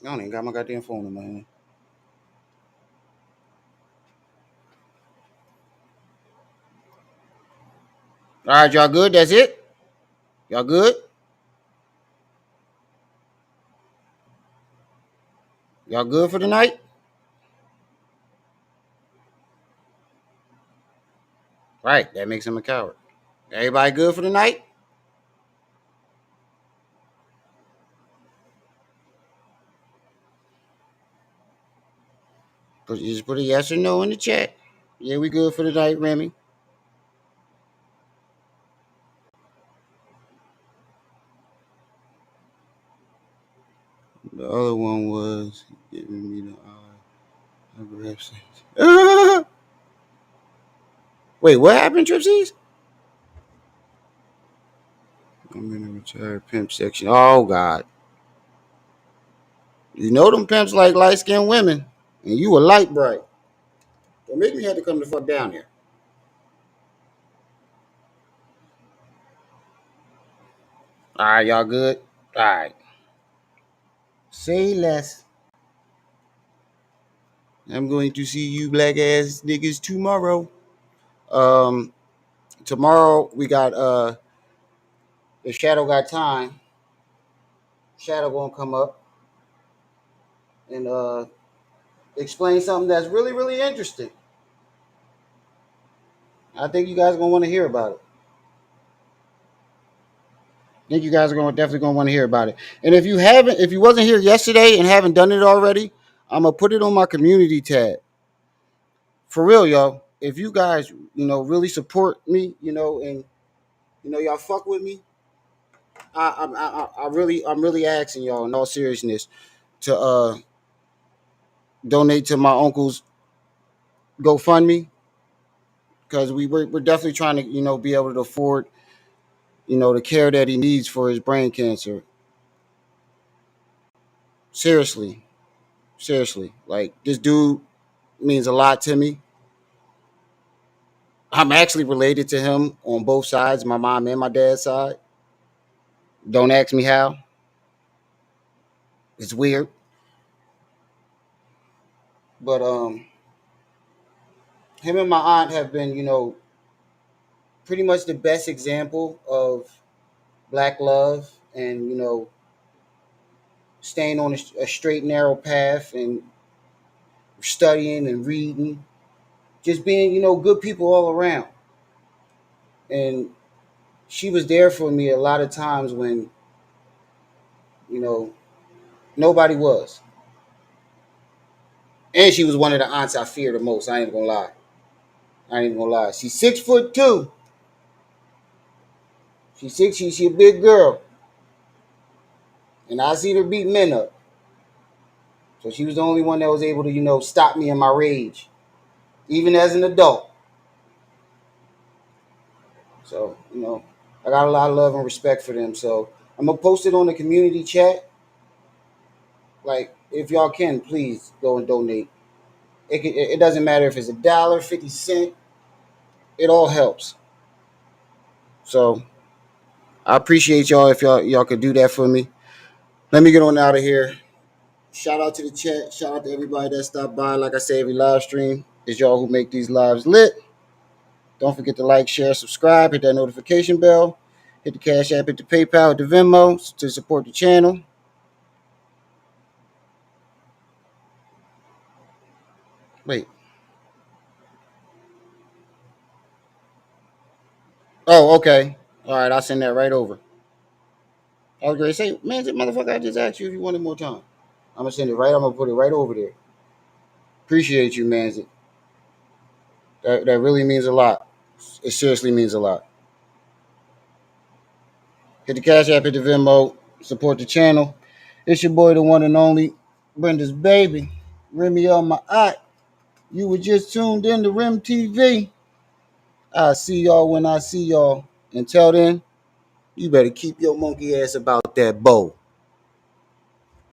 I don't even got my goddamn phone in my hand. All right, y'all good? That's it? Y'all good? Y'all good for the night? Right, that makes him a coward. Everybody good for the night? Just put a yes or no in the chat. Yeah, we good for the night, Remy. The other one was giving me the eye. Wait, what happened, Tripsies? I'm in the retired pimp section. Oh, God. You know them pimps like light-skinned women, and you a light bright. Don't make me have to come the fuck down here. All right, y'all good? All right. Say less. I'm going to see you black ass niggas tomorrow. Tomorrow we got if Shadow got time, Shadow gonna come up and explain something that's really, really interesting. I think you guys are gonna want to hear about it. I think you guys are definitely gonna want to hear about it. And if you wasn't here yesterday and haven't done it already, I'm gonna put it on my community tab. For real, y'all. If you guys, really support me, and y'all fuck with me, I'm really asking y'all in all seriousness to donate to my uncle's GoFundMe, because we're definitely trying to be able to afford the care that he needs for his brain cancer. Seriously, like this dude means a lot to me. I'm actually related to him on both sides, my mom and my dad's side. Don't ask me how. It's weird. But him and my aunt have been, pretty much the best example of black love and, staying on a straight, narrow path and studying and reading. Just being, good people all around. And she was there for me a lot of times when, nobody was. And she was one of the aunts I fear the most. I ain't gonna lie. She's 6'2". She a big girl. And I seen her beat men up. So she was the only one that was able to, stop me in my rage. Even as an adult. So, I got a lot of love and respect for them. So I'm gonna post it on the community chat. Like, if y'all can, please go and donate. It doesn't matter if it's $1, 50 cents. It all helps. So I appreciate y'all if y'all could do that for me. Let me get on out of here. Shout out to the chat. Shout out to everybody that stopped by. Like I say, every live stream is y'all who make these lives lit. Don't forget to like, share, subscribe, hit that notification bell, hit the Cash App, hit the PayPal, hit the Venmo to support the channel. Wait. Oh, okay. All right, I'll send that right over. I was going to say, man, motherfucker, I just asked you if you wanted more time. I'm going to send it right. I'm going to put it right over there. Appreciate you, man. That really means a lot. It seriously means a lot. Hit the Cash App, hit the Venmo, support the channel. It's your boy, the one and only, Brenda's baby, Remy on my eye. You were just tuned in to Rim TV. I'll see y'all when I see y'all. Until then, you better keep your monkey ass about that bow.